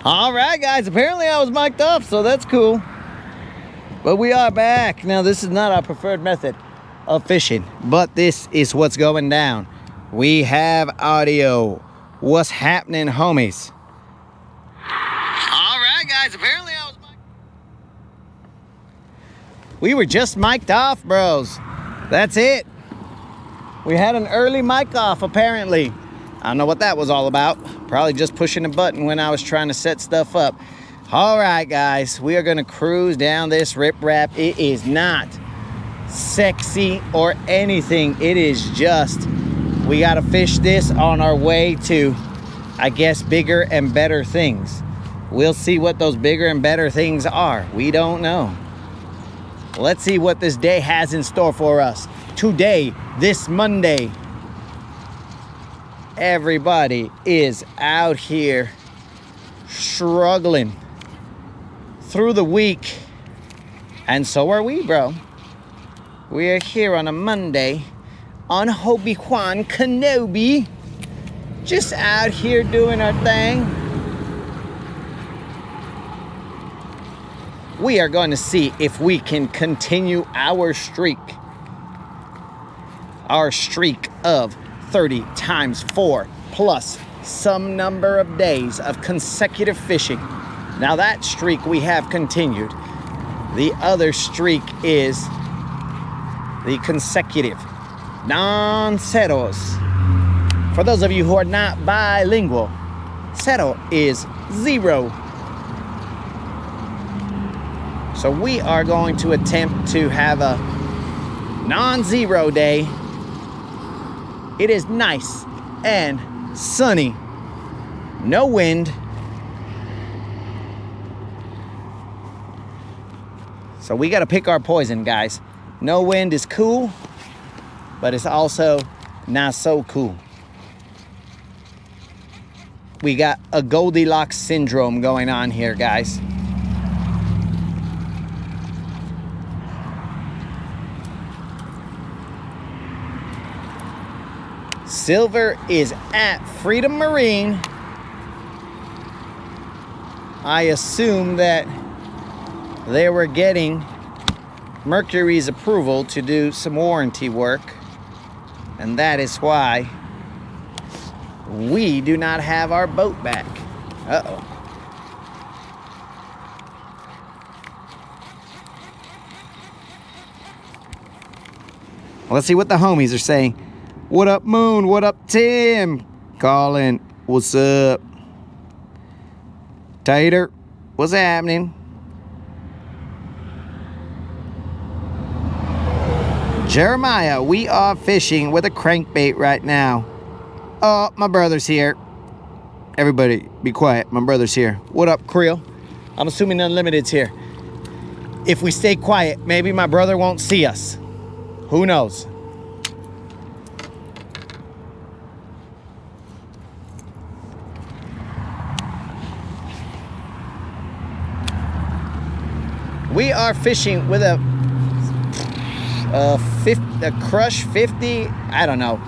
All right, guys, apparently I was mic'd up, so that's cool. But we are back. Now, this is not our preferred method of fishing, but this is what's going down. We have audio. What's happening, homies? All right, guys, apparently I was mic'd. We were just mic'd off, bros. That's it. We had an early mic off, apparently. I don't know what that was all about. Probably just pushing a button when I was trying to set stuff up. All right, guys, we are gonna cruise down this riprap. It is not sexy or anything. It is just, we gotta fish this on our way to, I guess, bigger and better things. We'll see what those bigger and better things are. We don't know. Let's see what this day has in store for us. Today, this Monday, everybody is out here struggling through the week, and so are we, bro. We are here on a Monday on Obi-Wan Kenobi, just out here doing our thing. We are going to see if we can continue our streak of 30 times 4 plus some number of days of consecutive fishing. Now that streak we have continued. The other streak is the consecutive non-ceros. For those of you who are not bilingual, cero is 0. So we are going to attempt to have a non-zero day. It is nice and sunny, no wind. So we got to pick our poison, guys. No wind is cool, but it's also not so cool. We got a Goldilocks syndrome going on here, guys. Silver is at Freedom Marine. I assume that they were getting Mercury's approval to do some warranty work, and that is why we do not have our boat back. Uh-oh. Let's see what the homies are saying. What up, Moon? What up, Tim? Colin, what's up? Tater, what's happening? Jeremiah, we are fishing with a crankbait right now. Oh, my brother's here. Everybody, be quiet. My brother's here. What up, Creel? I'm assuming Unlimited's here. If we stay quiet, maybe my brother won't see us. Who knows? We are fishing with a Crush 50. I don't know.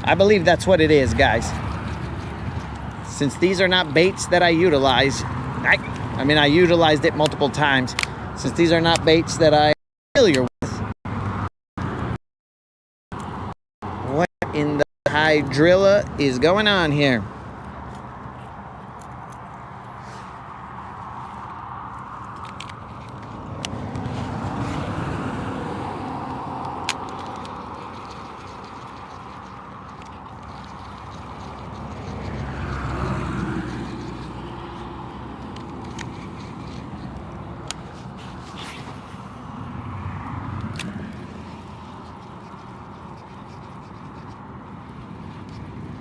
I believe that's what it is, guys. Since these are not baits that I utilize, I mean, I utilized it multiple times. Since these are not baits that I'm familiar with, what in the hydrilla is going on here?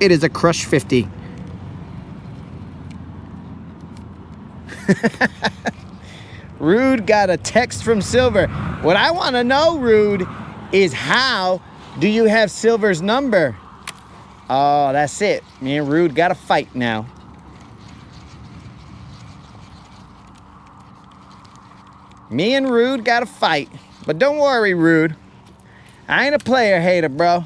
It is a Crush 50. Rude got a text from Silver. What I want to know, Rude, is how do you have Silver's number? Oh, that's it. Me and Rude got to fight now. Me and Rude got to fight. But don't worry, Rude. I ain't a player hater, bro.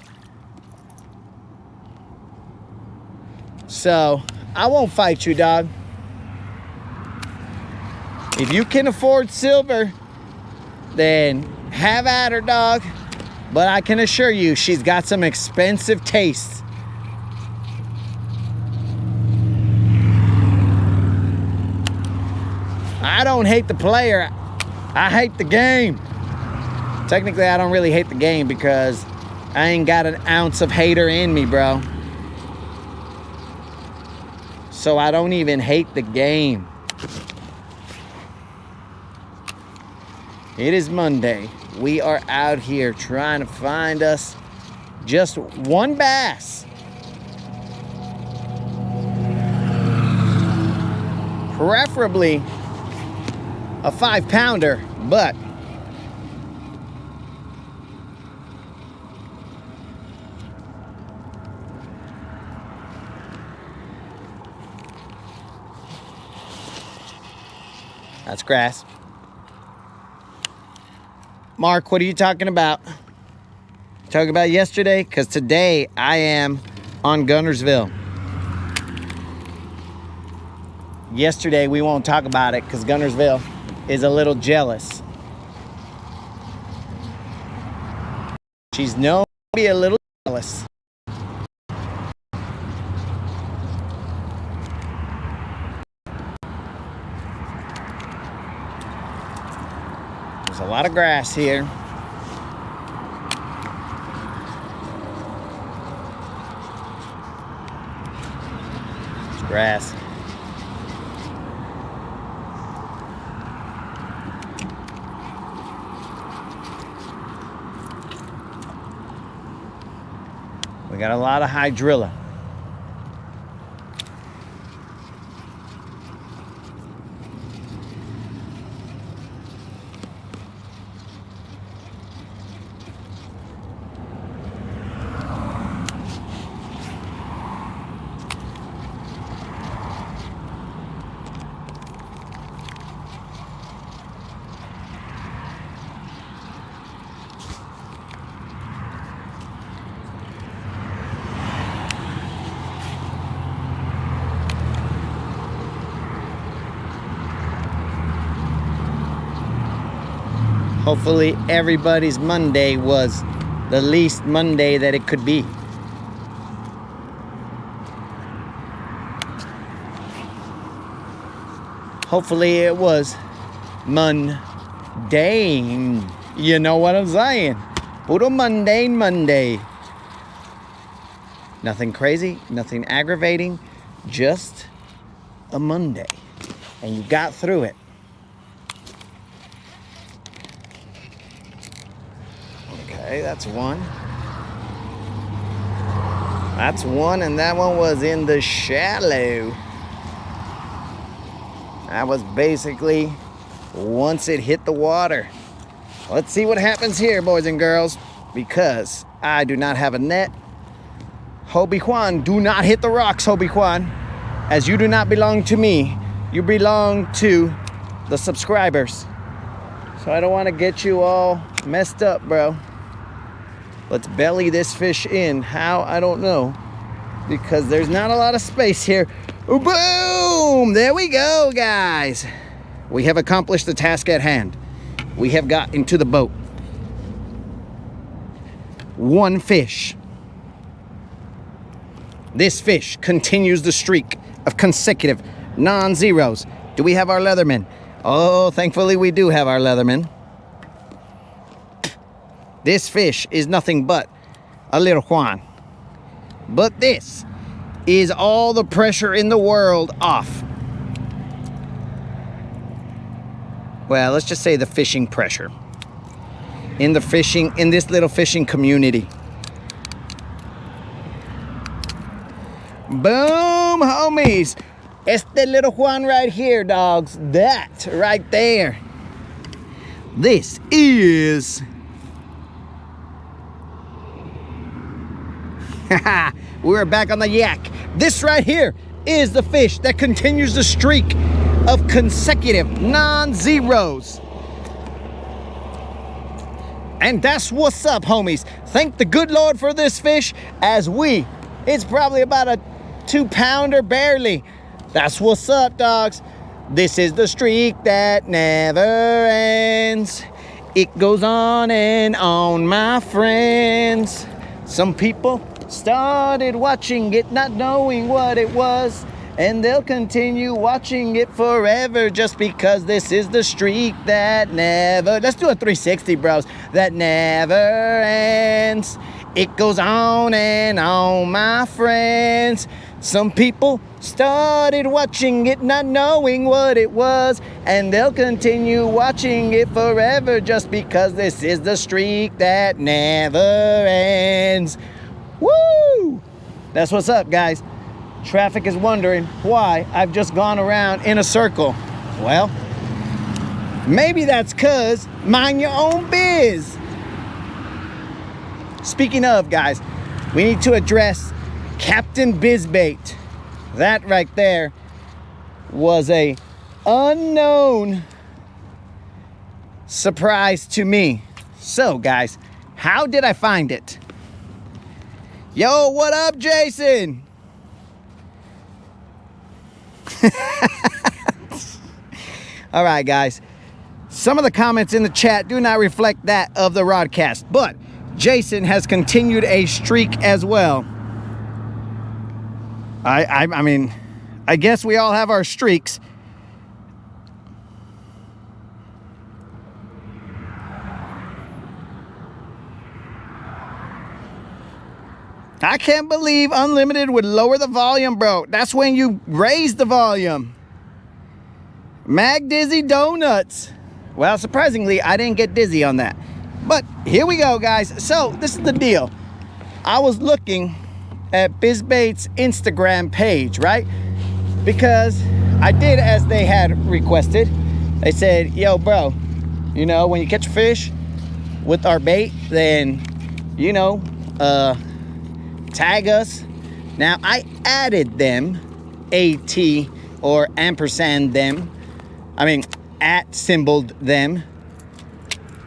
So, I won't fight you, dog. If you can afford silver, then have at her, dog. But I can assure you, she's got some expensive tastes. I don't hate the player, I hate the game. Technically, I don't really hate the game because I ain't got an ounce of hater in me, bro. So I don't even hate the game. It is Monday. We are out here trying to find us just one bass. Preferably a 5-pounder, but that's grass. Mark, what are you talking about? Talking about yesterday? Because today I am on Guntersville. Yesterday we won't talk about it because Guntersville is a little jealous. She's known to be a little jealous. There's a lot of grass here. It's grass. We got a lot of hydrilla. Hopefully everybody's Monday was the least Monday that it could be. Hopefully it was mundane. You know what I'm saying? Puro mundane Monday. Nothing crazy, nothing aggravating, just a Monday. And you got through it. Okay, that's one. That's one, and that one was in the shallow. That was basically once it hit the water. Let's see what happens here, boys and girls, because I do not have a net. Hobie Juan, do not hit the rocks, Hobie Juan, as you do not belong to me. You belong to the subscribers. So I don't want to get you all messed up, bro. Let's belly this fish in. How? I don't know. Because there's not a lot of space here. Boom! There we go, guys. We have accomplished the task at hand. We have got into the boat. One fish. This fish continues the streak of consecutive non-zeros. Do we have our Leatherman? Oh, thankfully we do have our Leatherman. This fish is nothing but a little Juan. But this is all the pressure in the world off. Well, let's just say the fishing pressure. In this little fishing community. Boom, homies. Este little Juan right here, dogs. That right there. This is... We're back on the yak. This right here is the fish that continues the streak of consecutive non-zeros. And that's what's up, homies. Thank the good Lord for this fish, as it's probably about a 2-pounder barely. That's what's up, dogs. This is the streak that never ends. It goes on and on, my friends. Some people started watching it not knowing what it was, and they'll continue watching it forever just because this is the streak that never... Let's do a 360, bros. That never ends. It goes on and on, my friends. Some people started watching it not knowing what it was, and they'll continue watching it forever just because this is the streak that never ends. Woo! That's what's up, guys. Traffic is wondering why I've just gone around in a circle. Well, maybe that's because mind your own biz. Speaking of, guys, we need to address Captain Bisbait. That right there was a unknown surprise to me. So, guys, how did I find it? Yo, what up, Jason? All right, guys. Some of the comments in the chat do not reflect that of the Rodcast, but Jason has continued a streak as well. I mean, I guess we all have our streaks. I can't believe Unlimited would lower the volume, bro. That's when you raise the volume. Mag Dizzy Donuts. Well, surprisingly, I didn't get dizzy on that. But here we go, guys. So this is the deal. I was looking at Bisbait's Instagram page, right? Because I did as they had requested. They said, yo, bro, you know, when you catch a fish with our bait, then, you know, tag us. Now, I added them, AT or ampersand them. I mean, at symboled them.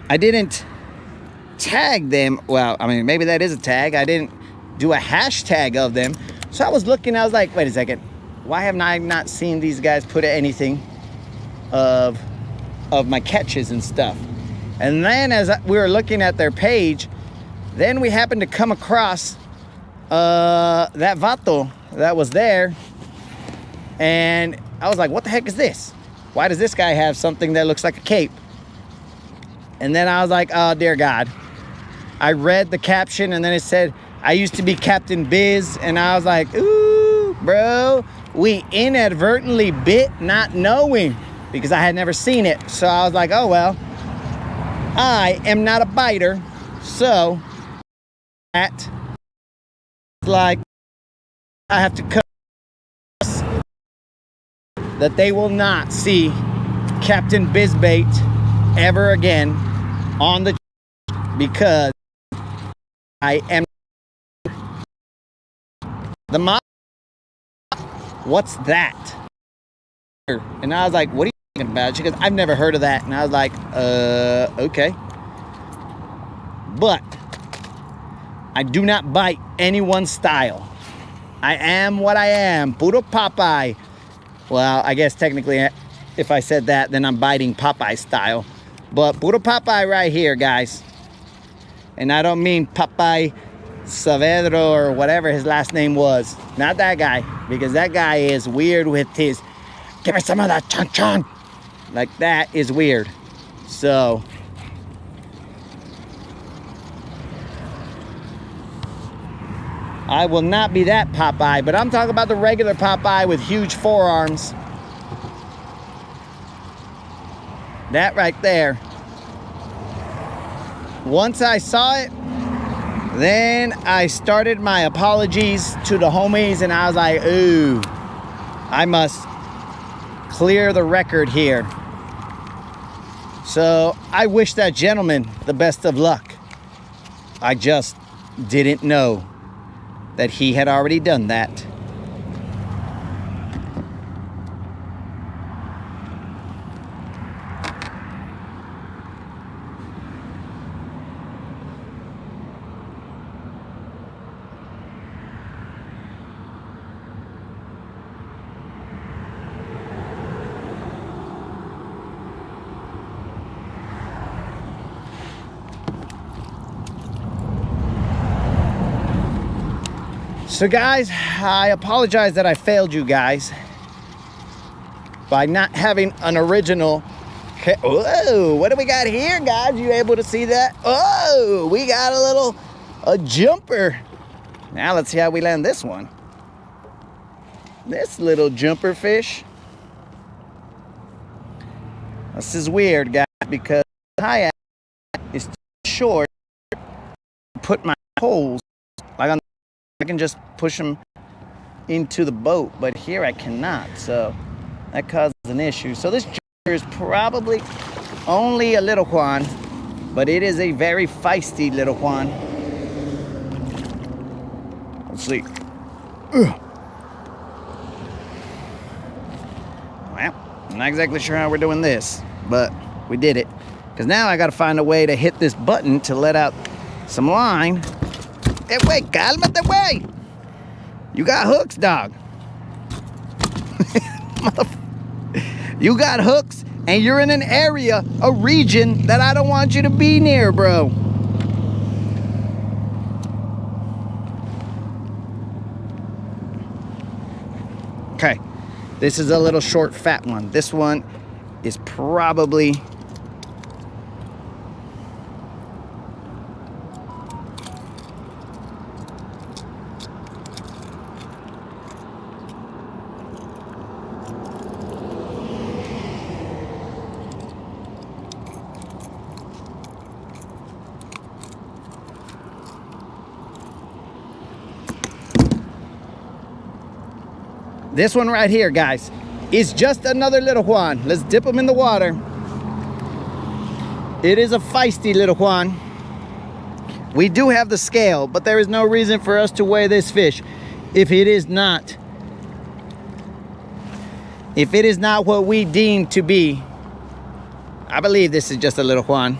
I didn't tag them. Well, I mean, maybe that is a tag. I didn't do a hashtag of them. So I was looking, I was like, wait a second. Why haven't I not seen these guys put anything of my catches and stuff? And then as we were looking at their page, then we happened to come across that vato that was there. And I was like, what the heck is this? Why does this guy have something that looks like a cape? And then I was like, oh, dear God. I read the caption and then it said, I used to be Captain Biz. And I was like, ooh, bro, we inadvertently bit not knowing, because I had never seen it. So I was like, oh, well, I am not a biter. So that, like, I have to cut that they will not see Captain Bisbait ever again on the, because I am the mob. What's that? And I was like, what are you talking about? She goes, I've never heard of that. And I was like, okay. But I do not bite anyone's style. I am what I am. Puro Popeye. Well, I guess technically if I said that, then I'm biting Popeye style. But puro Popeye right here, guys. And I don't mean Popeye Saavedra or whatever his last name was. Not that guy, because that guy is weird with his, give me some of that chon chon. Like, that is weird. So I will not be that Popeye, but I'm talking about the regular Popeye with huge forearms. That right there. Once I saw it, then I started my apologies to the homies, and I was like, ooh, I must clear the record here. So I wish that gentleman the best of luck. I just didn't know that he had already done that. So guys, I apologize that I failed you guys by not having an original. Whoa, what do we got here, guys? You able to see that? Oh, we got a jumper. Now let's see how we land this one. This little jumper fish. This is weird, guys, because the kayak is too short to put my poles. Like I can just push them into the boat, but here I cannot, so that causes an issue. So this jumper is probably only a little Juan, but it is a very feisty little Juan. Let's see. Ugh. Well, I'm not exactly sure how we're doing this, but we did it. Because now I got to find a way to hit this button to let out some line. That way, cálmate, way. You got hooks, dog. You got hooks, and you're in an area, a region that I don't want you to be near, bro. Okay, this is a little short, fat one. This one is probably this one right here, guys, is just another little Juan. Let's dip him in the water. It is a feisty little Juan. We do have the scale, but there is no reason for us to weigh this fish if it is not what we deem to be. I believe this is just a little Juan.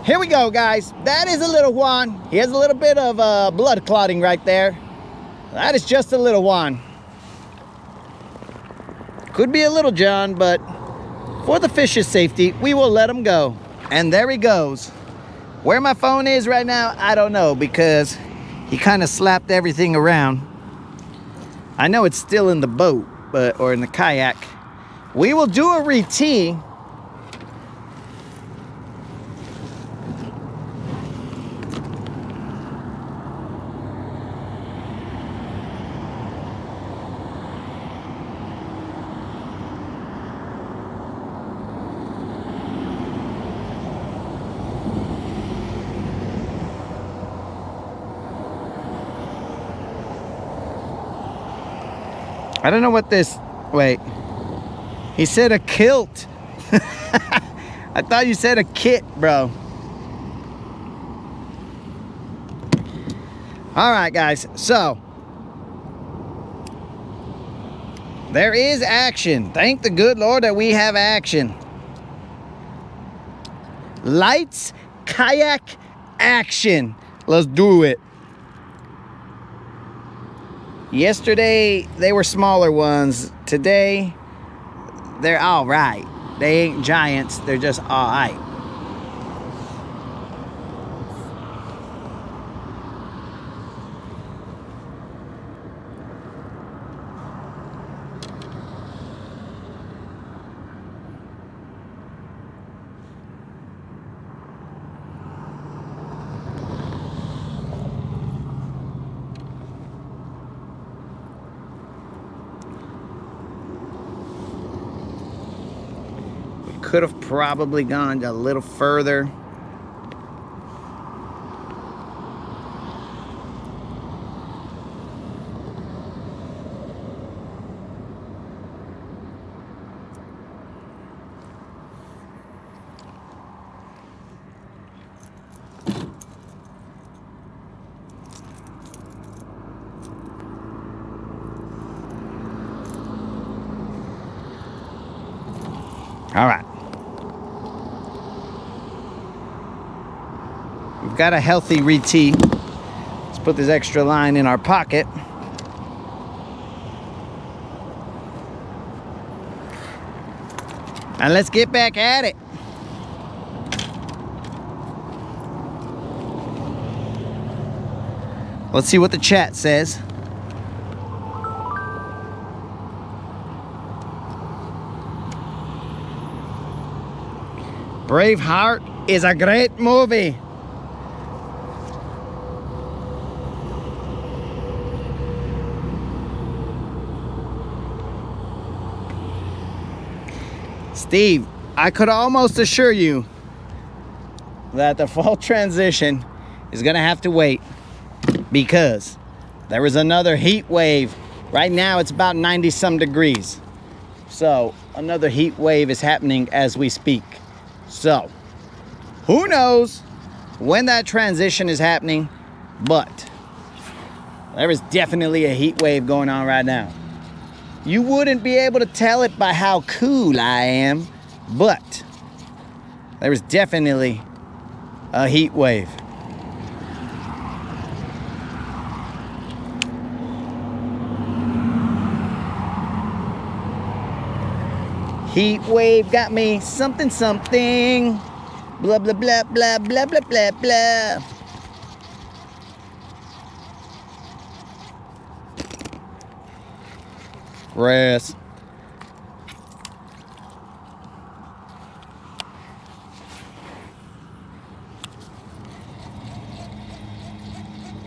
Here we go, guys. That is a little Juan. He has a little bit of blood clotting right there. That is just a little Juan. Could be a little John, but for the fish's safety, we will let him go. And there he goes. Where my phone is right now, I don't know, because he kind of slapped everything around. I know it's still in the boat, or in the kayak. We will do a re-tee. I don't know what this, wait, he said a kilt. I thought you said a kit, bro. All right, guys, so there is action. Thank the good Lord that we have action. Lights, kayak, action. Let's do it. Yesterday, they were smaller ones. Today, they're all right. They ain't giants. They're just all right. Could have probably gone a little further. All right. We've got a healthy re-tee. Let's put this extra line in our pocket. And let's get back at it. Let's see what the chat says. Braveheart is a great movie. Steve, I could almost assure you that the fall transition is gonna have to wait because there is another heat wave. Right now it's about 90 some degrees. So another heat wave is happening as we speak. So who knows when that transition is happening, but there is definitely a heat wave going on right now. You wouldn't be able to tell it by how cool I am, but there is definitely a heat wave. Heat wave got me something something. Blah blah blah blah blah blah blah blah. Rest.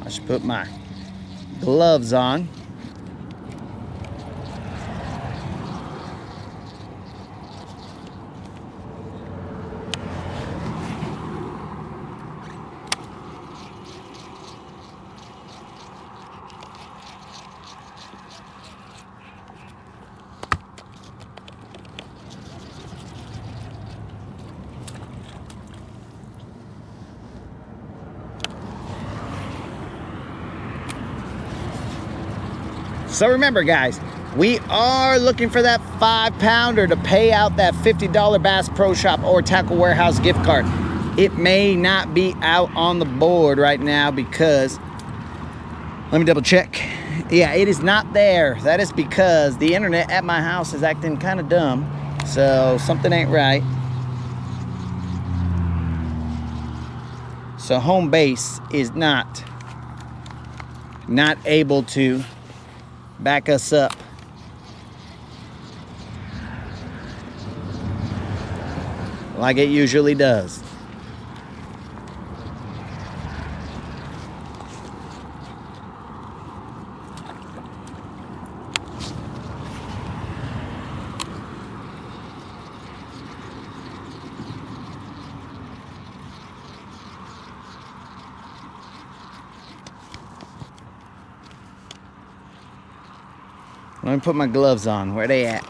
I should put my gloves on. So remember guys, we are looking for that 5-pounder to pay out that $50 Bass Pro Shop or Tackle Warehouse gift card. It may not be out on the board right now because, let me double check. Yeah, it is not there. That is because the internet at my house is acting kind of dumb. So something ain't right. So home base is not able to back us up. Like it usually does. Let me put my gloves on. Where they at?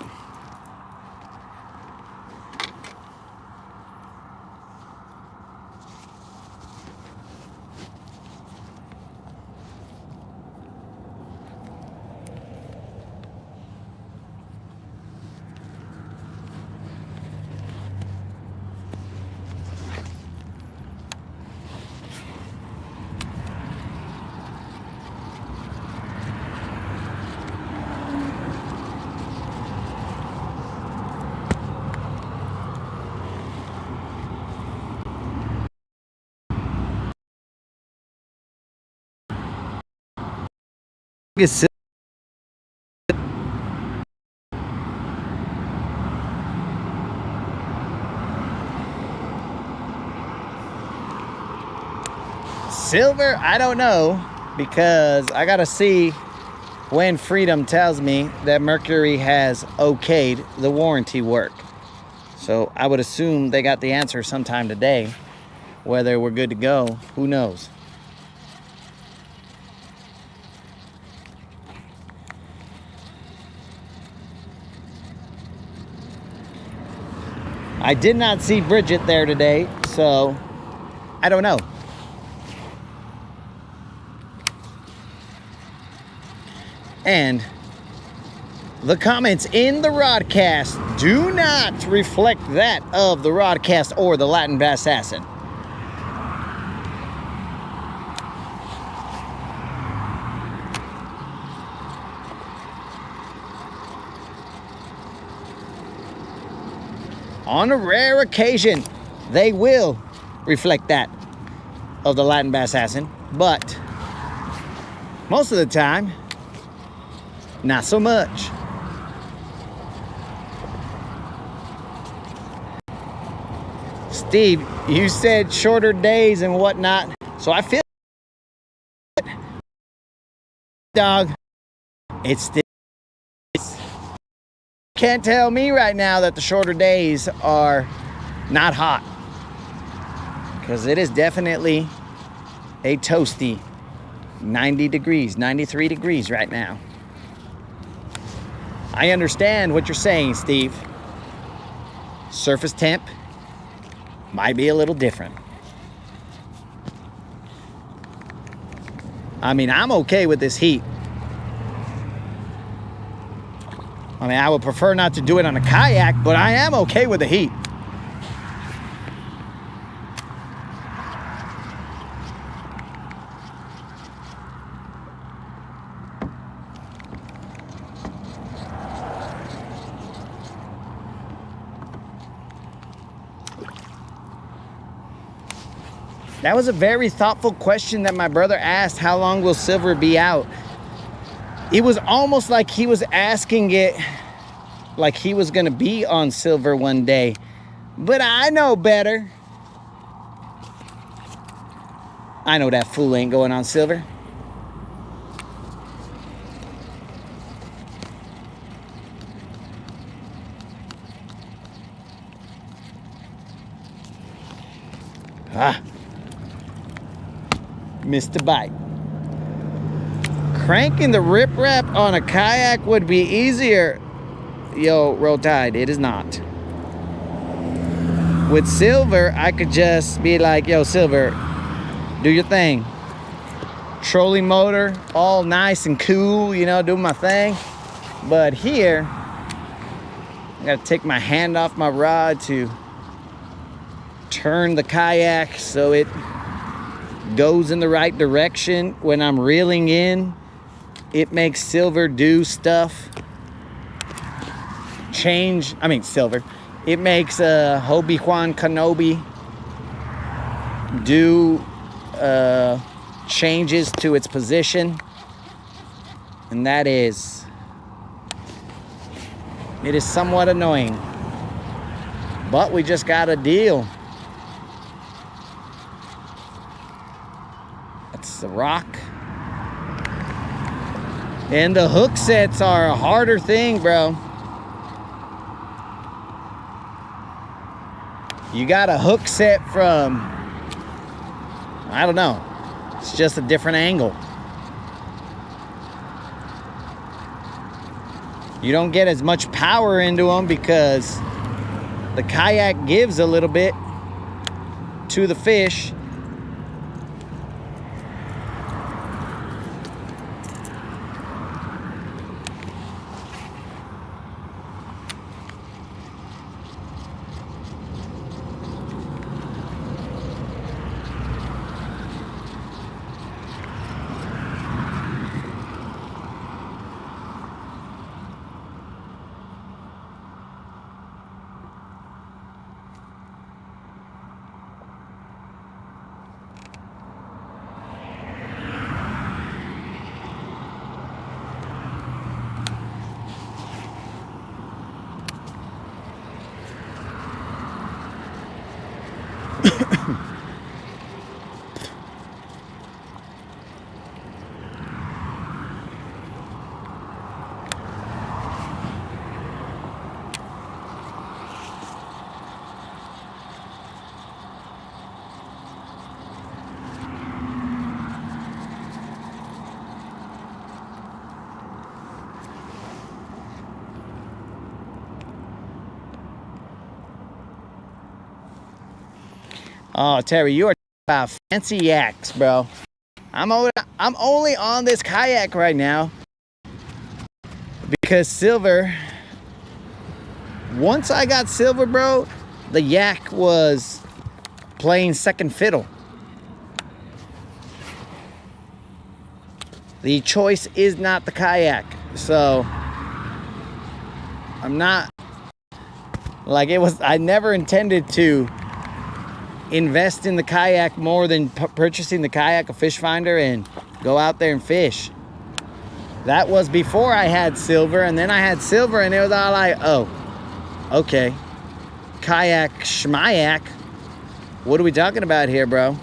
Silver, I don't know, because I gotta see when Freedom tells me that Mercury has okayed the warranty work. So I would assume they got the answer sometime today. Whether we're good to go, who knows? I did not see Bridget there today, so I don't know. And the comments in the Rodcast do not reflect that of the Rodcast or the Latin Bass Assassin. On a rare occasion, they will reflect that of the Latin Bass Assassin, but Most of the time, not so much. Steve, you said shorter days and whatnot, so I feel dog, it's still, can't tell me right now that the shorter days are not hot, because it is definitely a toasty 90 degrees, 93 degrees right now. I understand what you're saying, Steve. Surface temp might be a little different. I mean, I'm okay with this heat. I mean, I would prefer not to do it on a kayak, but I am okay with the heat. That was a very thoughtful question that my brother asked. How long will silver be out? It was almost like he was asking it like he was gonna be on silver one day. But I know better. I know that fool ain't going on silver. Missed a bite. Cranking the riprap on a kayak would be easier. Yo, Roll Tide, it is not. With silver, I could just be like, yo, silver, do your thing. Trolling motor, all nice and cool, you know, doing my thing. But here, I gotta take my hand off my rod to turn the kayak so it goes in the right direction. When I'm reeling in, it makes silver do stuff. Silver. It makes Obi-Wan Kenobi do changes to its position. And that is, it is somewhat annoying. But we just got a deal. The rock, and the hook sets are a harder thing, bro. You got a hook set from, I don't know, it's just a different angle. You don't get as much power into them because the kayak gives a little bit to the fish. Oh, Terry, you are about fancy yaks, bro. I'm only on this kayak right now because silver. Once I got silver, bro, the yak was playing second fiddle. The choice is not the kayak, so I'm not like it was. I never intended to invest in the kayak more than purchasing the kayak, a fish finder, and go out there and fish. That was before I had silver, and then I had silver, and it was all like, oh, okay. Kayak schmayak. What are we talking about here, bro?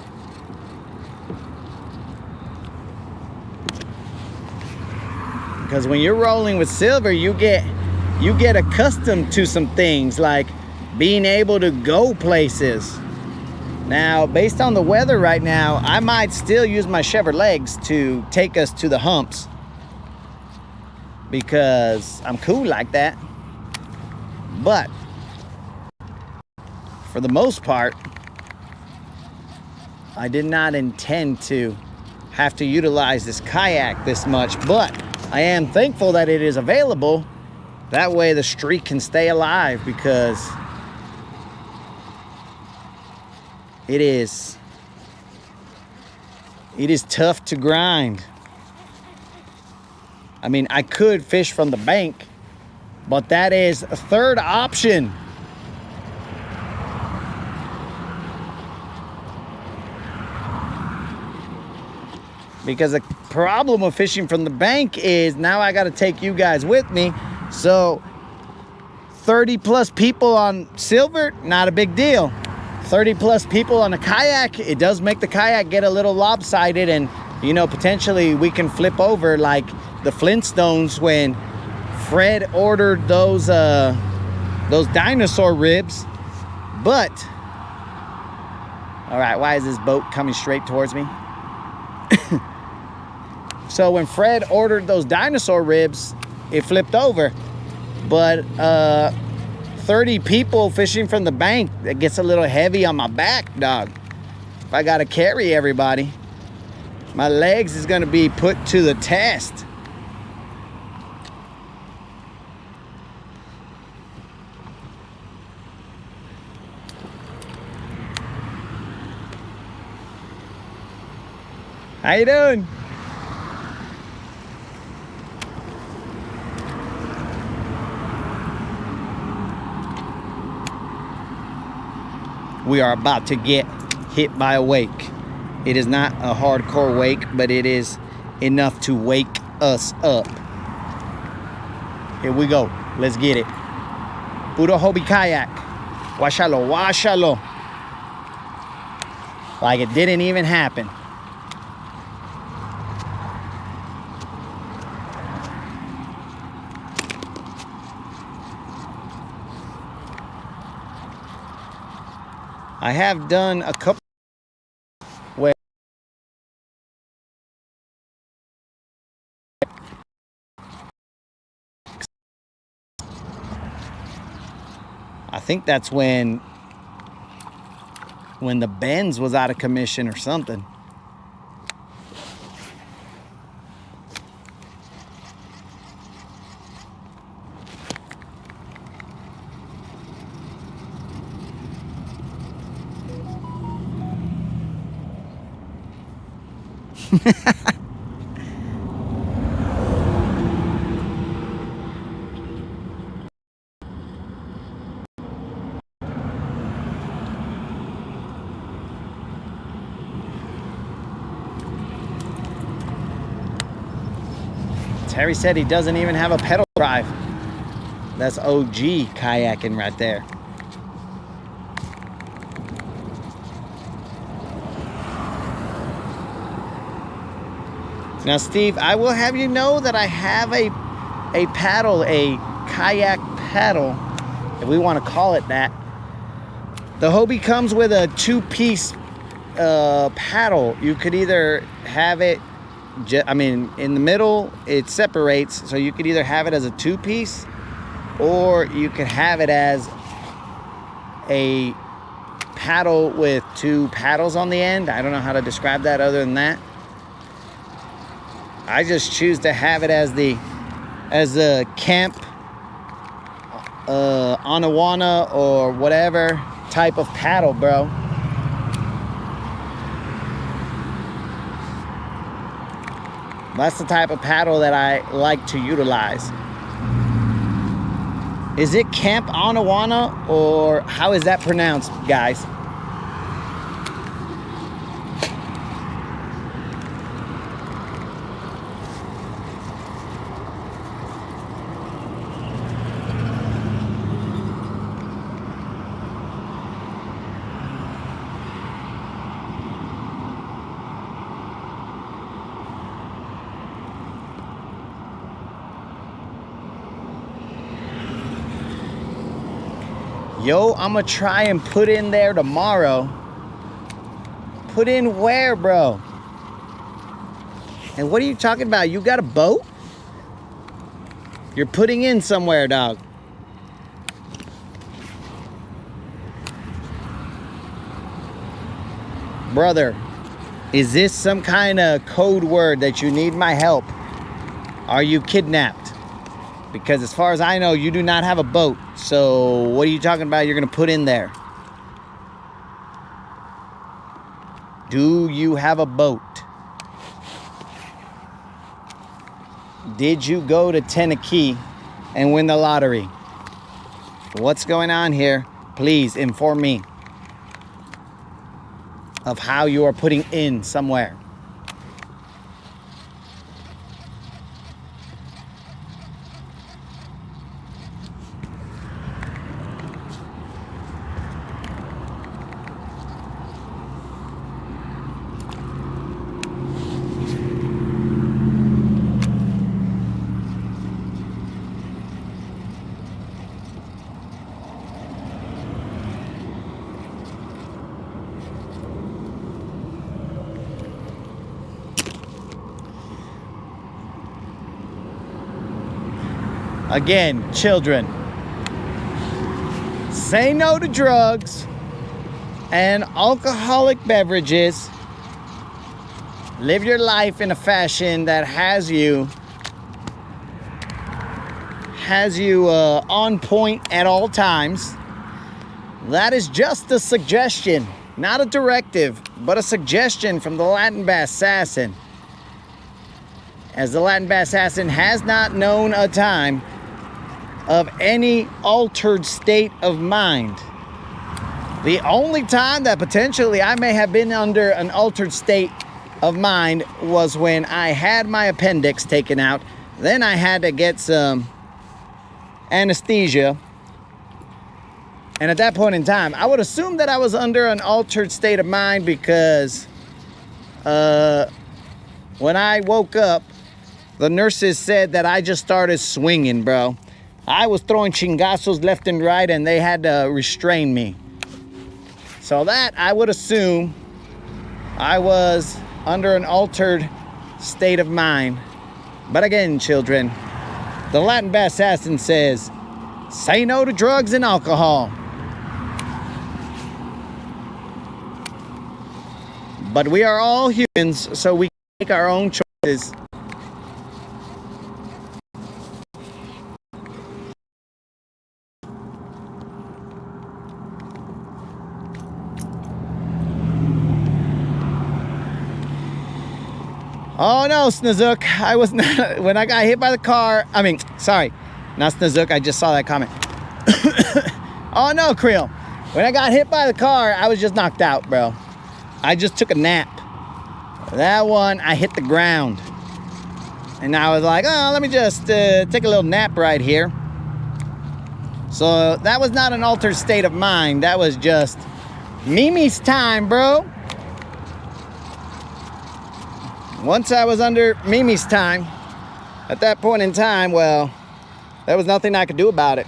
Because when you're rolling with silver, you get accustomed to some things, like being able to go places. Now, based on the weather right now, I might still use my Chevrolet legs to take us to the humps, because I'm cool like that. But for the most part, I did not intend to have to utilize this kayak this much, but I am thankful that it is available. That way the streak can stay alive, because it is tough to grind. I mean, I could fish from the bank, but that is a third option. Because the problem with fishing from the bank is now I got to take you guys with me. So 30 plus people on silver, not a big deal. 30 plus people on a kayak, it does make the kayak get a little lopsided, and you know, potentially we can flip over like the Flintstones when Fred ordered those dinosaur ribs. But all right, why is this boat coming straight towards me? So when Fred ordered those dinosaur ribs, it flipped over. But 30 people fishing from the bank, that gets a little heavy on my back, dog. If I gotta carry everybody, my legs is gonna be put to the test. How you doing? We are about to get hit by a wake. It is not a hardcore wake, but it is enough to wake us up. Here we go. Let's get it. Puro hobby kayak. Washalo, washalo. Like it didn't even happen. I have done a couple where I think that's when the Benz was out of commission or something. Terry said he doesn't even have a pedal drive. That's OG kayaking right there. Now, Steve, I will have you know that I have a paddle, a kayak paddle, if we want to call it that. The Hobie comes with a two-piece paddle. You could either have it, I mean, in the middle, it separates, so you could either have it as a two-piece, or you could have it as a paddle with two paddles on the end. I don't know how to describe that other than that. I just choose to have it as a camp Anawana or whatever type of paddle, bro. That's the type of paddle that I like to utilize. Is it Camp Anawana, or how is that pronounced, guys? Yo, I'm gonna try and put in there tomorrow. Put in where, bro? And what are you talking about? You got a boat? You're putting in somewhere, dog. Brother, is this some kind of code word that you need my help? Are you kidnapped? Because as far as I know, you do not have a boat. So what are you talking about you're gonna put in there? Do you have a boat? Did you go to Tennessee and win the lottery? What's going on here? Please inform me of how you are putting in somewhere. Again, children, say no to drugs and alcoholic beverages. Live your life in a fashion that has you on point at all times. That is just a suggestion, not a directive, but a suggestion from the Latin Bass Assassin. As the Latin Bass Assassin has not known a time of any altered state of mind. The only time that potentially I may have been under an altered state of mind was when I had my appendix taken out. Then I had to get some anesthesia. And at that point in time, I would assume that I was under an altered state of mind because when I woke up, the nurses said that I just started swinging, bro. I was throwing chingazos left and right, and they had to restrain me. So that, I would assume, I was under an altered state of mind. But again, children, the Latin Bass Assassin says, say no to drugs and alcohol. But we are all humans, so we make our own choices. Oh no, Snazook, I was not, when I got hit by the car, sorry, not Snazook, I just saw that comment. Oh no, Creel, when I got hit by the car, I was just knocked out, bro. I just took a nap. That one, I hit the ground. And I was like, oh, let me just take a little nap right here. So that was not an altered state of mind, that was just Mimi's time, bro. Once I was under Mimi's time, at that point in time, well, there was nothing I could do about it.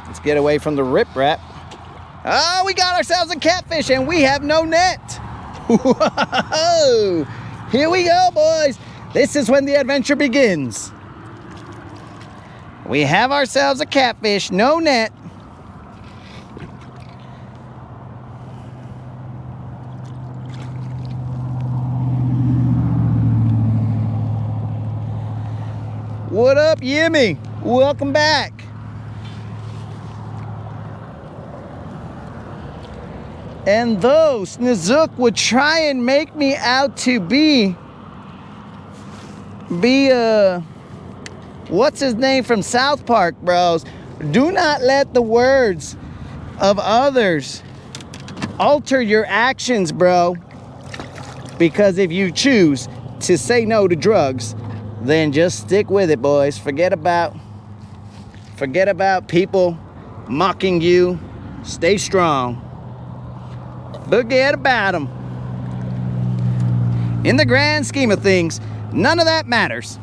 Let's get away from the riprap. Oh, we got ourselves a catfish and we have no net. Whoa! Here we go, boys. This is when the adventure begins. We have ourselves a catfish, no net. What up, Yimmy? Welcome back. And though Snazook would try and make me out to be what's his name from South Park, bros? Do not let the words of others alter your actions, bro. Because if you choose to say no to drugs, then just stick with it, boys. Forget about people mocking you. Stay strong. Forget about them. In the grand scheme of things, none of that matters.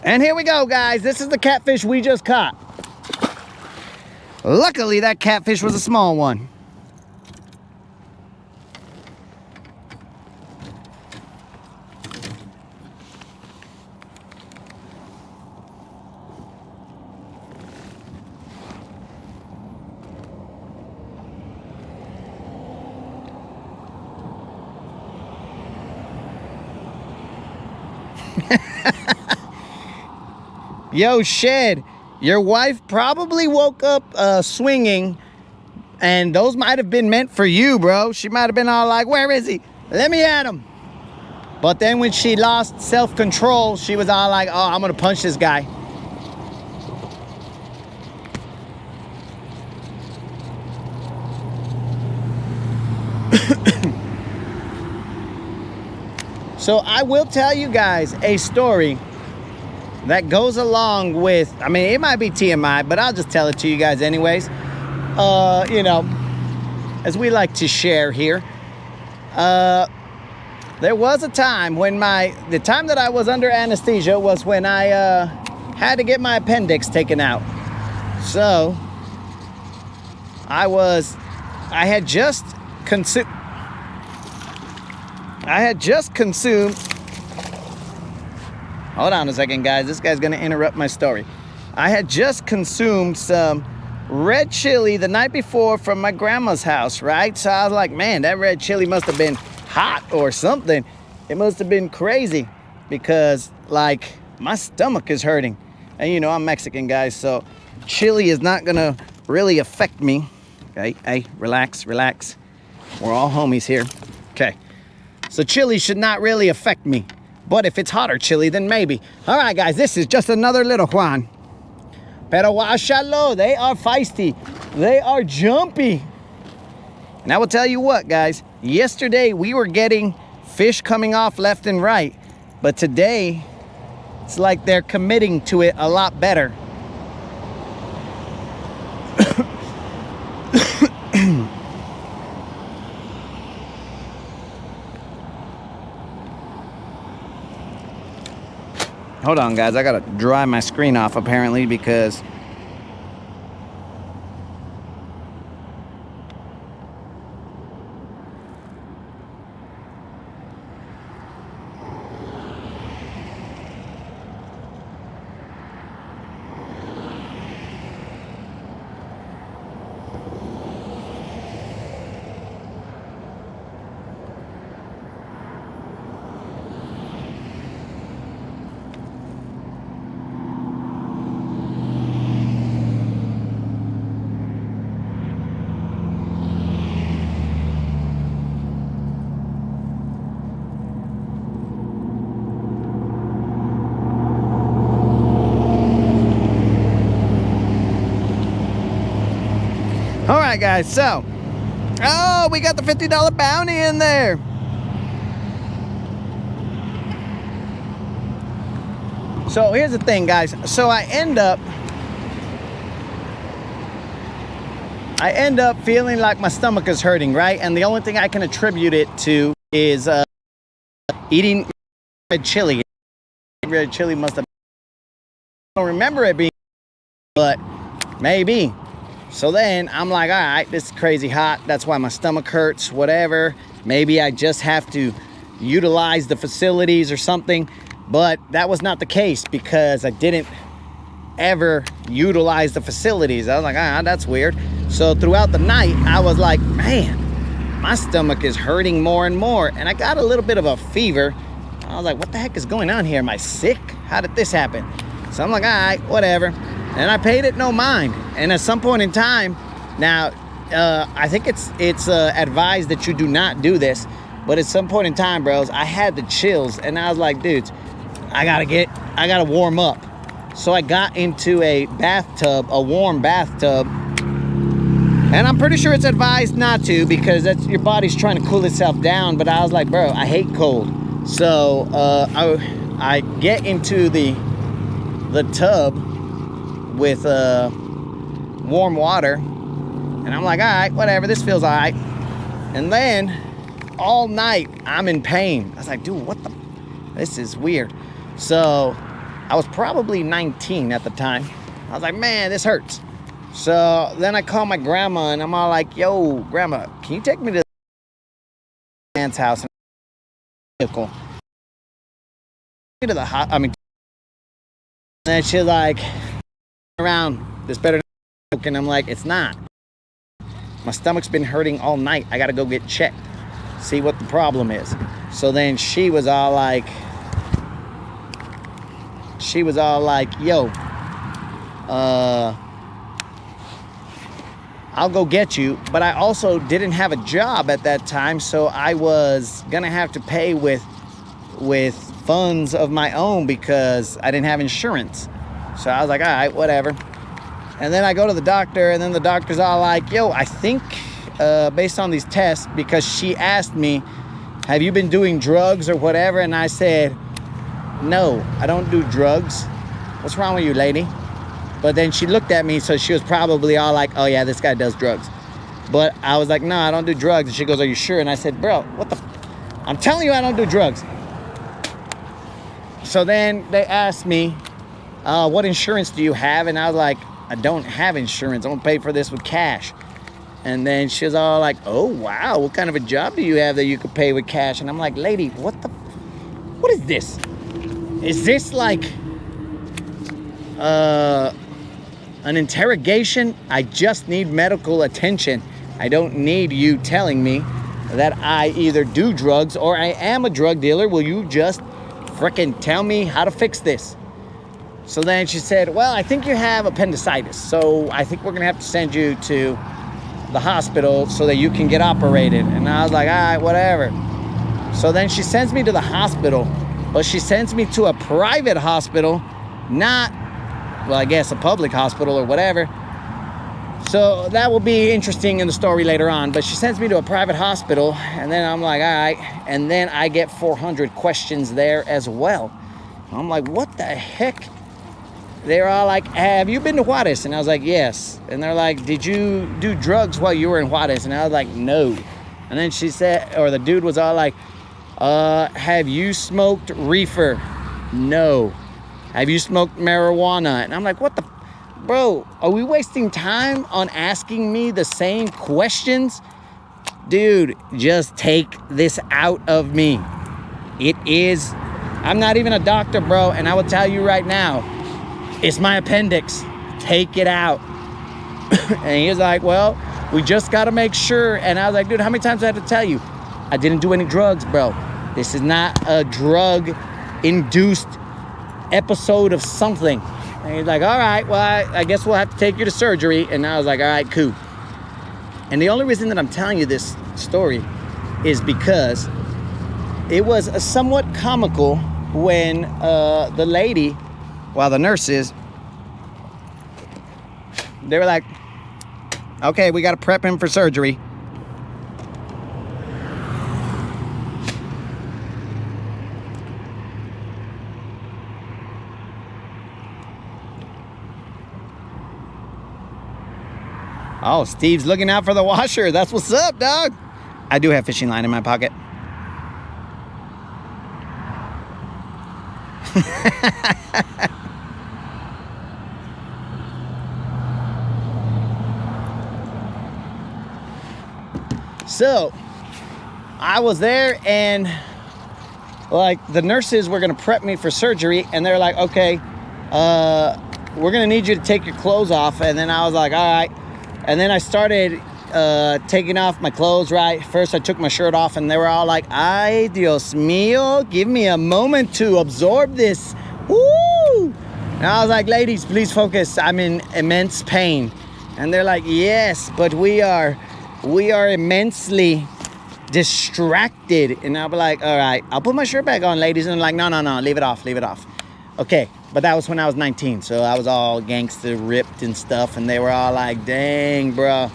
And here we go, guys. This is the catfish we just caught. Luckily, that catfish was a small one. Yo, Shed, your wife probably woke up swinging, and those might have been meant for you, bro. She might have been all like, where is he? Let me at him. But then when she lost self-control, she was all like, oh, I'm gonna punch this guy. So I will tell you guys a story that goes along with, I mean, it might be TMI, but I'll just tell it to you guys anyways. You know, as we like to share here. There was a time when the time that I was under anesthesia was when I had to get my appendix taken out. So I had just consumed hold on a second, guys. This guy's gonna interrupt my story. I had just consumed some red chili the night before from my grandma's house, right? So I was like, man, that red chili must have been hot or something. It must have been crazy because, like, my stomach is hurting. And you know, I'm Mexican, guys, so chili is not gonna really affect me. Okay, hey, relax, relax. We're all homies here. Okay, so chili should not really affect me. But if it's hotter chili, then maybe. All right, guys, this is just another little Juan. Pero washalo, they are feisty. They are jumpy. And I will tell you what, guys. Yesterday, we were getting fish coming off left and right. But today, it's like they're committing to it a lot better. Hold on, guys. I gotta dry my screen off apparently because all right, guys, so, oh, we got the $50 bounty in there. So here's the thing, guys. So I end up feeling like my stomach is hurting, right? And the only thing I can attribute it to is eating red chili. Red chili must have, I don't remember it being, but maybe. So then I'm like, all right, this is crazy hot. That's why my stomach hurts, whatever. Maybe I just have to utilize the facilities or something. But that was not the case because I didn't ever utilize the facilities. I was like, ah, that's weird. So throughout the night, I was like, man, my stomach is hurting more and more. And I got a little bit of a fever. I was like, what the heck is going on here? Am I sick? How did this happen? So I'm like, all right, whatever. And I paid it no mind. And at some point in time, now, I think it's advised that you do not do this. But at some point in time, bros, I had the chills. And I was like, dudes, I gotta warm up. So I got into a bathtub, a warm bathtub. And I'm pretty sure it's advised not to because that's your body's trying to cool itself down. But I was like, bro, I hate cold. So I get into the tub with warm water, and I'm like, all right, whatever, this feels all right. And then all night I'm in pain. I was like, dude, what the, this is weird. So I was probably 19 at the time. I was like, man, this hurts. So then I called my grandma and I'm all like, yo, grandma, can you take me to the aunt's house in a vehicle? To the and then she's like, around, this better than, and I'm like, it's not. My stomach's been hurting all night. I gotta go get checked, see what the problem is. So then she was all like, yo, I'll go get you. But I also didn't have a job at that time, so I was gonna have to pay with funds of my own because I didn't have insurance. So I was like, all right, whatever. And then I go to the doctor, and then the doctor's all like, yo, I think based on these tests, because she asked me, have you been doing drugs or whatever? And I said, no, I don't do drugs. What's wrong with you, lady? But then she looked at me, so she was probably all like, oh yeah, this guy does drugs. But I was like, no, I don't do drugs. And she goes, are you sure? And I said, bro, what the I'm telling you I don't do drugs. So then they asked me, what insurance do you have? And I was like, I don't have insurance. I'm gonna pay for this with cash. And then she was all like, oh wow, what kind of a job do you have that you could pay with cash? And I'm like, lady, what is this? Is this like an interrogation? I just need medical attention. I don't need you telling me that I either do drugs or I am a drug dealer. Will you just frickin' tell me how to fix this? So then she said, well, I think you have appendicitis, so I think we're gonna have to send you to the hospital so that you can get operated. And I was like, all right, whatever. So then she sends me to the hospital, but she sends me to a private hospital, not, well, I guess a public hospital or whatever. So that will be interesting in the story later on. But she sends me to a private hospital, and then I'm like, all right. And then I get 400 questions there as well. I'm like, what the heck? They're all like, have you been to Juarez? And I was like, yes. And they're like, did you do drugs while you were in Juarez? And I was like, no. And then she said, or the dude was all like, have you smoked reefer? No. Have you smoked marijuana? And I'm like, what the, bro, are we wasting time on asking me the same questions? Dude, just take this out of me. It is, I'm not even a doctor, bro. And I will tell you right now, it's my appendix. Take it out. And he was like, well, we just got to make sure. And I was like, dude, how many times do I have to tell you? I didn't do any drugs, bro. This is not a drug-induced episode of something. And he's like, all right, well, I guess we'll have to take you to surgery. And I was like, all right, cool. And the only reason that I'm telling you this story is because it was a somewhat comical when the lady, well, the nurses, they were like, okay, we got to prep him for surgery. Oh, Steve's looking out for the washer. That's what's up, dog. I do have fishing line in my pocket. So I was there, and like the nurses were gonna prep me for surgery, and they're like, okay, we're gonna need you to take your clothes off. And then I was like, all right. And then I started taking off my clothes, right? First I took my shirt off, and they were all like, ay, Dios mío, give me a moment to absorb this. Woo! And I was like, ladies, please focus. I'm in immense pain. And they're like, yes, but we are immensely distracted. And I'll be like, all right, I'll put my shirt back on, ladies. And they're like, no, leave it off. Okay, but that was when I was 19, so I was all gangster ripped and stuff, and they were all like, dang, bro,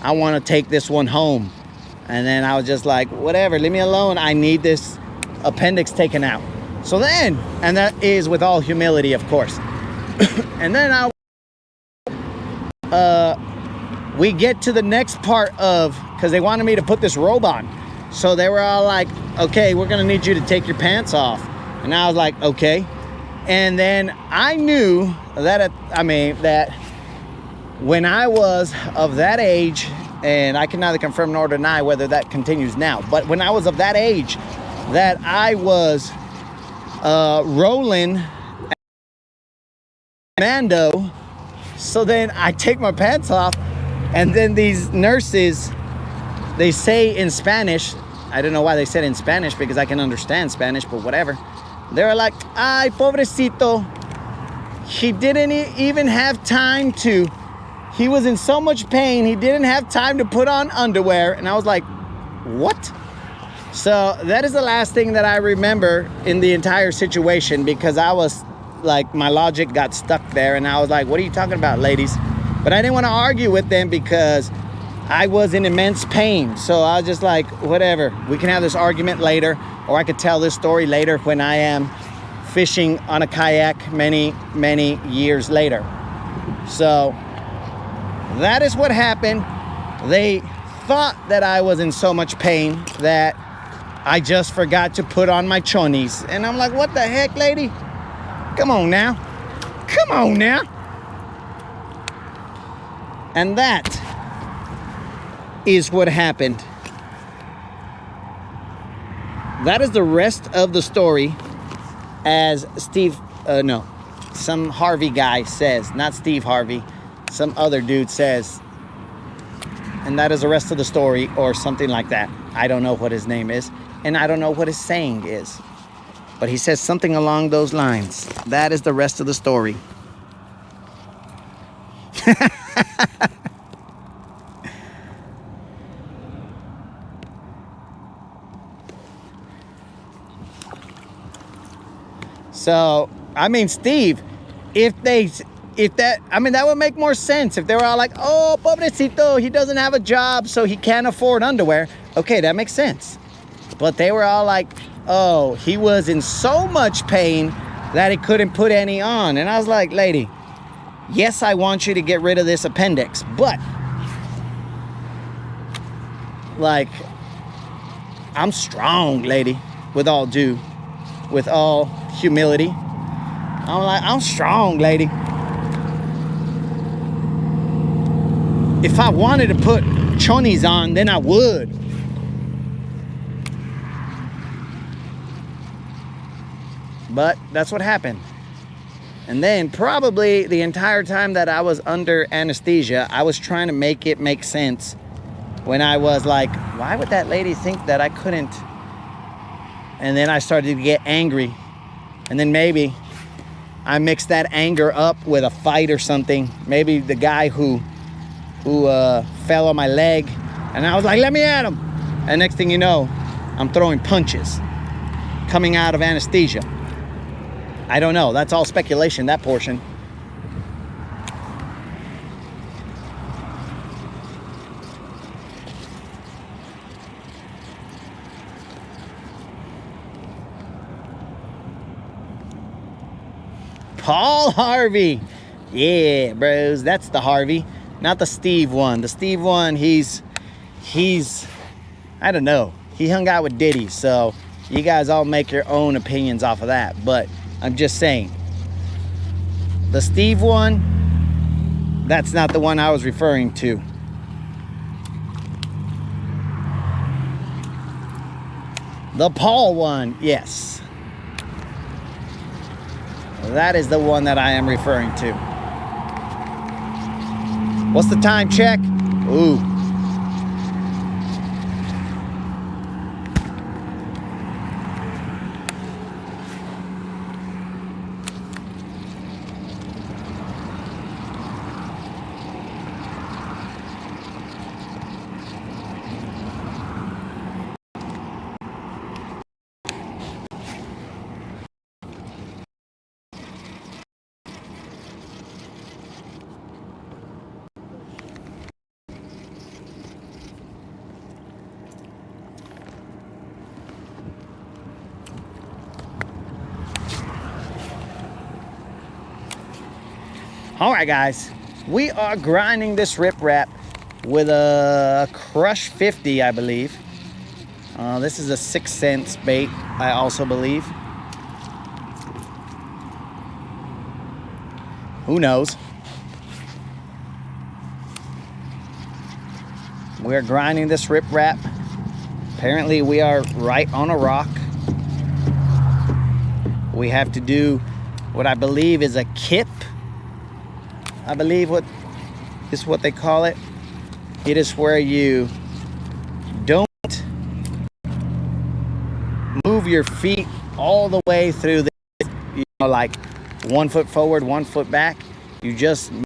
I want to take this one home. And then I was just like, whatever, leave me alone. I need this appendix taken out. So then, and that is with all humility, of course. And then we get to the next part of, because they wanted me to put this robe on. So they were all like, okay, we're going to need you to take your pants off. And I was like, okay. And then I knew that, that when I was of that age, and I can neither confirm nor deny whether that continues now, but when I was of that age, that I was rolling Mando. So then I take my pants off, and then these nurses, they say in Spanish, I don't know why they said in Spanish because I can understand Spanish, but whatever. They're like, ay, pobrecito. He didn't even have time to, he was in so much pain, he didn't have time to put on underwear. And I was like, what? So that is the last thing that I remember in the entire situation, because I was like, my logic got stuck there, and I was like, what are you talking about, ladies? But I didn't want to argue with them because I was in immense pain. So I was just like, whatever, we can have this argument later, or I could tell this story later when I am fishing on a kayak many, many years later. So that is what happened. They thought that I was in so much pain that I just forgot to put on my chonies. And I'm like, what the heck, lady? Come on now. Come on now. And that is what happened. That is the rest of the story, as some Harvey guy says, not Steve Harvey, some other dude says. And that is the rest of the story, or something like that. I don't know what his name is, and I don't know what his saying is. But he says something along those lines. That is the rest of the story. So, I mean, Steve, that would make more sense if they were all like, oh, pobrecito, he doesn't have a job, so he can't afford underwear. Okay, that makes sense. But they were all like, oh, he was in so much pain that he couldn't put any on. And I was like, lady, yes, I want you to get rid of this appendix, but like, I'm strong, lady, with all humility. I'm like, I'm strong, lady. If I wanted to put chonies on, then I would. But that's what happened. And then probably the entire time that I was under anesthesia, I was trying to make it make sense when I was like, why would that lady think that I couldn't? And then I started to get angry. And then maybe I mixed that anger up with a fight or something. Maybe the guy who fell on my leg, and I was like, let me at him. And next thing you know, I'm throwing punches coming out of anesthesia. I don't know. That's all speculation, that portion. Paul Harvey. Yeah, bros. That's the Harvey, not the Steve one. The Steve one, he's I don't know. He hung out with Diddy, so you guys all make your own opinions off of that. But I'm just saying, the Steve one, that's not the one I was referring to. The Paul one, yes. That is the one that I am referring to. What's the time check? Ooh. All right, guys, we are grinding this riprap with a Crush 50, I believe. This is a 6 cents bait, I also believe. Who knows? We're grinding this riprap. Apparently we are right on a rock. We have to do what I believe is a kip. I believe what is what they call it. It is where you don't move your feet all the way through the, you know, like 1 foot forward, 1 foot back. You just move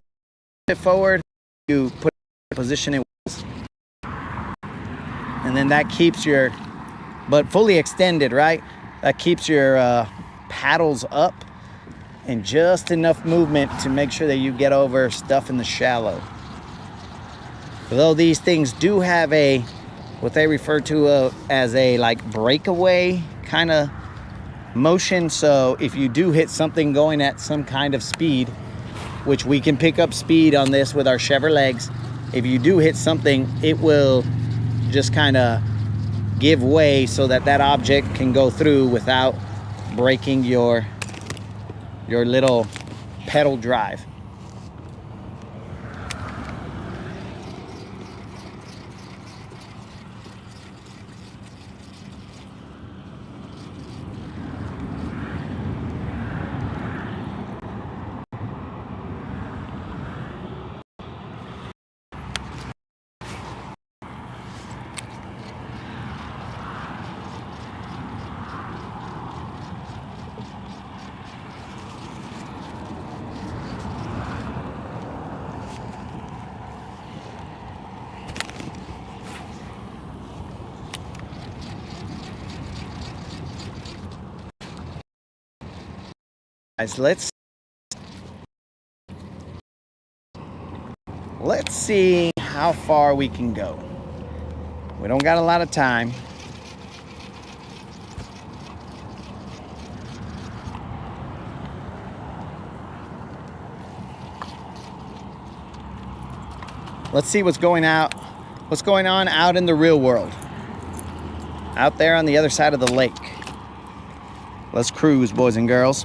it forward, you put it in position it was. And then that keeps your, but fully extended, right? That keeps your paddles up and just enough movement to make sure that you get over stuff in the shallow. Although these things do have a, what they refer to as a like breakaway kind of motion. So if you do hit something going at some kind of speed, which we can pick up speed on this with our Chevrolet legs, if you do hit something, it will just kind of give way so that that object can go through without breaking your little pedal drive. Guys, let's see how far we can go. We don't got a lot of time. Let's see what's going on out in the real world. Out there on the other side of the lake. Let's cruise, boys and girls.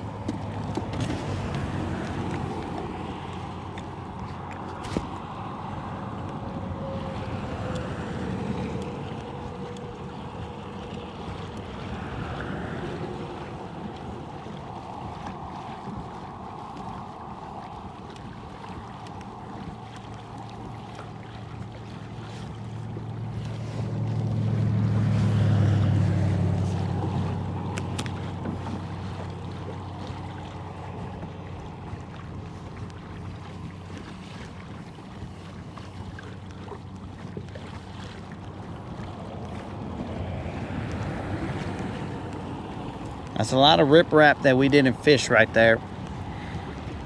That's a lot of riprap that we didn't fish right there.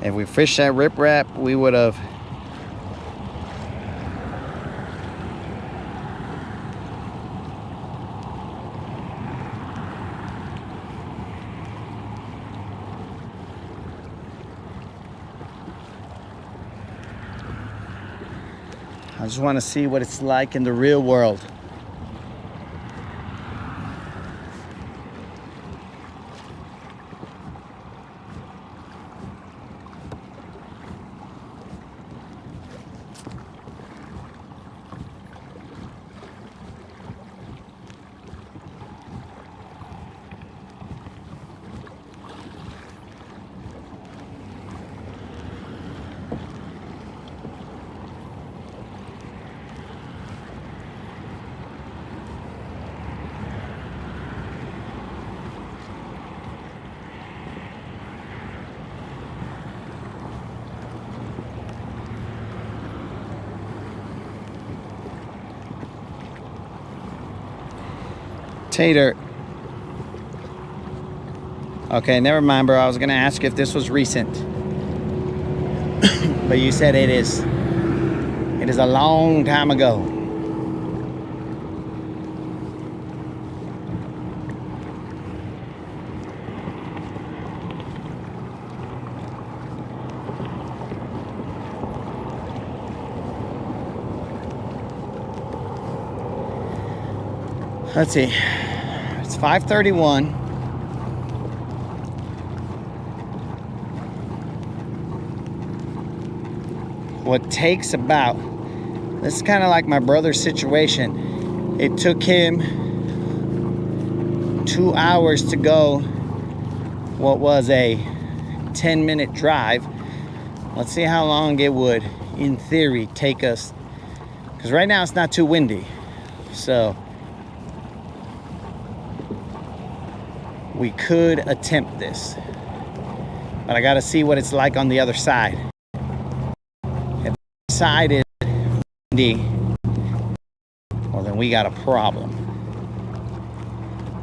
If we fished that riprap, we would have I just want to see what it's like in the real world. Tater. Okay, never mind, bro. I was gonna ask you if this was recent. But you said it is. It is a long time ago. Let's see. It's 5:31. what takes about, this is kind of like my brother's situation. It took him 2 hours to go what was a 10-minute drive. Let's see how long it would, in theory, take us. Because right now it's not too windy. So we could attempt this. But I gotta see what it's like on the other side. If the side is windy, well then we got a problem.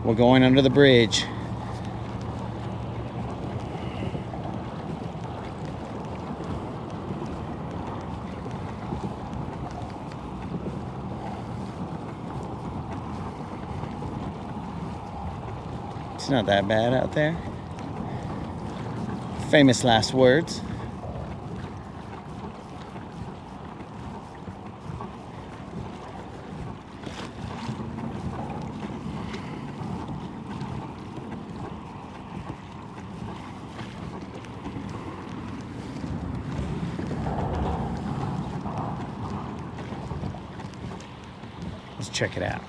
We're going under the bridge. It's not that bad out there. Famous last words. Let's check it out.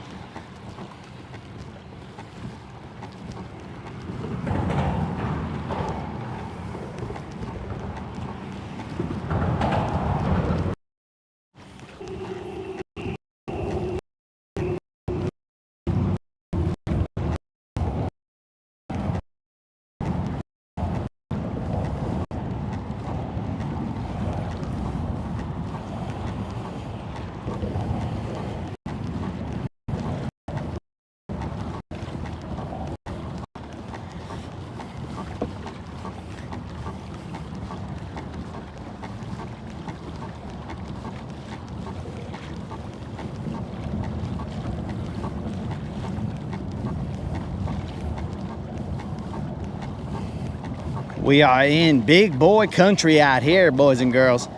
We are in big boy country out here, boys and girls.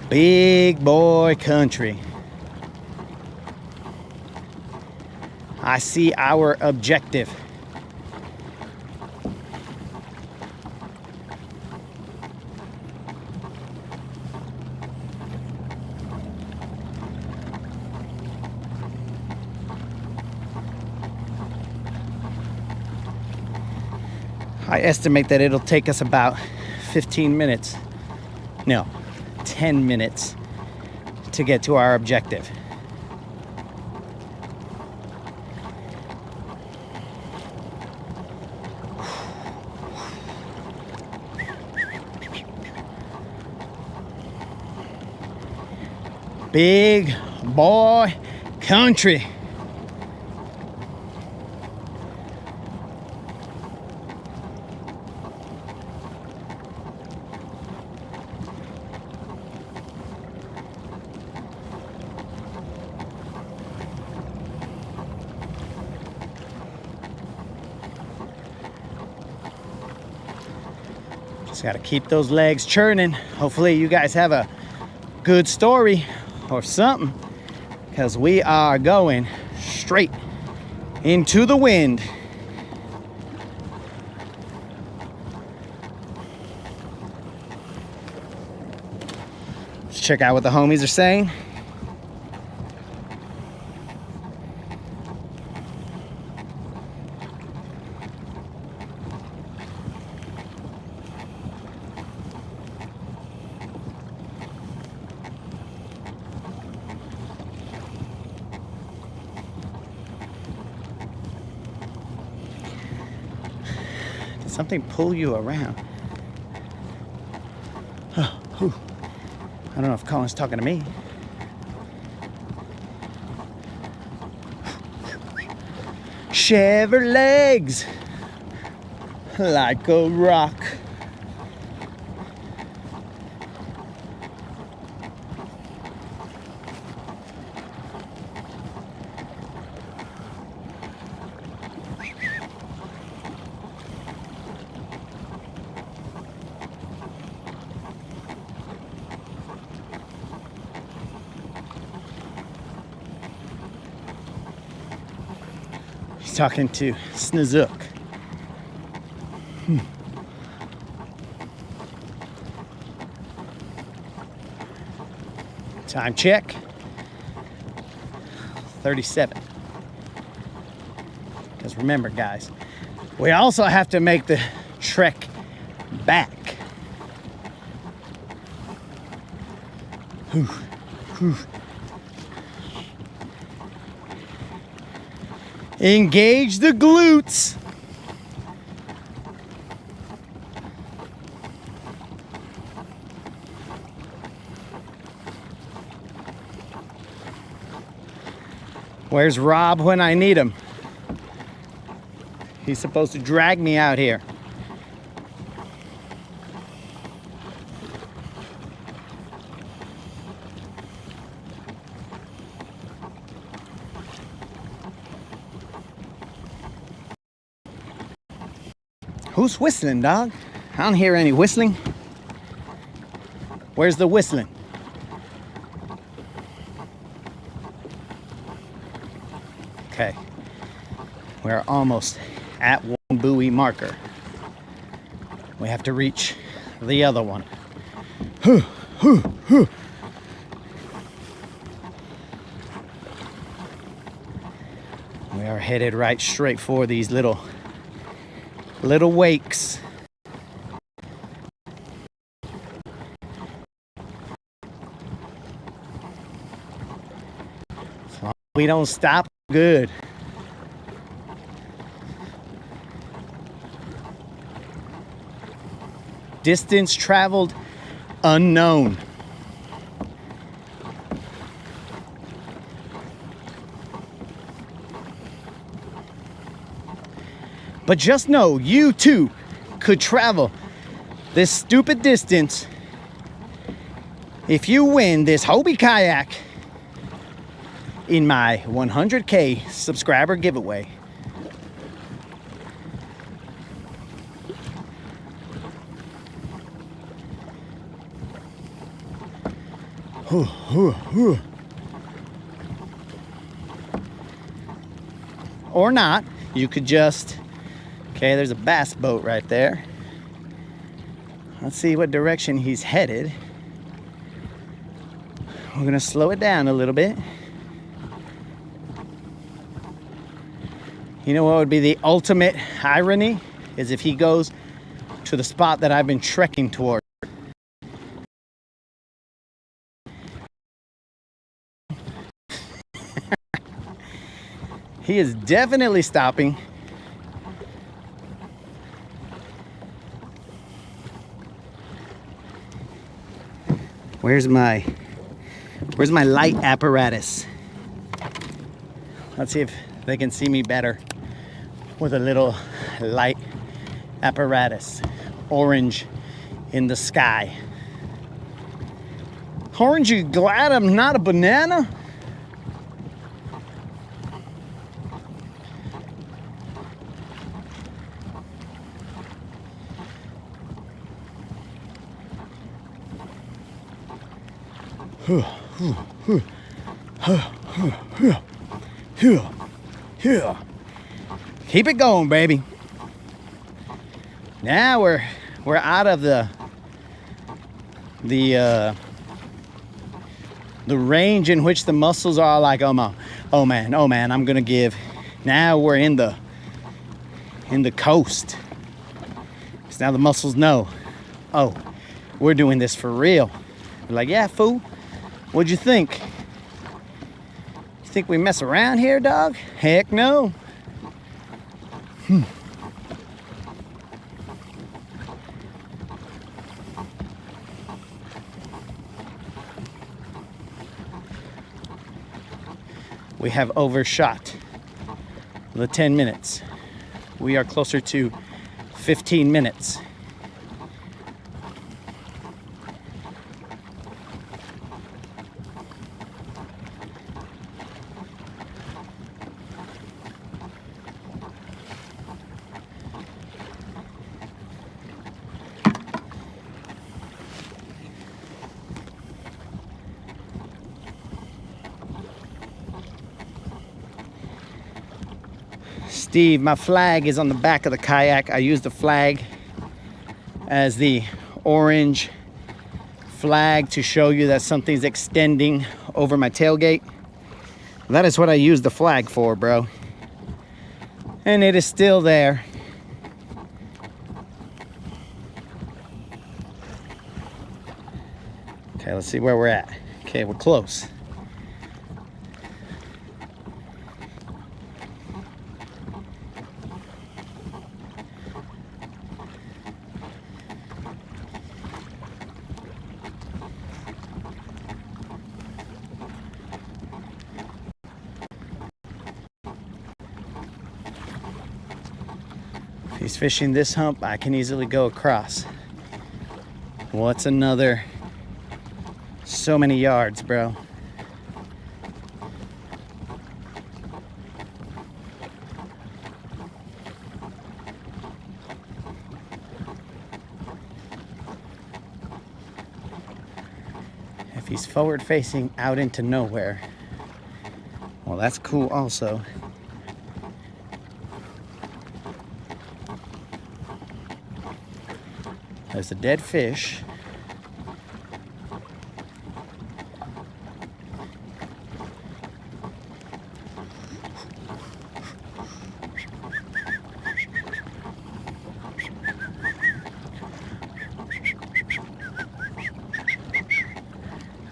Big boy country. I see our objective. I estimate that it'll take us about 15 minutes. No, 10 minutes to get to our objective. Big boy country. Just gotta keep those legs churning. Hopefully you guys have a good story or something, because we are going straight into the wind. Let's check out what the homies are saying. Something pull you around. I don't know if Colin's talking to me. Shiver legs like a rock. He's talking to Snozook. Time check. 37. Because remember, guys, we also have to make the trek back. Whew. Whew. Engage the glutes. Where's Rob when I need him? He's supposed to drag me out here. Who's whistling, dog? I don't hear any whistling. Where's the whistling? Okay, we're almost at one buoy marker. We have to reach the other one. We are headed right straight for these little wakes. As long as we don't stop, good. Distance traveled unknown. But just know you too could travel this stupid distance if you win this Hobie kayak in my 100K subscriber giveaway. Or not, you could just, okay, there's a bass boat right there. Let's see what direction he's headed. We're gonna slow it down a little bit. You know what would be the ultimate irony is if he goes to the spot that I've been trekking toward. He is definitely stopping. Where's my light apparatus? Let's see if they can see me better with a little light apparatus. Orange in the sky. Orange, you glad I'm not a banana? Keep it going, baby. Now we're out of the range in which the muscles are like, oh man, I'm gonna give. Now we're in the coast. So now the muscles know, oh, we're doing this for real. We're like, yeah, fool. What'd you think? You think we mess around here, dog? Heck no. We have overshot the 10 minutes. We are closer to 15 minutes. Steve, my flag is on the back of the kayak. I use the flag as the orange flag to show you that something's extending over my tailgate. That is what I use the flag for, bro. And it is still there. Okay, let's see where we're at. Okay, we're close. If he's fishing this hump, I can easily go across. What's another so many yards, bro? If he's forward facing out into nowhere, well, that's cool also. There's a dead fish.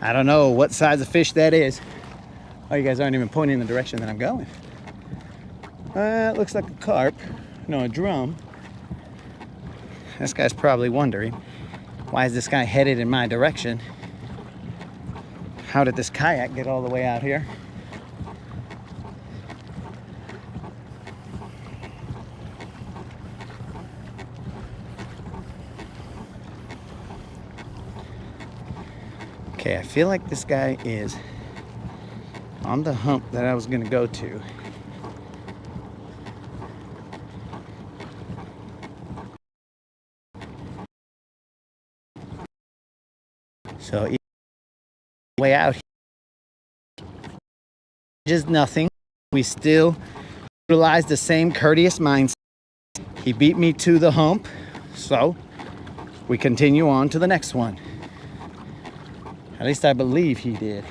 I don't know what size of fish that is. Oh, you guys aren't even pointing in the direction that I'm going. It looks like a carp. No, a drum. This guy's probably wondering, why is this guy headed in my direction? How did this kayak get all the way out here? Okay, I feel like this guy is on the hump that I was gonna go to. So way out here, just nothing. We still utilize the same courteous mindset. He beat me to the hump, so we continue on to the next one. At least I believe he did.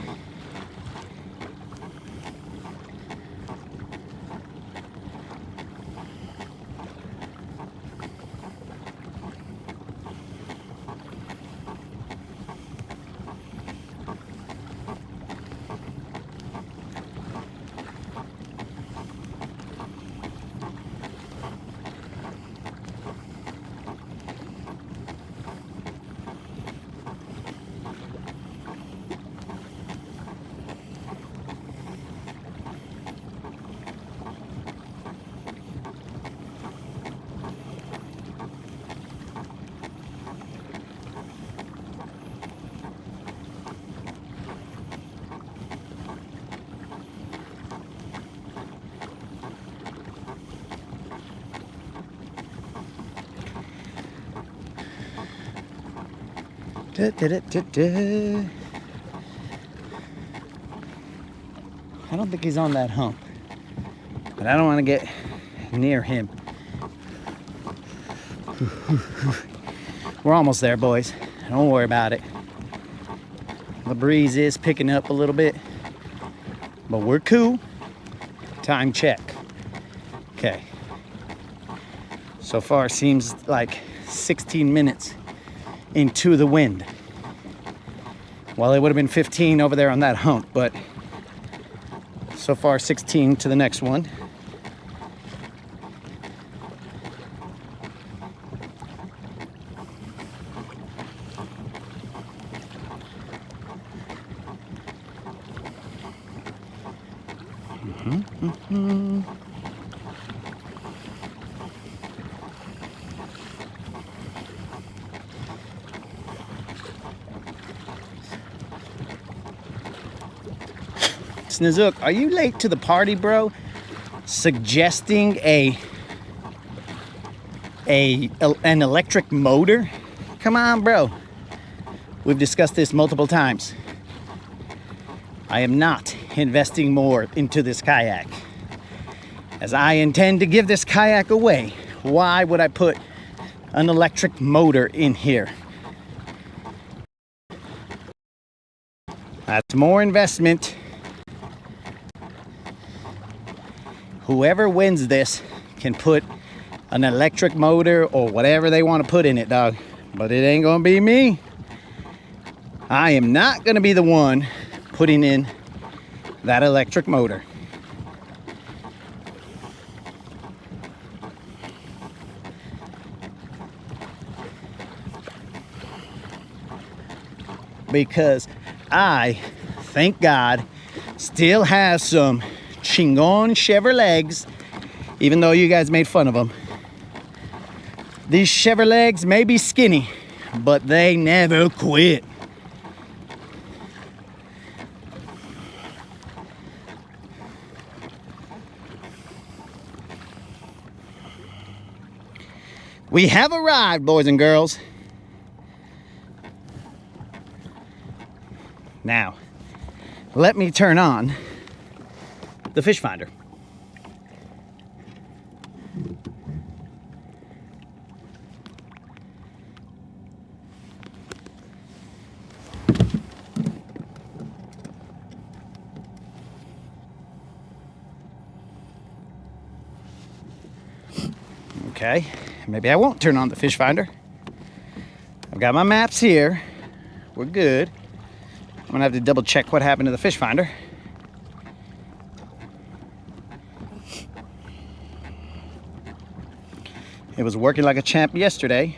I don't think he's on that hump, but I don't want to get near him. We're almost there, boys. Don't worry about it. The breeze is picking up a little bit, but we're cool. Time check. Okay. So far seems like 16 minutes into the wind. Well, it would have been 15 over there on that hump, but so far 16 to the next one. Snizook, are you late to the party, bro? Suggesting an electric motor? Come on, bro. We've discussed this multiple times. I am not investing more into this kayak. as I intend to give this kayak away. Why would I put an electric motor in here? That's more investment. Whoever wins this can put an electric motor or whatever they want to put in it, dog. But it ain't gonna be me. I am not gonna be the one putting in that electric motor. Because I, thank God, still have some chingon Chevrolets, even though you guys made fun of them. These Chevrolets may be skinny, but they never quit. We have arrived, boys and girls. Now, let me turn on the fish finder. Okay, maybe I won't turn on the fish finder. I've got my maps here. We're good. I'm gonna have to double check what happened to the fish finder. It was working like a champ yesterday.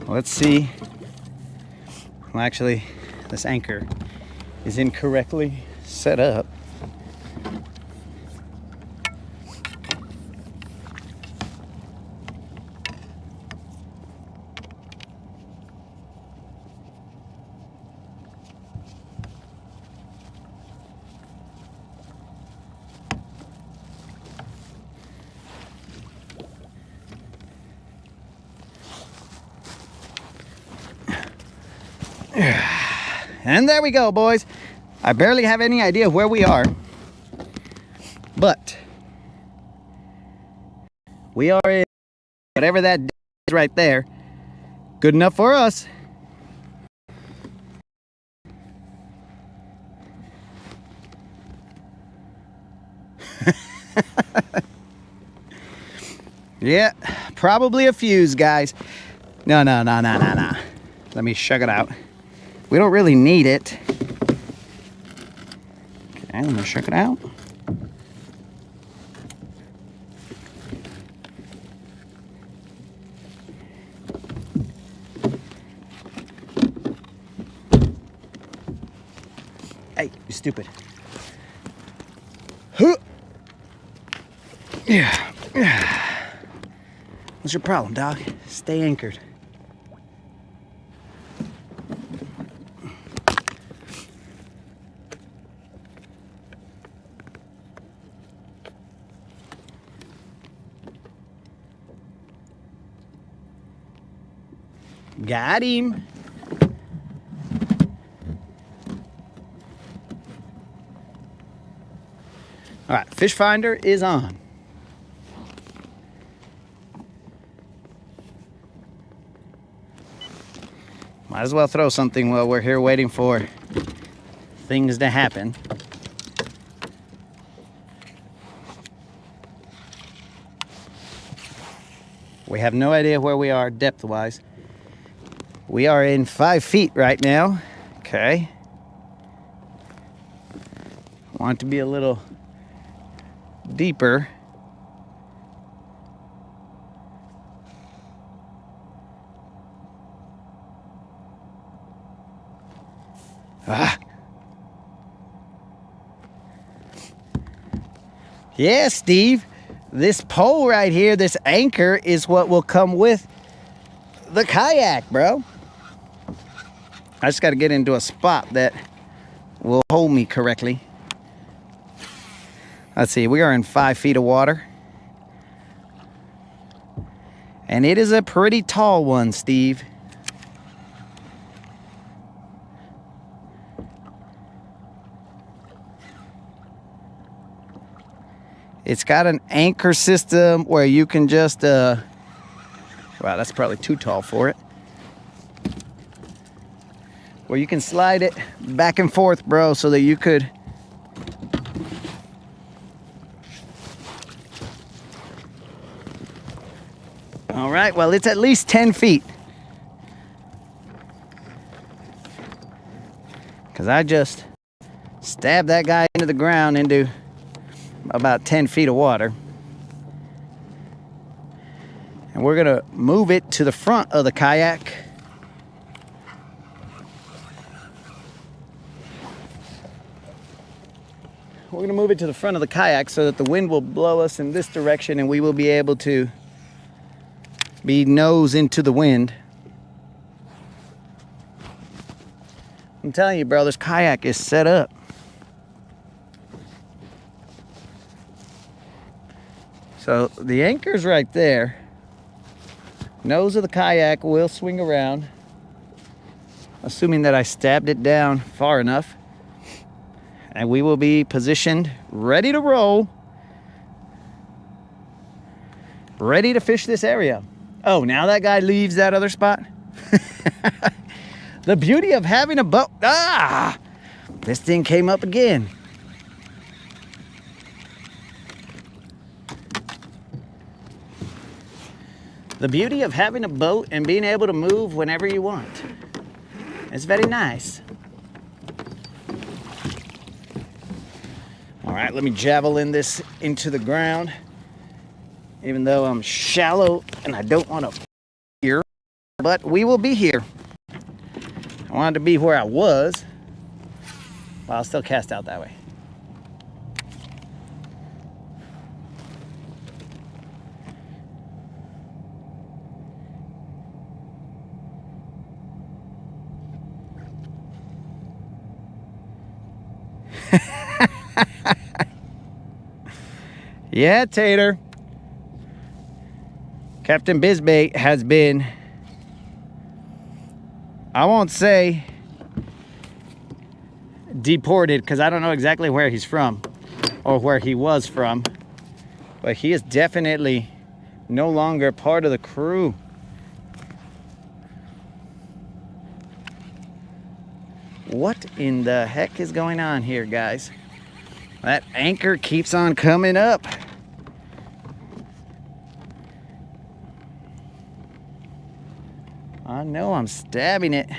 Let's see. Well, actually, this anchor is incorrectly set up. And there we go, boys. I barely have any idea where we are, but we are in whatever that is right there. Good enough for us. Yeah, probably a fuse, guys. No. Let me check it out. We don't really need it. Okay, let me check it out. Hey, you stupid. Huh. Yeah. What's your problem, dog? Stay anchored. Got him. All right, fish finder is on. Might as well throw something while we're here waiting for things to happen. We have no idea where we are depth-wise. We are in 5 feet right now. Okay. Want it to be a little deeper. Ah. Yeah, Steve. This pole right here, this anchor, is what will come with the kayak, bro. I just got to get into a spot that will hold me correctly. Let's see, we are in 5 feet of water. And it is a pretty tall one, Steve. It's got an anchor system where you can just, wow, that's probably too tall for it. Where you can slide it back and forth, bro, so that you could all right, well, it's at least 10 feet. Because I just stabbed that guy into the ground into about 10 feet of water. And we're gonna move it to the front of the kayak. We're gonna move it to the front of the kayak so that the wind will blow us in this direction and we will be able to be nose into the wind. I'm telling you, bro, this kayak is set up. So the anchor's right there. Nose of the kayak will swing around, assuming that I stabbed it down far enough. And we will be positioned, ready to roll, ready to fish this area. Oh, now that guy leaves that other spot? The beauty of having a boat. Ah! This thing came up again. The beauty of having a boat and being able to move whenever you want. It's very nice. All right, let me javelin this into the ground. Even though I'm shallow and I don't want to here, but we will be here. I wanted to be where I was, but I'll still cast out that way. Yeah, Tater. Captain Bisbait has been, I won't say deported, because I don't know exactly where he's from or where he was from, but he is definitely no longer part of the crew. What in the heck is going on here, guys? That anchor keeps on coming up. I know I'm stabbing it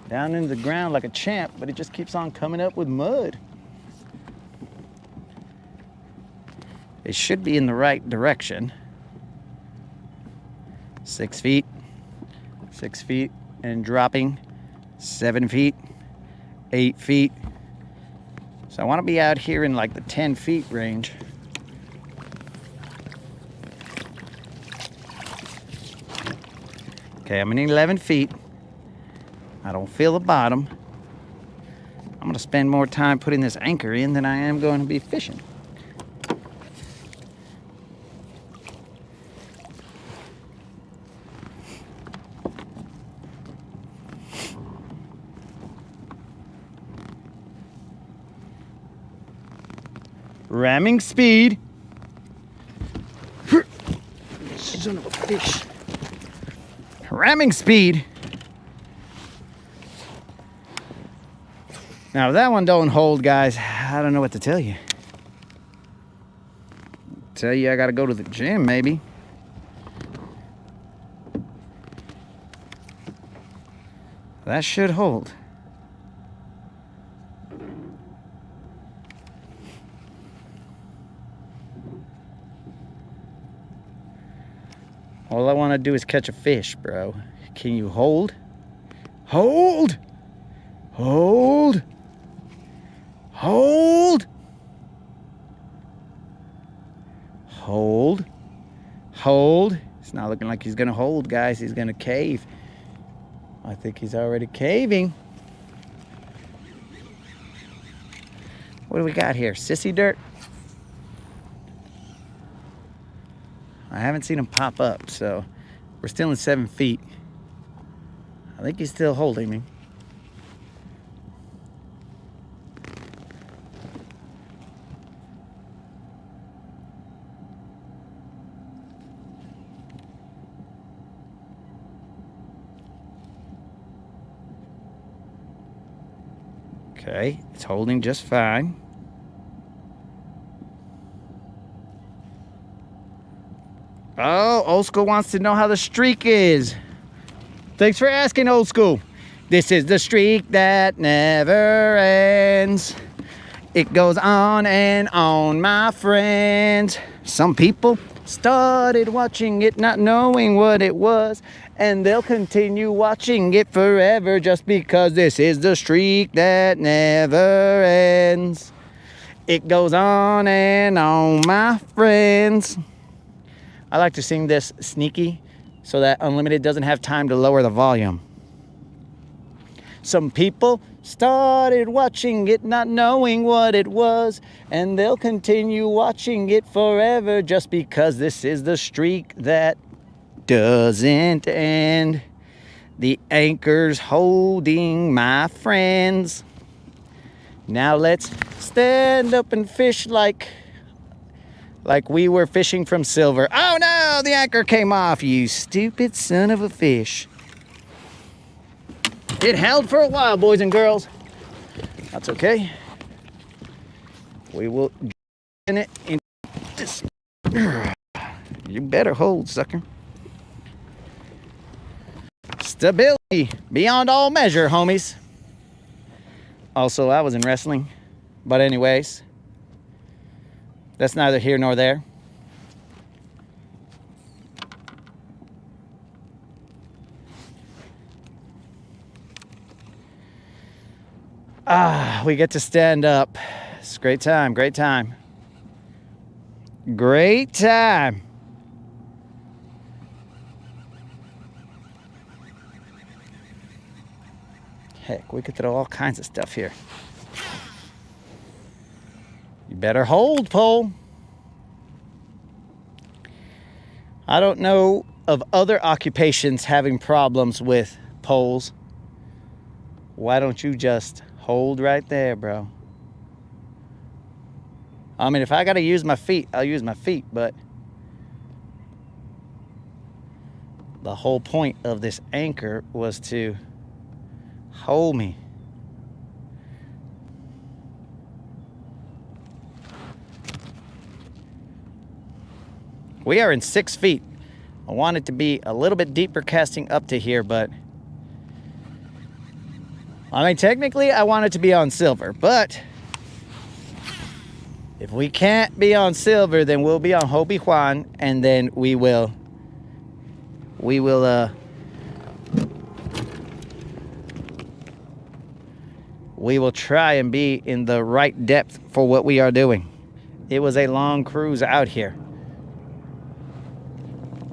down into the ground like a champ, but it just keeps on coming up with mud. It should be in the right direction. 6 feet, 6 feet, and dropping. 7 feet, 8 feet. So I want to be out here in like the 10 feet range. Okay, I'm in 11 feet. I don't feel the bottom. I'm gonna spend more time putting this anchor in than I am going to be fishing. Ramming speed. Son of a fish. Ramming speed. Now if that one don't hold, guys, I don't know what to tell you. Tell you I gotta go to the gym, maybe. That should hold. All I want to do is catch a fish, bro. Can you hold? Hold! Hold! Hold! Hold! Hold! It's not looking like he's gonna hold, guys. He's gonna cave. I think he's already caving. What do we got here? Sissy dirt? I haven't seen him pop up, so we're still in 7 feet. I think he's still holding me. Okay, it's holding just fine. Oh, Old School wants to know how the streak is. Thanks for asking, Old School. This is the streak that never ends. It goes on and on, my friends. Some people started watching it not knowing what it was, and they'll continue watching it forever just because this is the streak that never ends. It goes on and on, my friends. I like to sing this sneaky so that Unlimited doesn't have time to lower the volume. Some people started watching it not knowing what it was, and they'll continue watching it forever just because this is the streak that doesn't end. The anchor's holding, my friends. Now let's stand up and fish like we were fishing from silver. Oh no, the anchor came off, you stupid son of a fish. It held for a while, boys and girls. That's okay. We will get it in this. You better hold, sucker. Stability beyond all measure, homies. Also, I was in wrestling. But anyways, that's neither here nor there. We get to stand up. It's a great time, great time. Great time. Heck, we could throw all kinds of stuff here. You better hold, pole. I don't know of other occupations having problems with poles. Why don't you just hold right there, bro? I mean, if I gotta use my feet, I'll use my feet, but the whole point of this anchor was to hold me. We are in 6 feet. I want it to be a little bit deeper casting up to here, but I mean, technically I want it to be on silver, but if we can't be on silver, then we'll be on Hobie Juan, and then we will try and be in the right depth for what we are doing. It was a long cruise out here.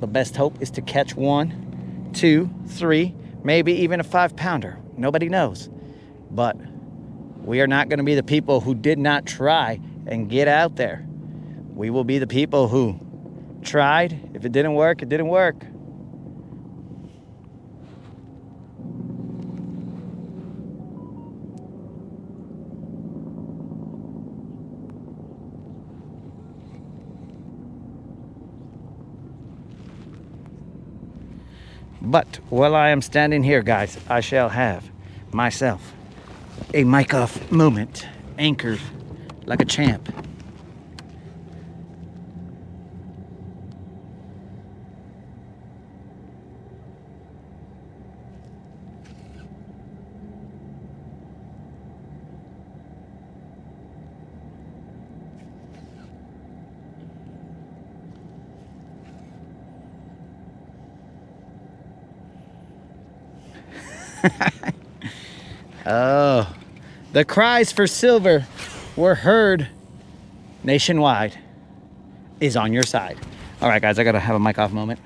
The best hope is to catch 1, 2, 3, maybe even a 5-pounder. Nobody knows. But we are not going to be the people who did not try and get out there. We will be the people who tried. If it didn't work, it didn't work. But while I am standing here, guys, I shall have myself a mic off moment, anchored like a champ. Oh, the cries for silver were heard nationwide. Is on your side. All right, guys, I gotta have a mic off moment.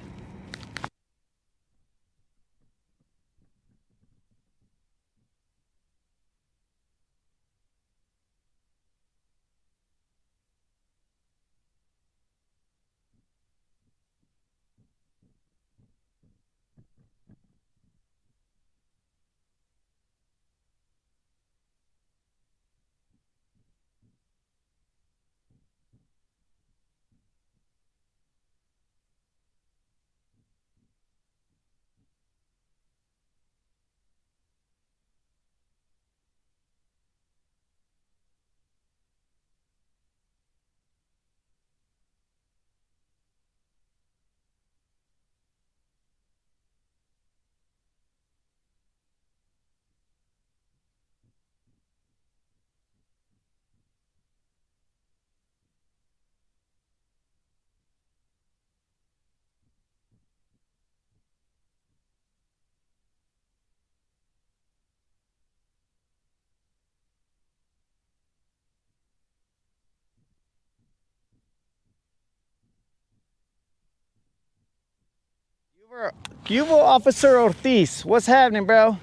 Cubo Officer Ortiz, what's happening, bro?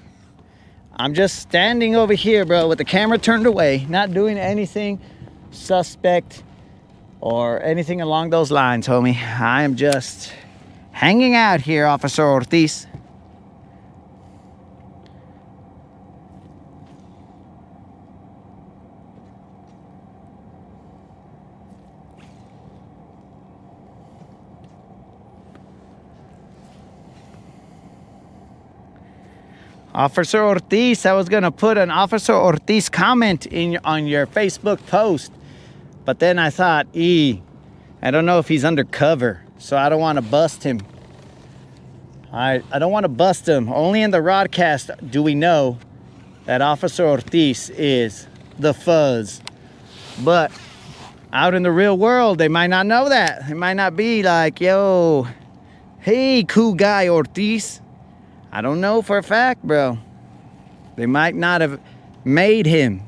I'm just standing over here, bro, with the camera turned away, not doing anything suspect or anything along those lines, homie. I am just hanging out here, Officer Ortiz. Officer Ortiz, I was gonna put an Officer Ortiz comment on your Facebook post, but then I thought, I don't know if he's undercover, so I don't want to bust him. I don't want to bust him. Only in the Rodcast do we know that Officer Ortiz is the fuzz. But out in the real world, they might not know that. They might not be like, yo, hey, cool guy Ortiz. I don't know for a fact, bro. They might not have made him.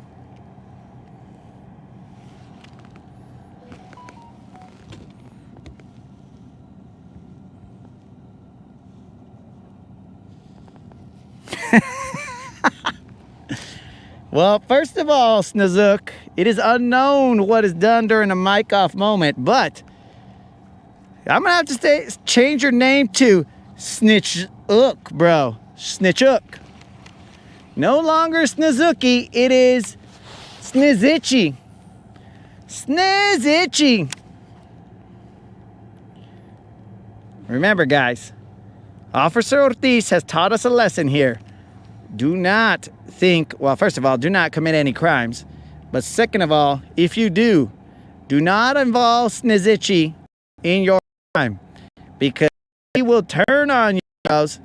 Well, first of all, Snazook, it is unknown what is done during a mic off moment, but I'm gonna have to change your name to Snitchook, bro. Snitchook. No longer Snazookie, it is Snizitchy. Snizitchy. Remember, guys, Officer Ortiz has taught us a lesson here. Do not think, well, first of all, do not commit any crimes. But second of all, if you do not involve Snizitchy in your crime, because he will turn on you guys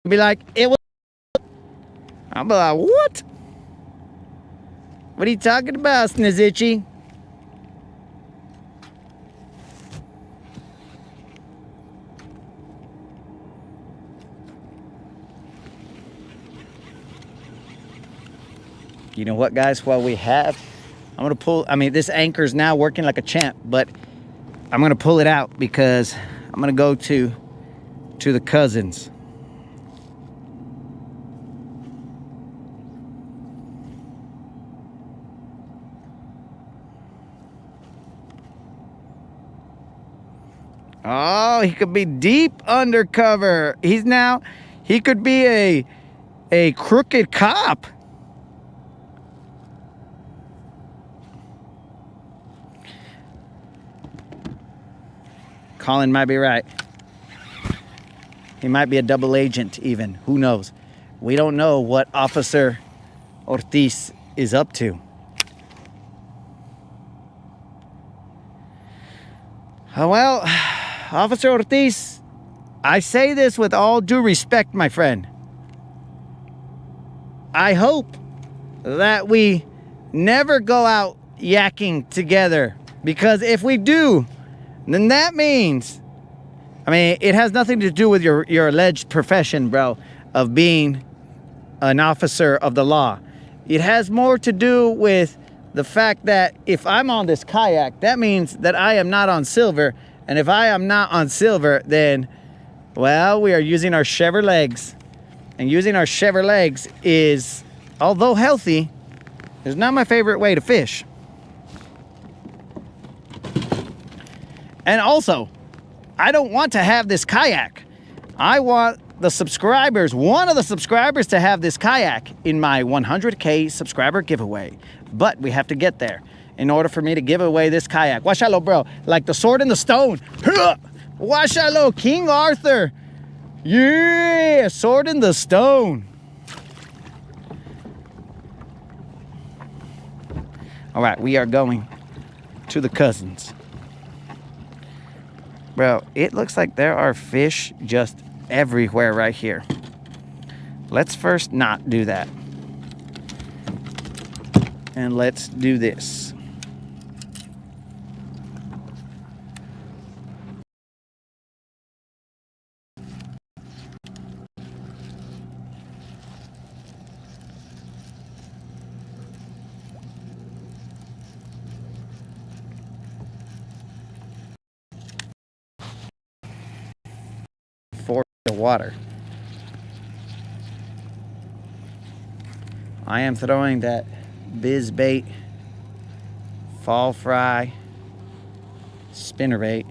and be like, it was. I'll be like, what? What are you talking about, Snizitchy? You know what, guys? While we have, I'm gonna pull. I mean, this anchor's now working like a champ, but I'm gonna pull it out because I'm gonna go to the cousins. Oh, he could be deep undercover. He could be a crooked cop. Colin might be right. He might be a double agent even. Who knows? We don't know what Officer Ortiz is up to. Oh, well, Officer Ortiz, I say this with all due respect, my friend. I hope that we never go out yakking together, because if we do, then that means, I mean, it has nothing to do with your alleged profession, bro, of being an officer of the law. It has more to do with the fact that if I'm on this kayak, that means that I am not on silver. And if I am not on silver, then, well, we are using our chevre legs. And using our chevre legs is, although healthy, is not my favorite way to fish. And also, I don't want to have this kayak. I want the subscribers, one of the subscribers, to have this kayak in my 100K subscriber giveaway. But we have to get there in order for me to give away this kayak. Washalo, bro. Like the sword in the stone. Washalo, King Arthur. Yeah, sword in the stone. All right, we are going to the cousins. Bro, it looks like there are fish just everywhere right here. Let's first not do that. And let's do this. the water. I am throwing that Bisbait fall fry spinnerbait.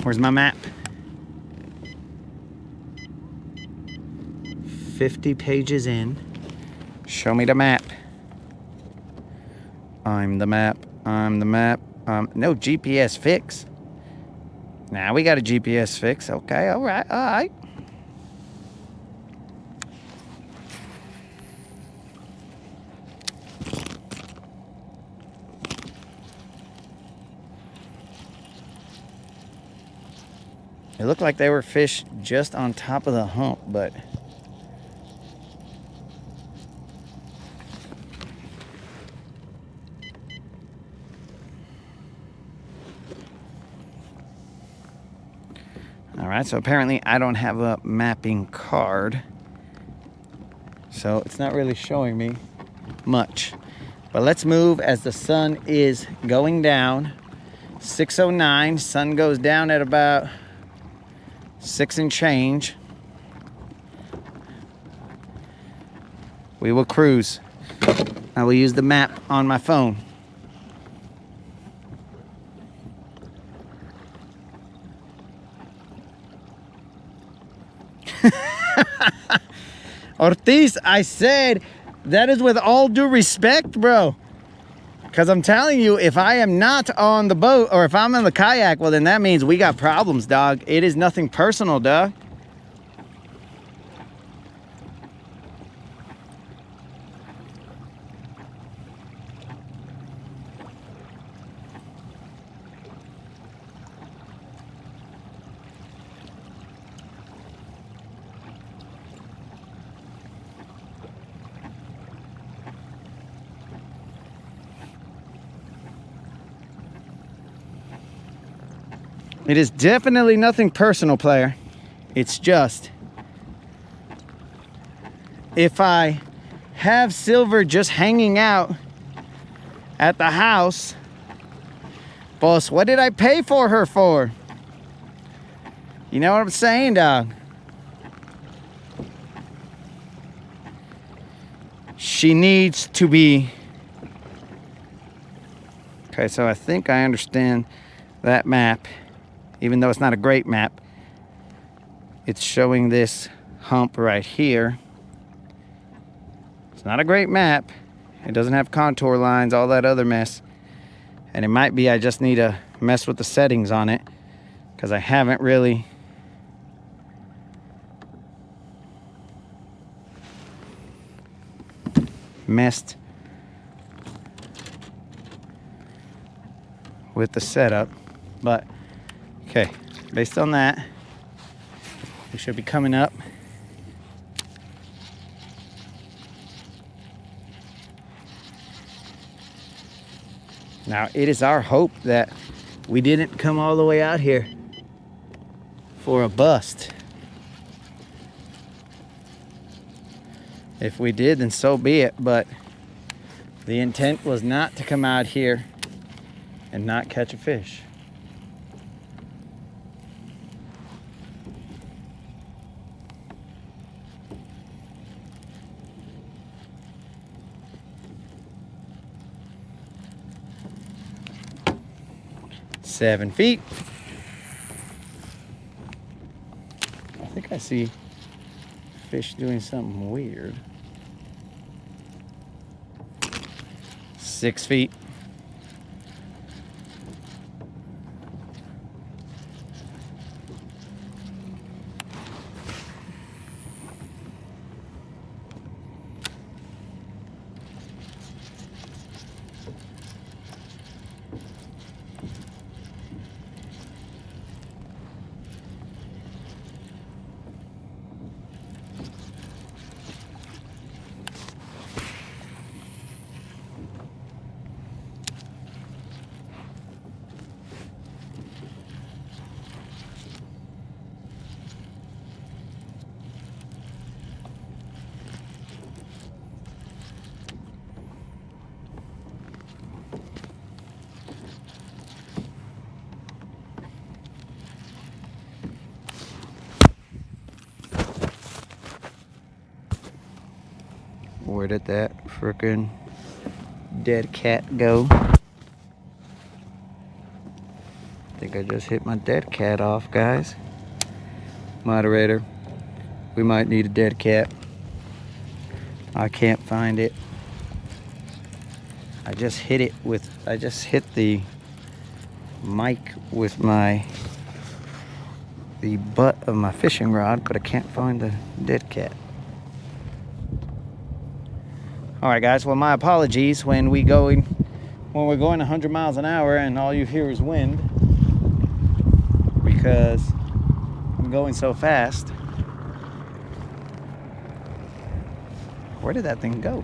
Where's my map? 50 pages in. Show me the map. I'm the map. I'm the map. No GPS fix. Now we got a GPS fix. Okay, all right, all right. It looked like they were fish just on top of the hump, but all right, so apparently I don't have a mapping card, so it's not really showing me much. But let's move as the sun is going down. 6:09, sun goes down at about 6 and change. We will cruise. I will use the map on my phone. Ortiz, I said that is with all due respect, bro. Because I'm telling you, if I am not on the boat or if I'm in the kayak, well, then that means we got problems, dog. It is nothing personal, dog. It is definitely nothing personal, player. It's just, if I have silver just hanging out at the house, boss, what did I pay for her for? You know what I'm saying, dog? She needs to be... Okay, so I think I understand that map. Even though it's not a great map, it's showing this hump right here. It's not a great map. It doesn't have contour lines, all that other mess. And it might be I just need to mess with the settings on it, because I haven't really messed with the setup. But okay, based on that, we should be coming up. Now, it is our hope that we didn't come all the way out here for a bust. If we did, then so be it, but the intent was not to come out here and not catch a fish. Seven feet. I think I see fish doing something weird. 6 feet. Where did that frickin' dead cat go? I think I just hit my dead cat off, guys. Moderator, we might need a dead cat. I can't find it. I just hit the mic with the butt of my fishing rod, but I can't find the dead cat. All right, guys, well, my apologies when we're going 100 miles an hour and all you hear is wind, because I'm going so fast. Where did that thing go?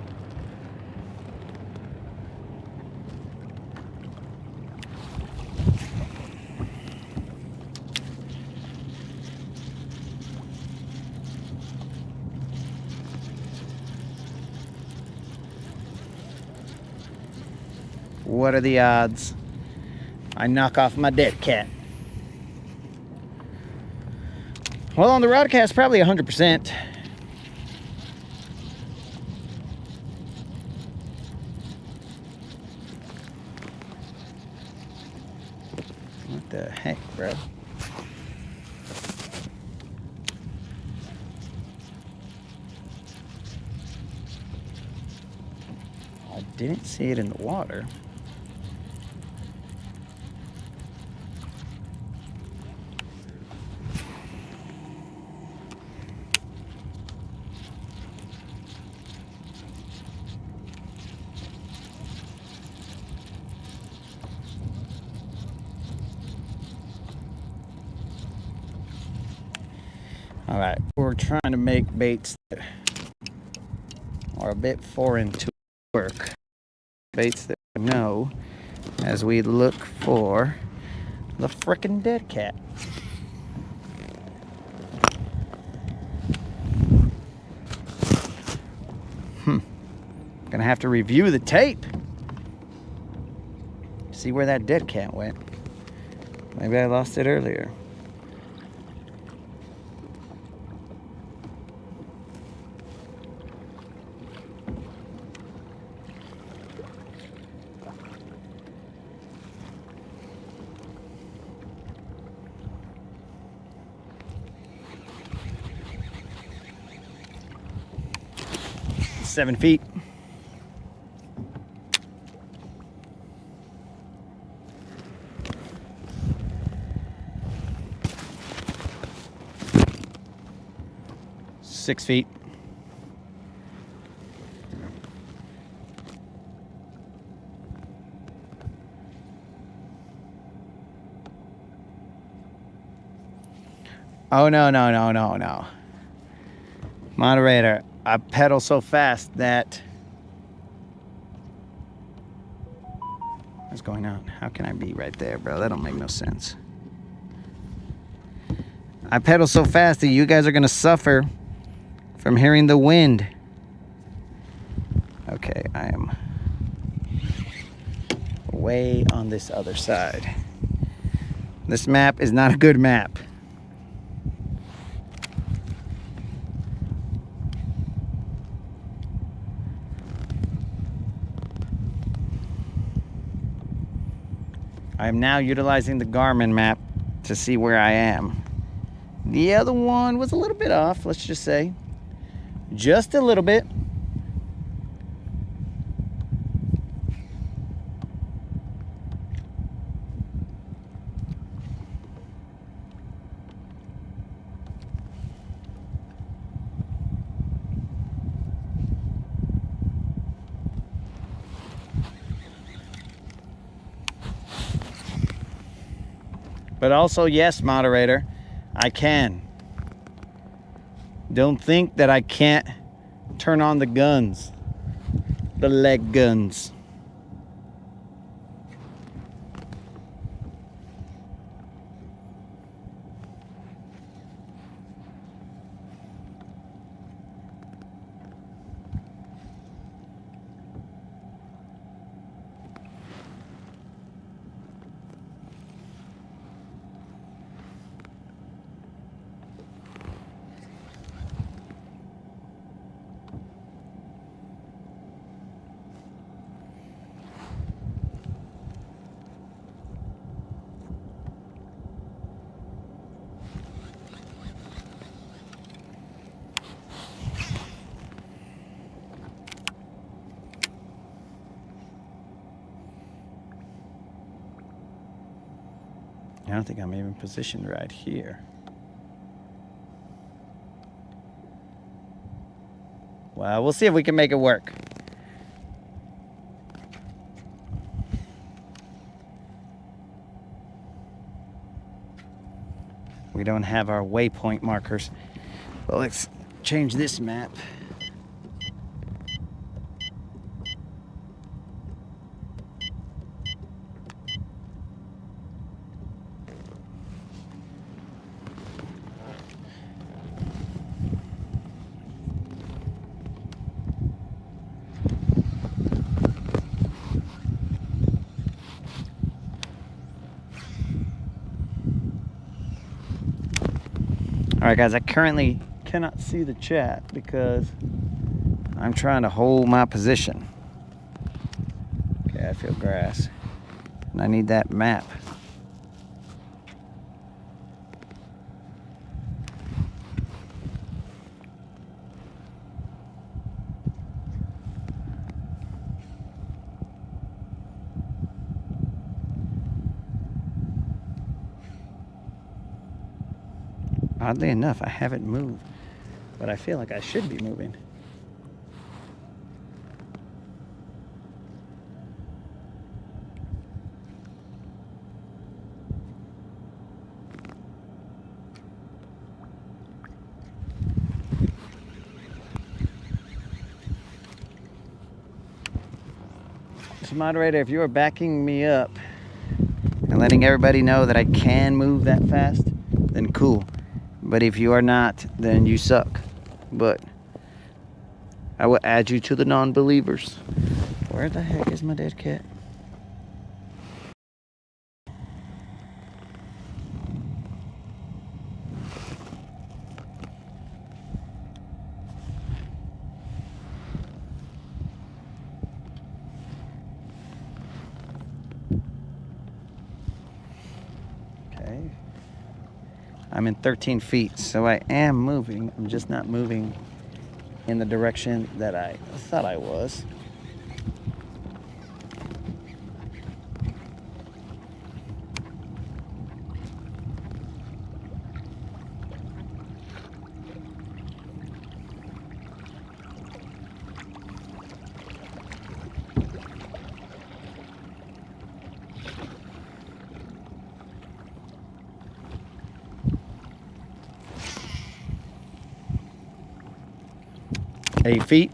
What are the odds I knock off my dead cat? Well, on the Rodcast, probably 100%. What the heck, bro? I didn't see it in the water. All right, we're trying to make baits that are a bit foreign to work. Baits that we know as we look for the frickin' dead cat. Gonna have to review the tape. See where that dead cat went. Maybe I lost it earlier. Seven feet. Six feet. Oh, no. Moderator, I pedal so fast that... What's going on? How can I be right there, bro? That don't make no sense. I pedal so fast that you guys are gonna suffer from hearing the wind. Okay, I am way on this other side. This map is not a good map. I am now utilizing the Garmin map to see where I am. The other one was a little bit off, let's just say. Just a little bit. But also, yes, moderator, I can. Don't think that I can't turn on the guns, the leg guns. I don't think I'm even positioned right here. Well, we'll see if we can make it work. We don't have our waypoint markers. Well, let's change this map. All right, guys, I currently cannot see the chat because I'm trying to hold my position. Okay, I feel grass. And I need that map. Oddly enough, I haven't moved, but I feel like I should be moving. So moderator, if you are backing me up and letting everybody know that I can move that fast, then cool. But if you are not, then you suck. But I will add you to the non-believers. Where the heck is my dead cat? Okay. I'm in 13 feet, so I am moving. I'm just not moving in the direction that I thought I was. Eight feet.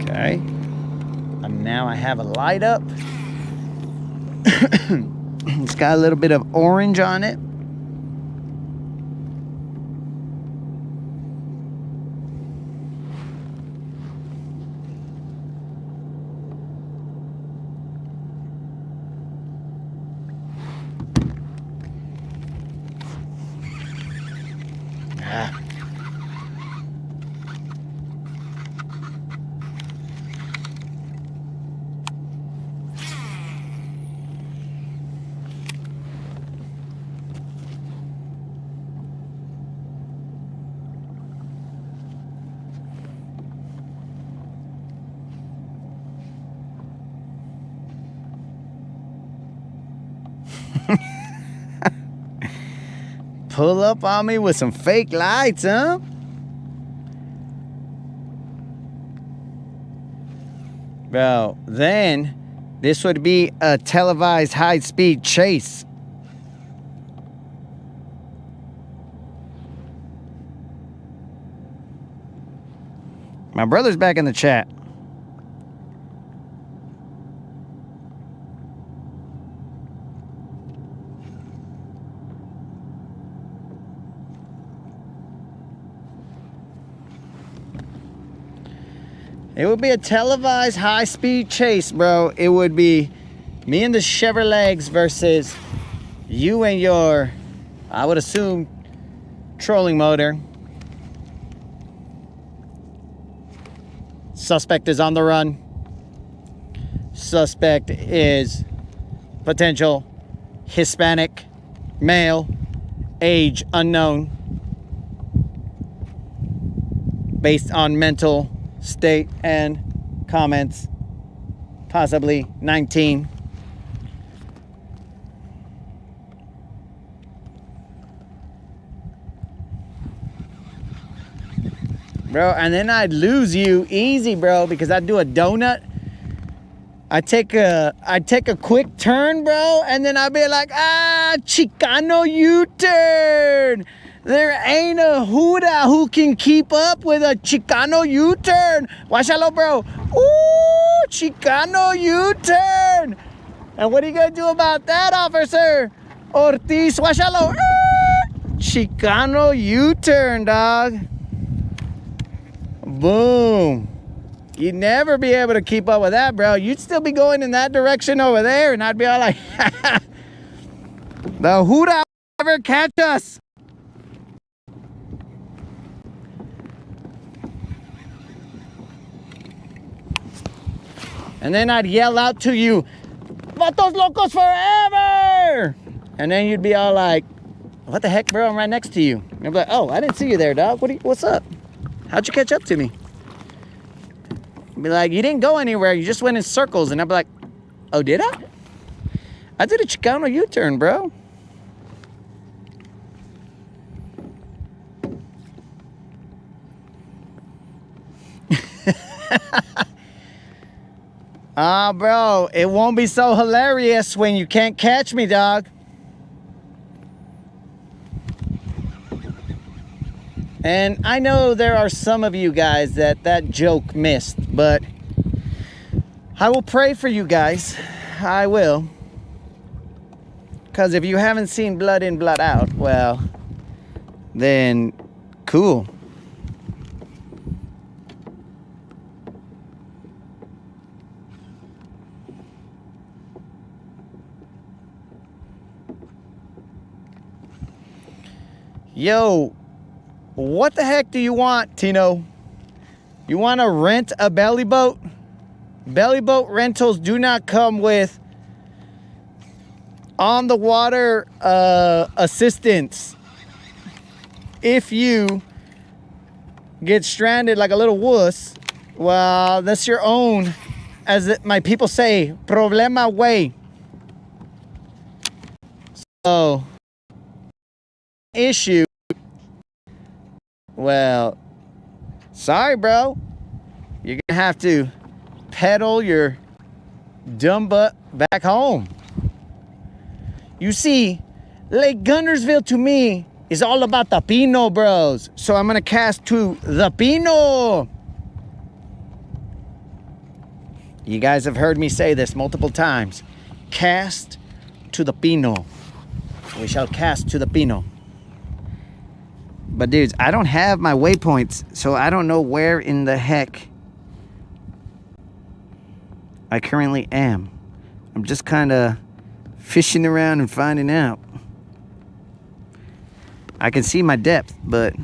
Okay. And now I have a light up. It's got a little bit of orange on it. Ah. Pull up on me with some fake lights, huh? Bro, then this would be a televised high-speed chase. My brother's back in the chat. It would be a televised high-speed chase, bro. It would be me and the Chevrolets versus you and your, I would assume, trolling motor. Suspect is on the run. Suspect is potential Hispanic, male, age unknown, based on mental state and comments, possibly 19. Bro, and then I'd lose you easy, bro, because I'd do a donut. I'd take a quick turn, bro, and then I'd be like, Chicano U-turn. There ain't a Huda who can keep up with a Chicano U-turn. Guáchalo, bro. Ooh, Chicano U-turn. And what are you gonna do about that, officer? Ortiz, guáchalo. Chicano U-turn, dog. Boom. You'd never be able to keep up with that, bro. You'd still be going in that direction over there, and I'd be all like, the Huda will never catch us. And then I'd yell out to you, Vatos Locos forever! And then you'd be all like, what the heck, bro? I'm right next to you. And I'd be like, oh, I didn't see you there, dog. What's up? How'd you catch up to me? Be like, you didn't go anywhere. You just went in circles. And I'd be like, oh, did I? I did a Chicano U-turn, bro. Bro, it won't be so hilarious when you can't catch me, dog. And I know there are some of you guys that joke missed, but I will pray for you guys. I will. Because if you haven't seen Blood In, Blood Out, well, then cool. Yo, what the heck do you want, Tino? You want to rent a belly boat? Belly boat rentals do not come with on the water assistance. If you get stranded like a little wuss, well, that's your own, as my people say, problema way. So, issue. Well, sorry, bro. You're gonna have to pedal your dumb butt back home. You see, Lake Guntersville to me is all about the Pino, bros. So I'm gonna cast to the Pino. You guys have heard me say this multiple times. Cast to the Pino. We shall cast to the Pino. But dudes, I don't have my waypoints, so I don't know where in the heck I currently am. I'm just kind of fishing around and finding out. I can see my depth, but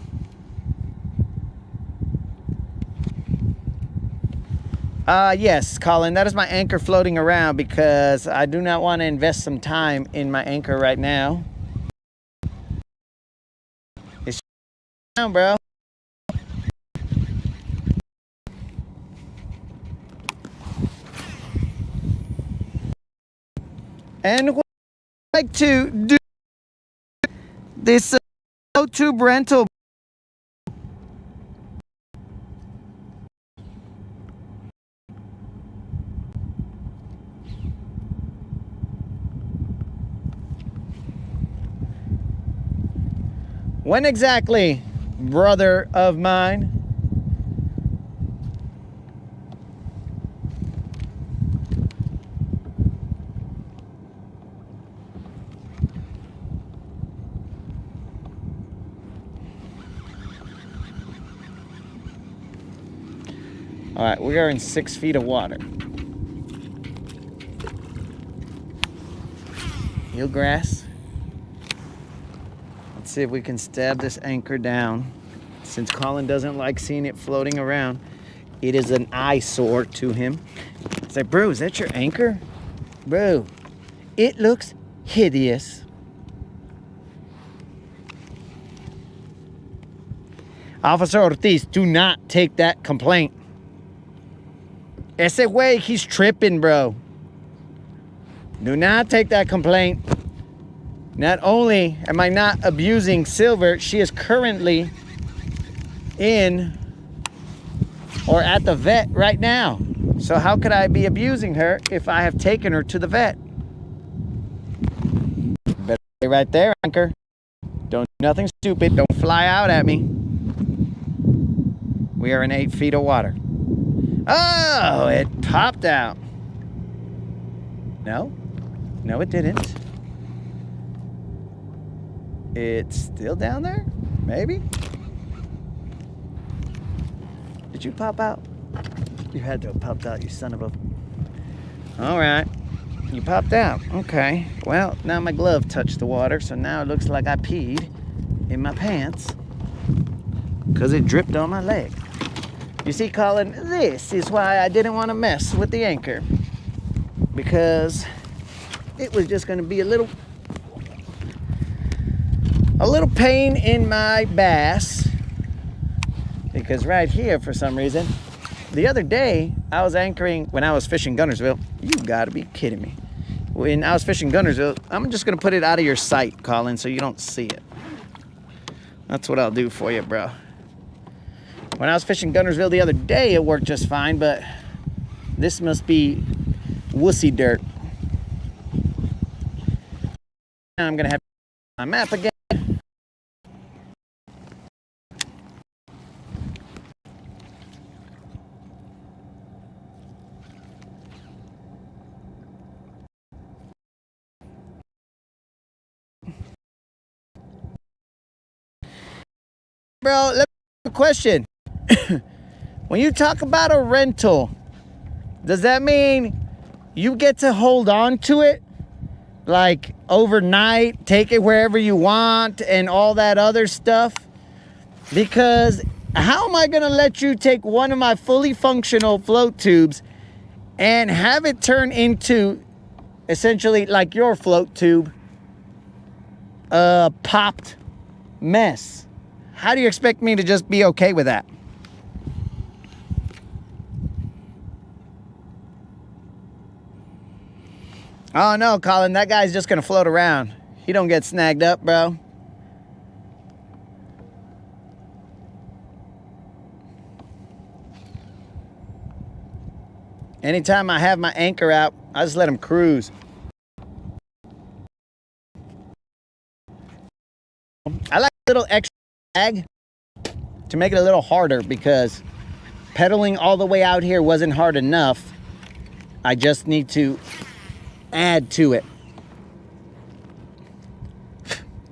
yes, Colin, that is my anchor floating around because I do not want to invest some time in my anchor right now. It's down, bro. And what I like to do this tube rental. When exactly, brother of mine? All right, we are in 6 feet of water. Eelgrass. Let's see if we can stab this anchor down. Since Colin doesn't like seeing it floating around, it is an eyesore to him. It's like, bro, is that your anchor? Bro, it looks hideous. Officer Ortiz, do not take that complaint. Ese way, he's tripping, bro. Do not take that complaint. Not only am I not abusing Silver, she is currently in or at the vet right now. So how could I be abusing her if I have taken her to the vet? Better stay right there, anchor. Don't do nothing stupid. Don't fly out at me. We are in 8 feet of water. Oh, it popped out. No, it didn't. It's still down there? Maybe? Did you pop out? You had to have popped out, you son of a... All right, you popped out. Okay, well, now my glove touched the water, so now it looks like I peed in my pants because it dripped on my leg. You see, Colin, this is why I didn't want to mess with the anchor, because it was just going to be a little pain in my bass. Because right here, for some reason, the other day I was anchoring when I was fishing Guntersville. You gotta be kidding me. When I was fishing Guntersville, I'm just gonna put it out of your sight, Colin, so you don't see it. That's what I'll do for you, bro. When I was fishing Guntersville the other day, it worked just fine, but this must be wussy dirt. Now I'm gonna have my map again. Bro, let me ask you a question. When you talk about a rental, does that mean you get to hold on to it? Like overnight, take it wherever you want and all that other stuff? Because how am I gonna let you take one of my fully functional float tubes and have it turn into essentially like your float tube, popped mess? How do you expect me to just be okay with that? Oh no, Colin, that guy's just gonna float around. He don't get snagged up, bro. Anytime I have my anchor out, I just let him cruise. I like a little extra drag to make it a little harder, because pedaling all the way out here wasn't hard enough. I just need to add to it.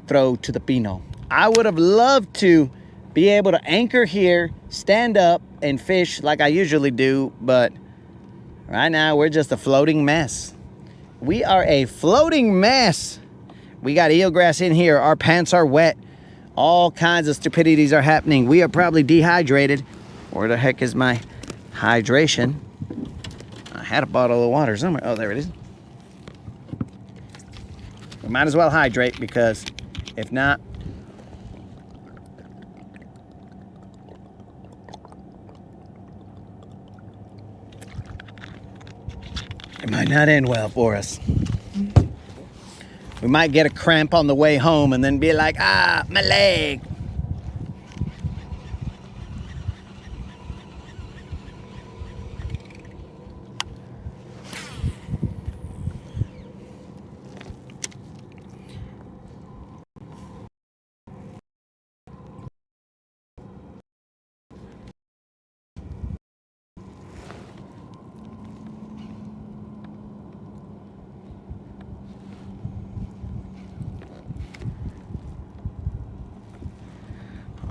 Throw to the pino. I would have loved to be able to anchor here, stand up, and fish like I usually do, but right now we're just a floating mess. We are a floating mess. We got eelgrass in here. Our pants are wet. All kinds of stupidities are happening. We are probably dehydrated. Where the heck is my hydration? I had a bottle of water somewhere. Oh, there it is. We might as well hydrate, because if not, it might not end well for us. We might get a cramp on the way home and then be like, ah, my leg.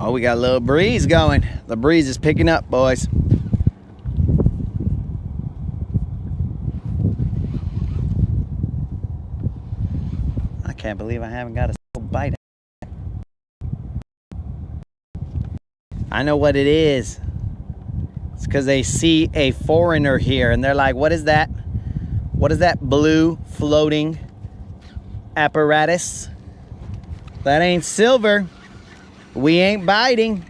Oh, we got a little breeze going. The breeze is picking up, boys. Can't believe I haven't got a single bite. I know what it is. It's because they see a foreigner here and they're like, what is that? What is that blue floating apparatus? That ain't silver. We ain't biting.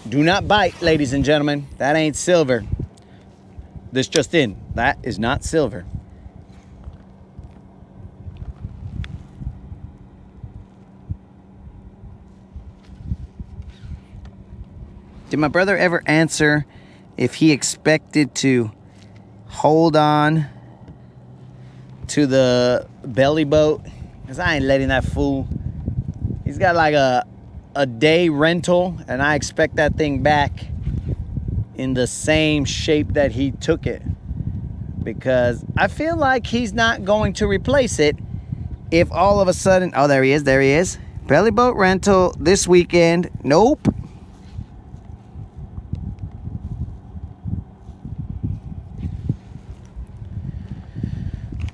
Do not bite, ladies and gentlemen. That ain't silver. This just in. That is not silver. Did my brother ever answer if he expected to hold on to the belly boat? Because I ain't letting that fool. He's got like a day rental, and I expect that thing back in the same shape that he took it. Because I feel like he's not going to replace it if all of a sudden... Oh, there he is. There he is. Belly boat rental this weekend. Nope.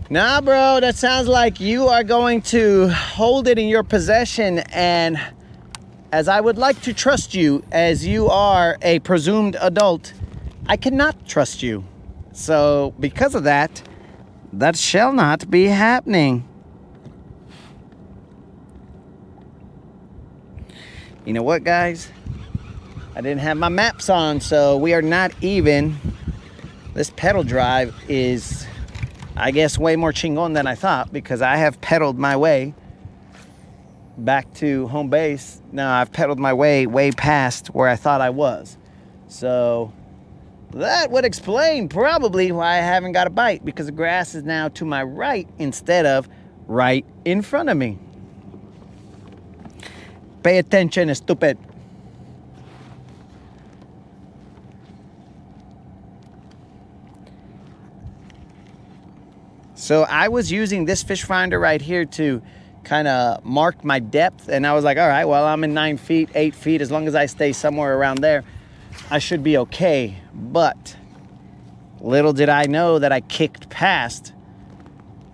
Nah, bro, that sounds like you are going to hold it in your possession, and as I would like to trust you as you are a presumed adult, I cannot trust you. So because of that, that shall not be happening. You know what, guys? I didn't have my maps on, so we are not even. This pedal drive is, I guess, way more chingon than I thought, because I have pedaled my way back to home base. No, I've pedaled my way past where I thought I was. So that would explain probably why I haven't got a bite, because the grass is now to my right instead of right in front of me. Pay attention, stupid. So I was using this fish finder right here to kind of mark my depth, and I was like, all right, well, I'm in 9 feet, 8 feet. As long as I stay somewhere around there, I should be okay. But little did I know that I kicked past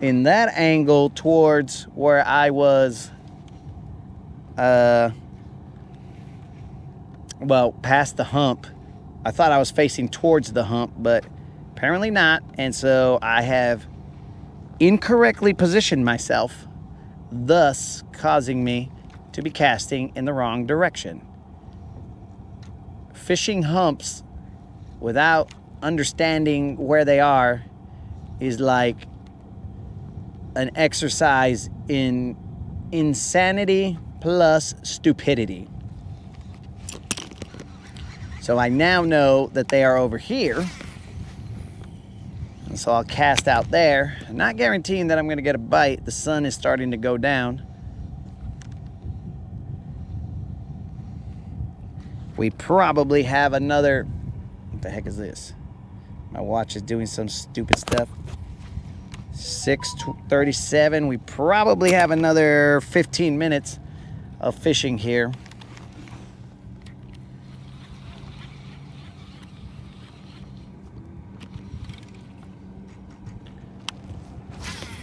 in that angle towards where I was, well, past the hump. I thought I was facing towards the hump, but apparently not. And so I have incorrectly positioned myself, thus causing me to be casting in the wrong direction. Fishing humps without understanding where they are is like an exercise in insanity plus stupidity. So I now know that they are over here. And so I'll cast out there. I'm not guaranteeing that I'm going to get a bite. The sun is starting to go down. We probably have another... What the heck is this? My watch is doing some stupid stuff. 6:37. We probably have another 15 minutes of fishing here.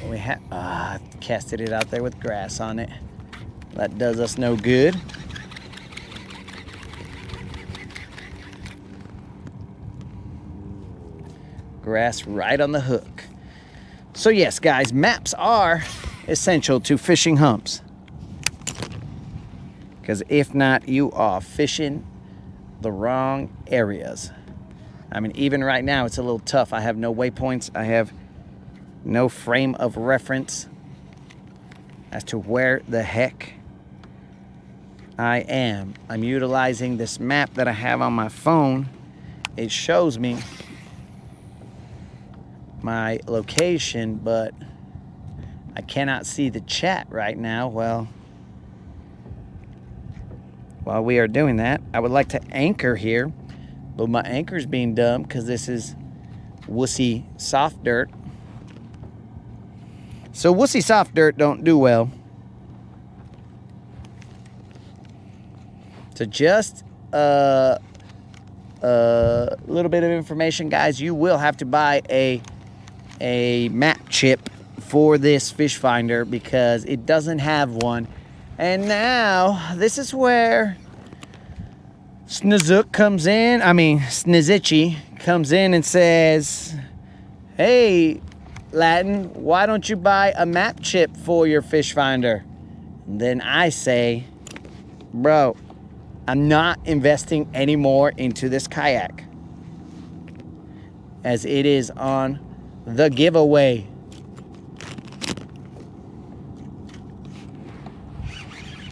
We have casted it out there with grass on it. That does us no good. Grass right on the hook. So yes, guys, maps are essential to fishing humps. Because if not, you are fishing the wrong areas. I mean, even right now, it's a little tough. I have no waypoints. I have no frame of reference as to where the heck I am. I'm utilizing this map that I have on my phone. It shows me my location, but I cannot see the chat right now. Well, while we are doing that, I would like to anchor here, but my anchor's being dumb because this is wussy soft dirt. So wussy soft dirt don't do well. So just a little bit of information, guys. You will have to buy a map chip for this fish finder because it doesn't have one. And now this is where Snizichi comes in and says, hey, Latin, why don't you buy a map chip for your fish finder? And then I say, bro, I'm not investing any more into this kayak, as it is on the giveaway.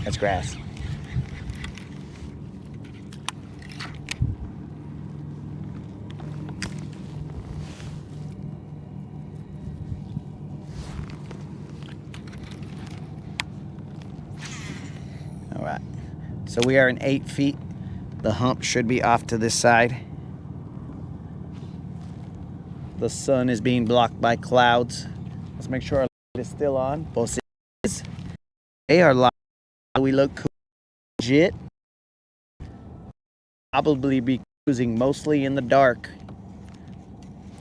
That's grass. All right. So we are in 8 feet. The hump should be off to this side. The sun is being blocked by clouds. Let's make sure our light is still on. Both is. They are live. We look cool. Legit. Probably be cruising mostly in the dark.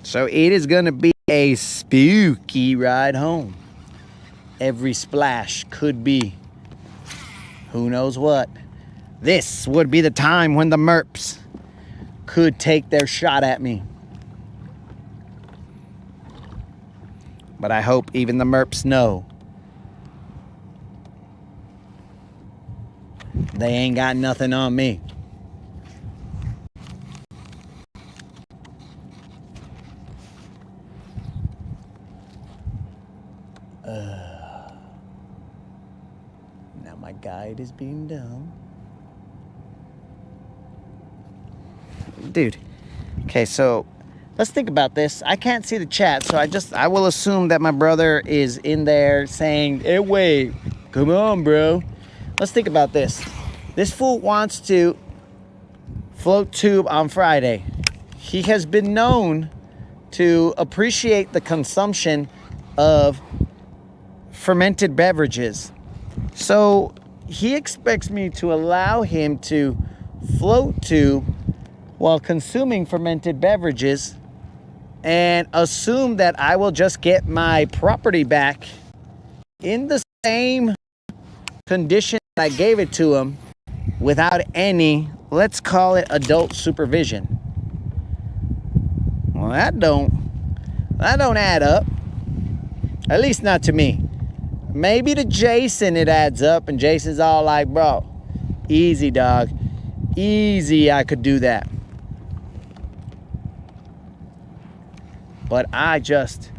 So it is going to be a spooky ride home. Every splash could be who knows what. This would be the time when the merps could take their shot at me. But I hope even the merps know they ain't got nothing on me. Now my guide is being dumb. Dude. Okay, so let's think about this. I can't see the chat, so I will assume that my brother is in there saying, hey, wait, come on, bro. Let's think about this. This fool wants to float tube on Friday. He has been known to appreciate the consumption of fermented beverages. So he expects me to allow him to float tube while consuming fermented beverages and assume that I will just get my property back in the same condition I gave it to him without any, let's call it, adult supervision. Well, that don't add up. At least not to me. Maybe to Jason it adds up, and Jason's all like, bro, easy, dog. Easy, I could do that. But I just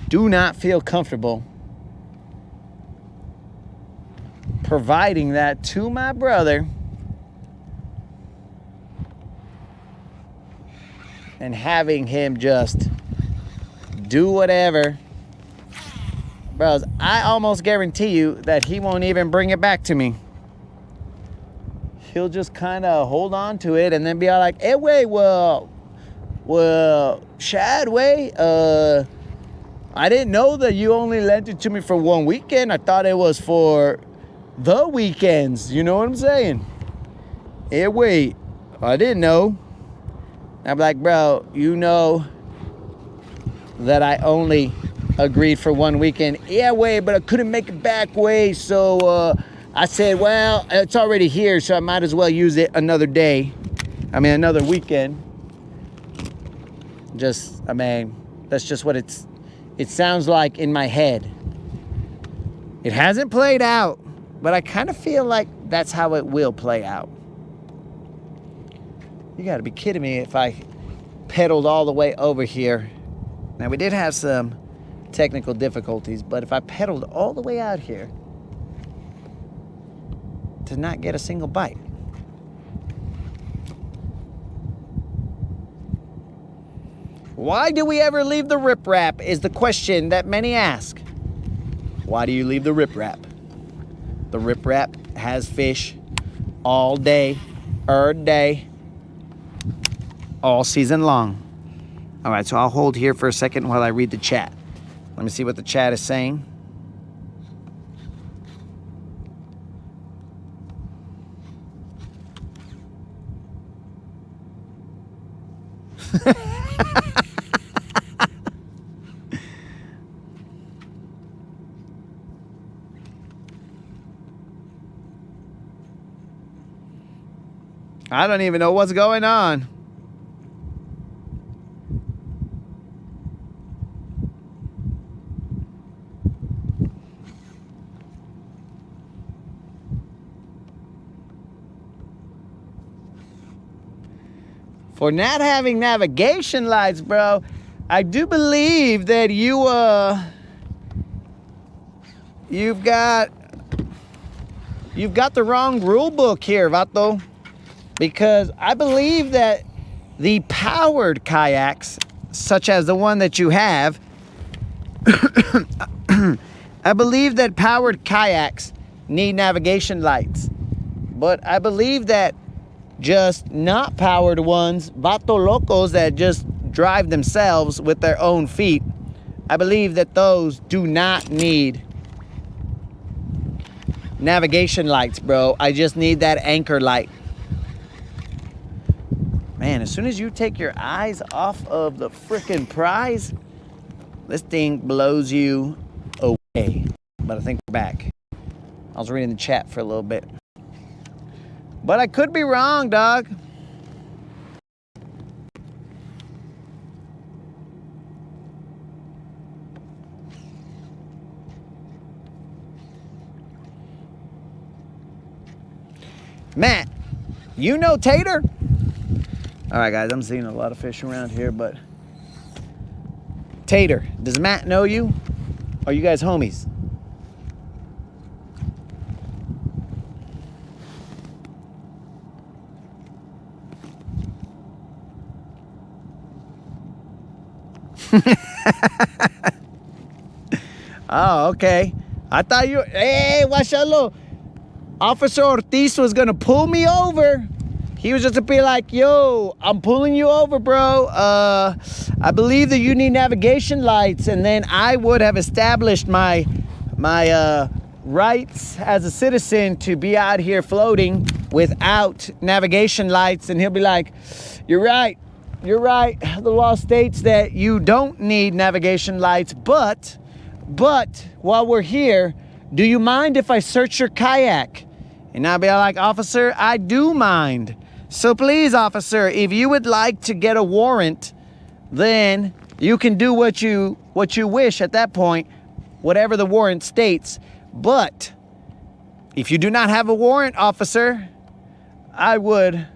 do not feel comfortable providing that to my brother and having him just do whatever. Bros, I almost guarantee you that he won't even bring it back to me. He'll just kind of hold on to it and then be all like, hey, wait, well, Shadway, I didn't know that you only lent it to me for one weekend. I thought it was for the weekends. You know what I'm saying? Hey, wait, I didn't know. I'm like, bro, you know that I only agreed for one weekend. Yeah, wait, but I couldn't make it back, way. So I said, well, it's already here, so I might as well use it another day. Another weekend. That's just what it sounds like in my head. It hasn't played out, but I kind of feel like that's how it will play out. You gotta be kidding me if I pedaled all the way over here. Now, we did have some technical difficulties, but if I pedaled all the way out here to not get a single bite. Why do we ever leave the riprap is the question that many ask. Why do you leave the riprap? The riprap has fish all day, all season long. All right, so I'll hold here for a second while I read the chat. Let me see what the chat is saying. I don't even know what's going on. For not having navigation lights, bro, I do believe that you've got the wrong rule book here, Vato. Because I believe that the powered kayaks, such as the one that you have, I believe that powered kayaks need navigation lights. But I believe that just not powered ones, Vato Locos that just drive themselves with their own feet, I believe that those do not need navigation lights, bro. I just need that anchor light. Man, as soon as you take your eyes off of the freaking prize, this thing blows you away. But I think we're back. I was reading the chat for a little bit. But I could be wrong, dog. Matt, you know Tater? All right, guys, I'm seeing a lot of fish around here, but Tater, does Matt know you? Are you guys homies? Oh, okay. I thought you... Hey, Washalo. Officer Ortiz was going to pull me over. He was just to be like, yo, I'm pulling you over, bro. I believe that you need navigation lights. And then I would have established my rights as a citizen to be out here floating without navigation lights. And he'll be like, you're right. You're right. The law states that you don't need navigation lights, but while we're here, do you mind if I search your kayak? And I'll be like, officer, I do mind. So please, officer, if you would like to get a warrant, then you can do what you wish at that point, whatever the warrant states. But if you do not have a warrant, officer, I would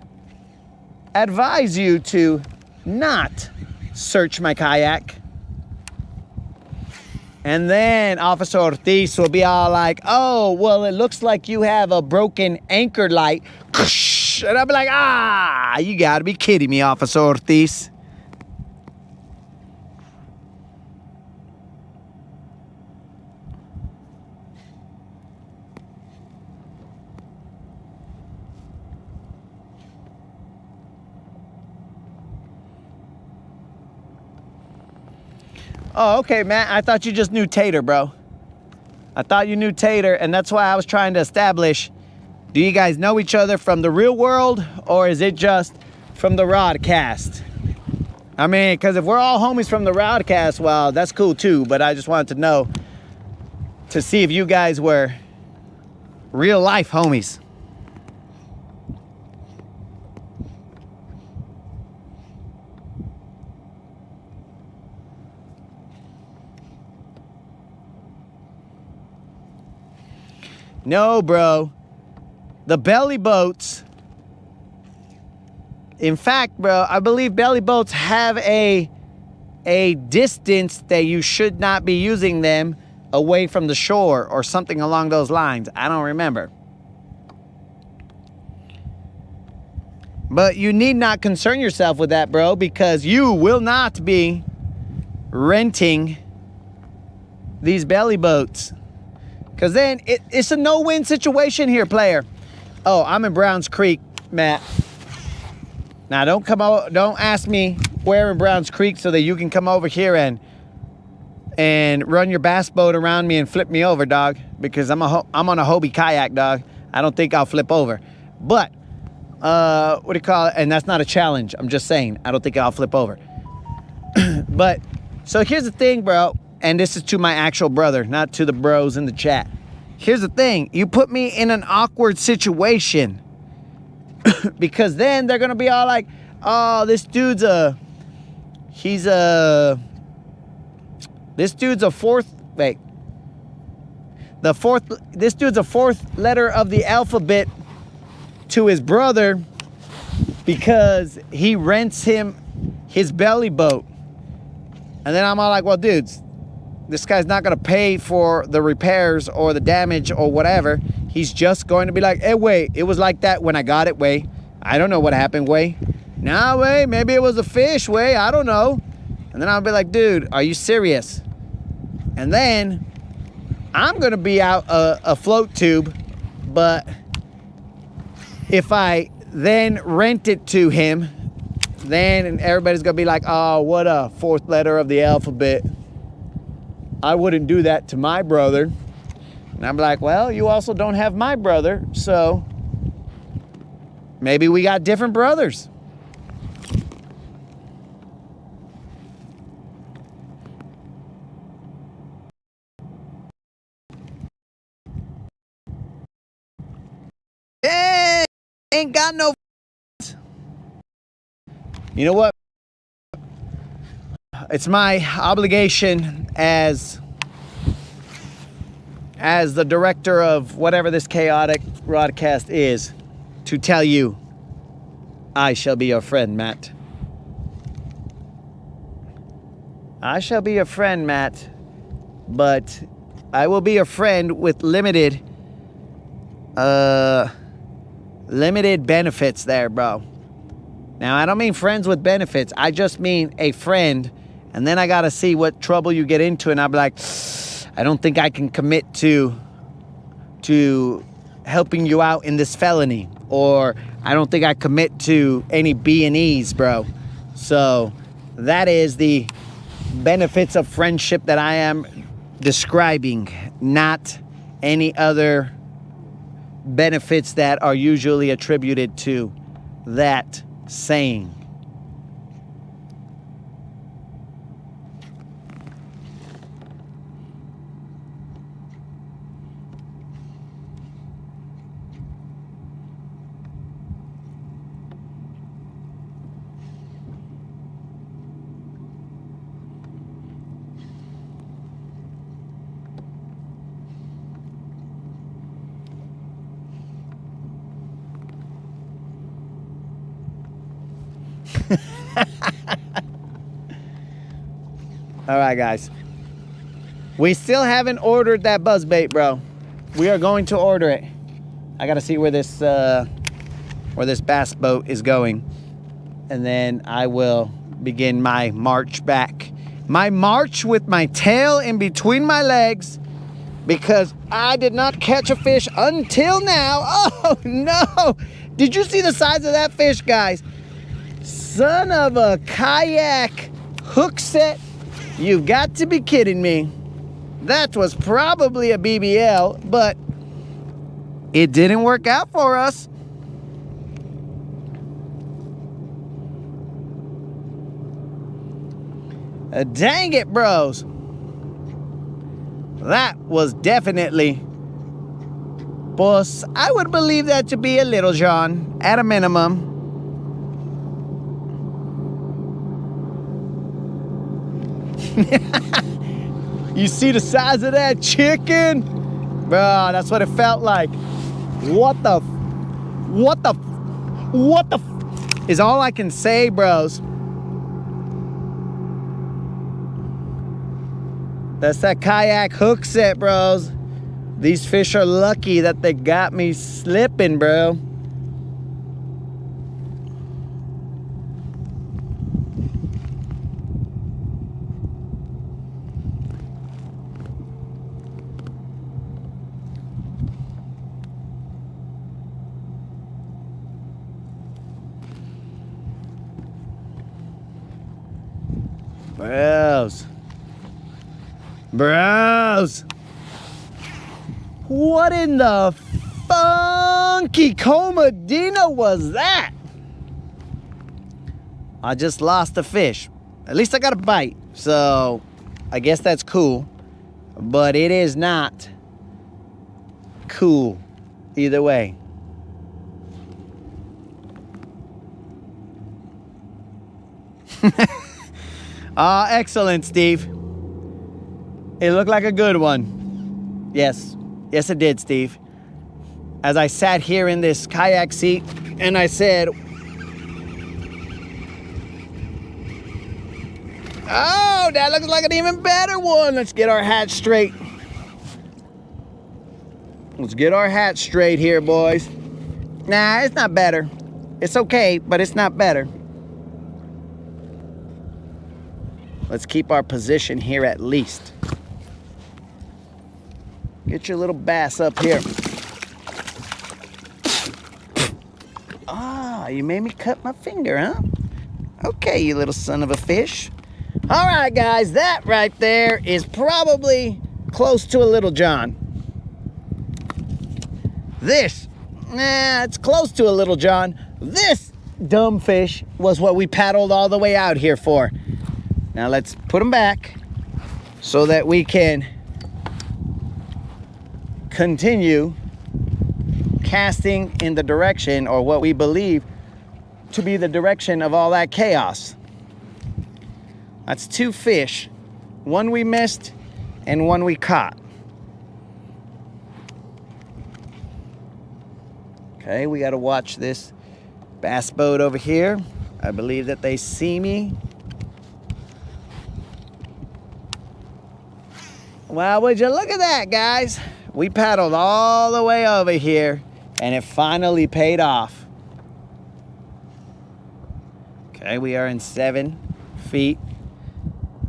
advise you to not search my kayak. And then Officer Ortiz will be all like, oh, well, it looks like you have a broken anchor light. And I'll be like, you gotta be kidding me, Officer Ortiz. Oh, okay, Matt. I thought you just knew Tater, bro. I thought you knew Tater, and that's why I was trying to establish, do you guys know each other from the real world, or is it just from the Rodcast? I mean, because if we're all homies from the Rodcast, well, that's cool too, but I just wanted to know, to see if you guys were real life homies. No, bro. The belly boats. In fact, bro, I believe belly boats have a distance that you should not be using them away from the shore or something along those lines. I don't remember. But you need not concern yourself with that, bro, because you will not be renting these belly boats. Because then it's a no-win situation here, player. Oh, I'm in Browns Creek, Matt. Now, don't ask me where in Browns Creek so that you can come over here and run your bass boat around me and flip me over, dog. Because I'm on a Hobie kayak, dog. I don't think I'll flip over. But, what do you call it? And that's not a challenge. I'm just saying, I don't think I'll flip over. But, so here's the thing, bro. And this is to my actual brother, not to the bros in the chat. Here's the thing. You put me in an awkward situation. Because then they're gonna be all like, oh, this dude's a fourth letter of the alphabet to his brother because he rents him his belly boat. And then I'm all like, well, dudes, this guy's not gonna pay for the repairs or the damage or whatever. He's just going to be like, hey, wait, it was like that when I got it, way. I don't know what happened, way. Nah, way, maybe it was a fish, way, I don't know. And then I'll be like, dude, are you serious? And then I'm gonna be out a float tube, but if I then rent it to him, then everybody's gonna be like, oh, what a fourth letter of the alphabet. I wouldn't do that to my brother. And I'm like, well, you also don't have my brother, so maybe we got different brothers. Hey, ain't got no. You know what? It's my obligation as the director of whatever this chaotic Rodcast is to tell you, I shall be your friend, Matt. I shall be your friend, Matt, but I will be your friend with limited benefits there, bro. Now, I don't mean friends with benefits. I just mean a friend, and then I gotta see what trouble you get into, and I'll be like, I don't think I can commit to helping you out in this felony, or I don't think I commit to any B&Es, bro. So that is the benefits of friendship that I am describing, not any other benefits that are usually attributed to that saying. All right, guys. We still haven't ordered that buzzbait, bro. We are going to order it. I gotta see where this bass boat is going, and then I will begin my march back. My march with my tail in between my legs, because I did not catch a fish until now. Oh no! Did you see the size of that fish, guys? Son of a kayak hook set. You've got to be kidding me. That was probably a BBL, but it didn't work out for us. Dang it, bros. That was definitely, boss, I would believe that to be a Little John at a minimum. You see the size of that chicken? Bro, that's what it felt like. What the is all I can say, bros. That's that kayak hook set, bros. These fish are lucky that they got me slipping, bro. Bros, what in the funky comadino was that? I just lost a fish. At least I got a bite, so I guess that's cool. But it is not cool either way. Excellent, Steve. It looked like a good one. Yes. Yes, it did, Steve. As I sat here in this kayak seat and I said, oh, that looks like an even better one. Let's get our hat straight. Let's get our hat straight here, boys. Nah, it's not better. It's okay, but it's not better. Let's keep our position here at least. Get your little bass up here. Ah, you made me cut my finger, huh? Okay, you little son of a fish. All right, guys, that right there is probably close to a Little John. This, it's close to a Little John. This dumb fish was what we paddled all the way out here for. Now let's put them back so that we can continue casting in the direction, or what we believe to be the direction of all that chaos. That's two fish. One we missed and one we caught. Okay, we got to watch this bass boat over here. I believe that they see me. Well, would you look at that, guys? We paddled all the way over here and it finally paid off. Okay, we are in 7 feet.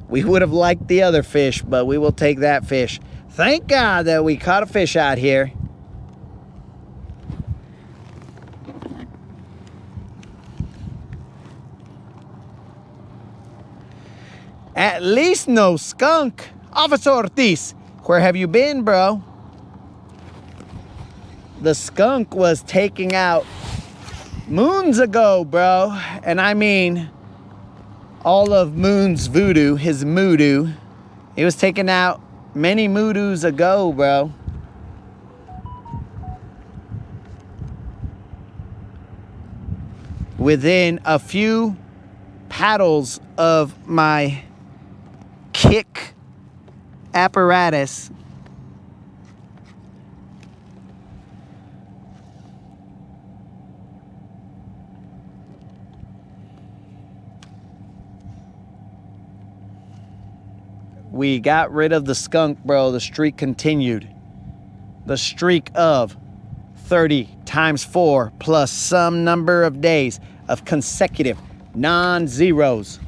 We would have liked the other fish, but we will take that fish. Thank God that we caught a fish out here. At least no skunk. Officer Ortiz, where have you been, bro? The skunk was taking out moons ago, bro. And I mean all of Moon's voodoo, his moodoo. He was taken out many moodoos ago, bro. Within a few paddles of my kick apparatus. We got rid of the skunk, bro. The streak continued. The streak of 30 times 4 plus some number of days of consecutive non-zeros.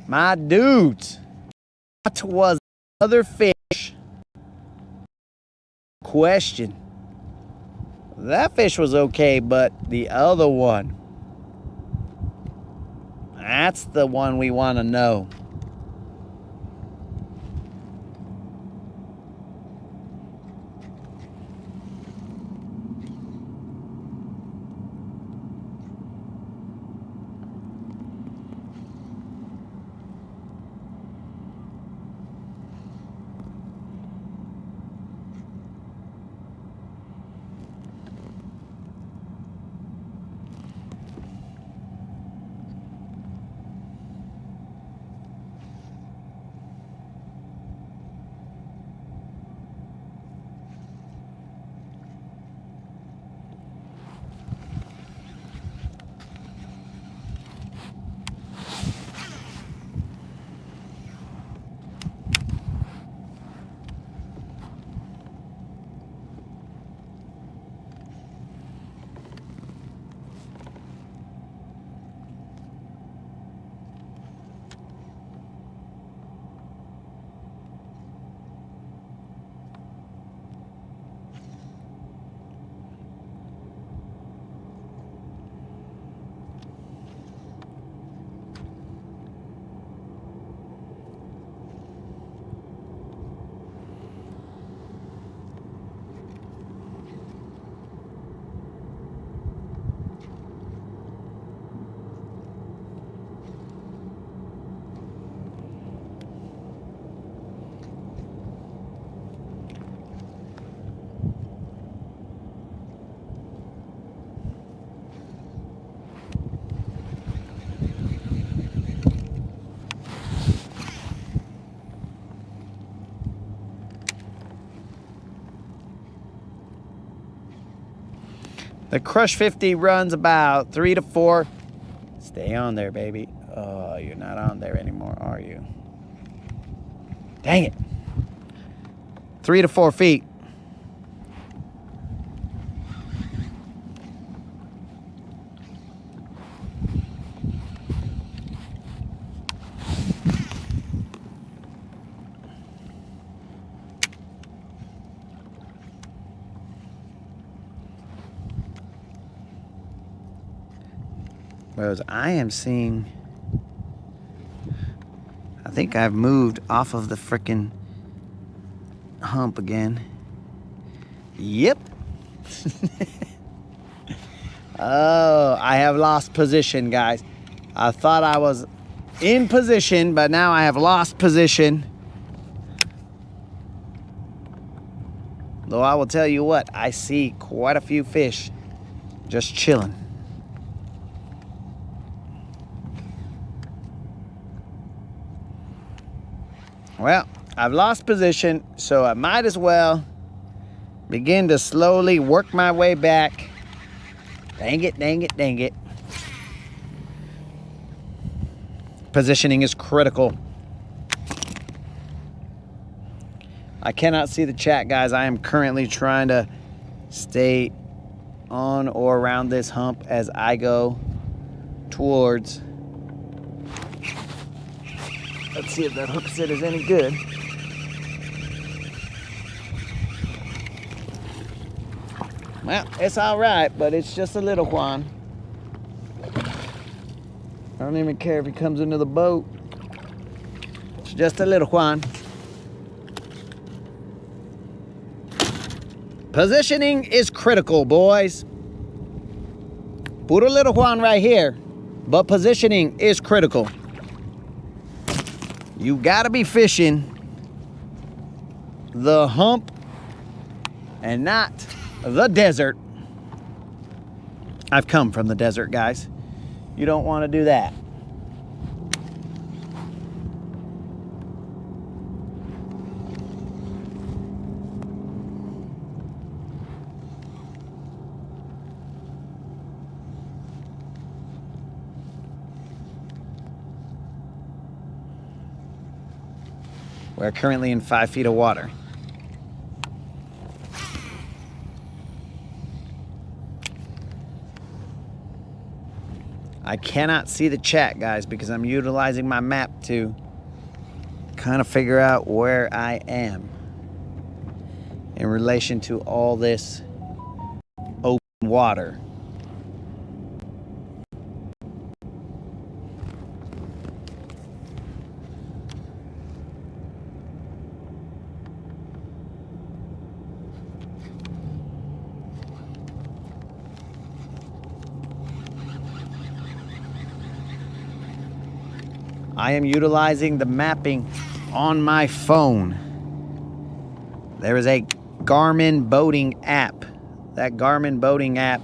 My dudes, that was another fish. Question. That fish was okay, but the other one, that's the one we want to know. The Crush 50 runs about 3 to 4. Stay on there, baby. Oh, you're not on there anymore, are you? Dang it. 3 to 4 feet. Whereas I am seeing, I think I've moved off of the frickin' hump again. Yep. Oh, I have lost position, guys. I thought I was in position, but now I have lost position. Though I will tell you what, I see quite a few fish just chilling. Well, I've lost position, so I might as well begin to slowly work my way back. Dang it, dang it, dang it. Positioning is critical. I cannot see the chat, guys. I am currently trying to stay on or around this hump as I go towards. Let's see if that hook set is any good. Well, it's all right, but it's just a little one. I don't even care if he comes into the boat. It's just a little one. Positioning is critical, boys. Put a little one right here, but positioning is critical. You gotta be fishing the hump and not the desert. I've come from the desert, guys. You don't want to do that. We're currently in 5 feet of water. I cannot see the chat, guys, because I'm utilizing my map to kind of figure out where I am in relation to all this open water. I am utilizing the mapping on my phone. There is a Garmin boating app. That Garmin boating app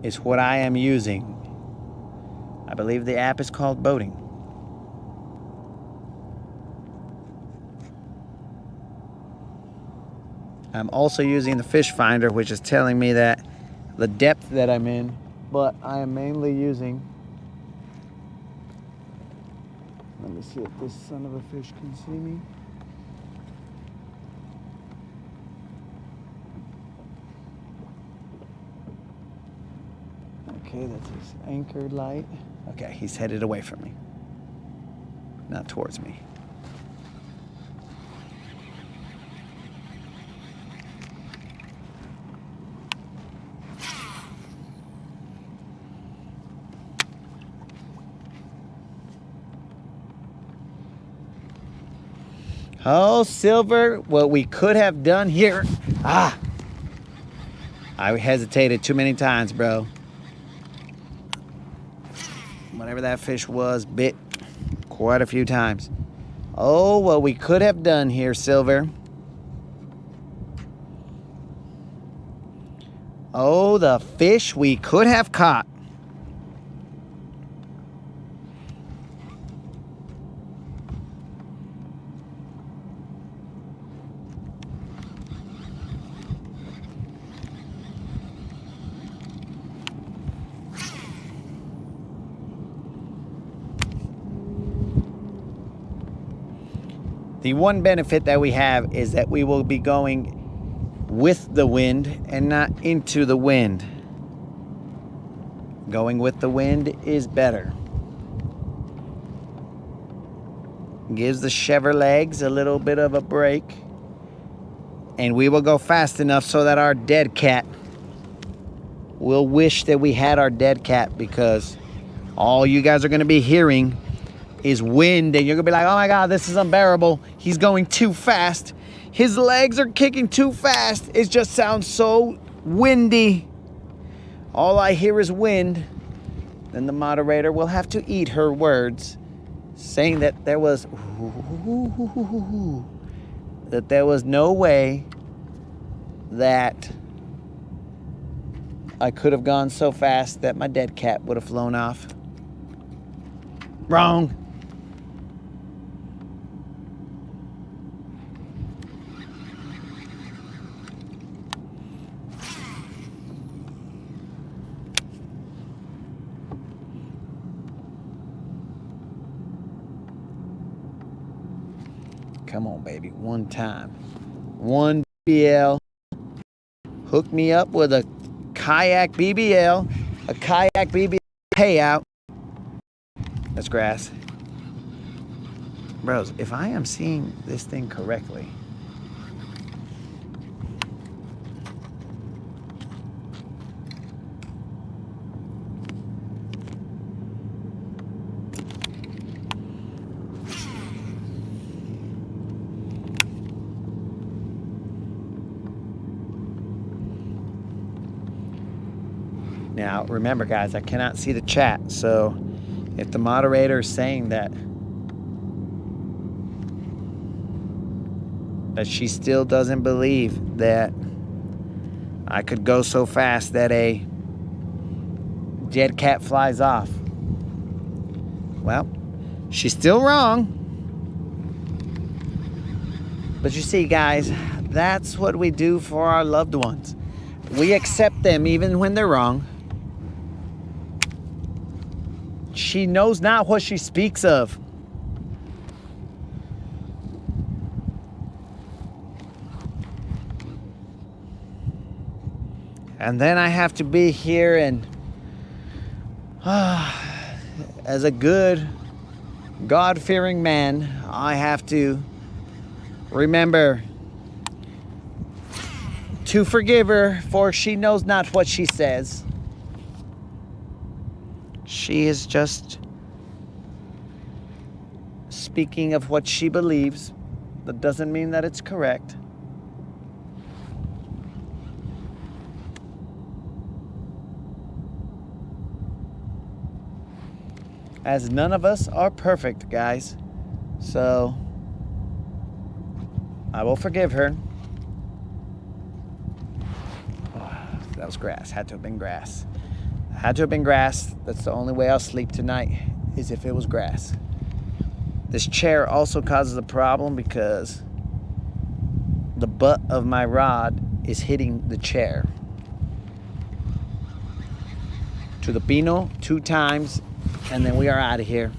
is what I am using. I believe the app is called Boating. I'm also using the fish finder, which is telling me that the depth that I'm in, but I am mainly using. Let me see if this son of a fish can see me. Okay, that's his anchored light. Okay, he's headed away from me, not towards me. Oh, Silver, what we could have done here. I hesitated too many times, bro. Whatever that fish was, bit quite a few times. Oh, what we could have done here, Silver. Oh, the fish we could have caught. The one benefit that we have is that we will be going with the wind and not into the wind. Going with the wind is better. Gives the chever legs a little bit of a break. And we will go fast enough so that our dead cat will wish that we had our dead cat, because all you guys are going to be hearing is wind, and you're going to be like, oh my God, this is unbearable. He's going too fast. His legs are kicking too fast. It just sounds so windy. All I hear is wind. Then the moderator will have to eat her words, saying that there was no way that I could have gone so fast that my dead cat would have flown off. Wrong. Come on, baby. One time. One BBL. Hook me up with a Kayak BBL. A Kayak BBL payout. That's grass. Bros, if I am seeing this thing correctly, now, remember, guys, I cannot see the chat, so if the moderator is saying that she still doesn't believe that I could go so fast that a dead cat flies off, well, she's still wrong. But you see, guys, that's what we do for our loved ones. We accept them even when they're wrong. She knows not what she speaks of. And then I have to be here and, as a good, God-fearing man, I have to remember to forgive her, for she knows not what she says. She is just speaking of what she believes. That doesn't mean that it's correct. As none of us are perfect, guys. So I will forgive her. Oh, that was grass. Had to have been grass. Had to have been grass. That's the only way I'll sleep tonight, is if it was grass. This chair also causes a problem because the butt of my rod is hitting the chair. To the pino 2 times, and then we are out of here.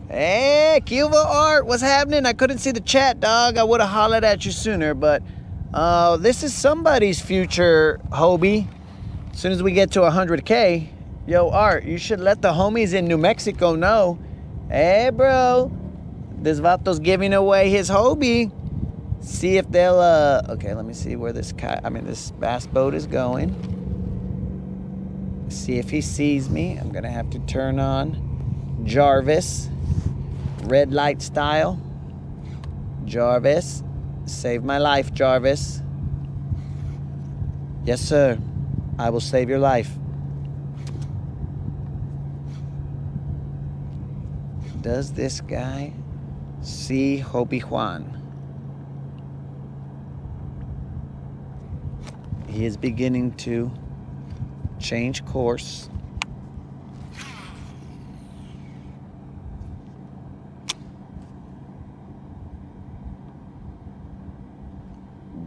Hey, Cuba Art, what's happening? I couldn't see the chat, dog. I would have hollered at you sooner, but this is somebody's future Hobie. As soon as we get to 100K, yo, Art, you should let the homies in New Mexico know. Hey, bro, this vato's giving away his Hobie. See if they'll, okay, let me see where this bass boat is going. See if he sees me. I'm gonna have to turn on Jarvis. Red light style. Jarvis. Save my life, Jarvis. Yes, sir. I will save your life. Does this guy see Hobie Juan? He is beginning to change course.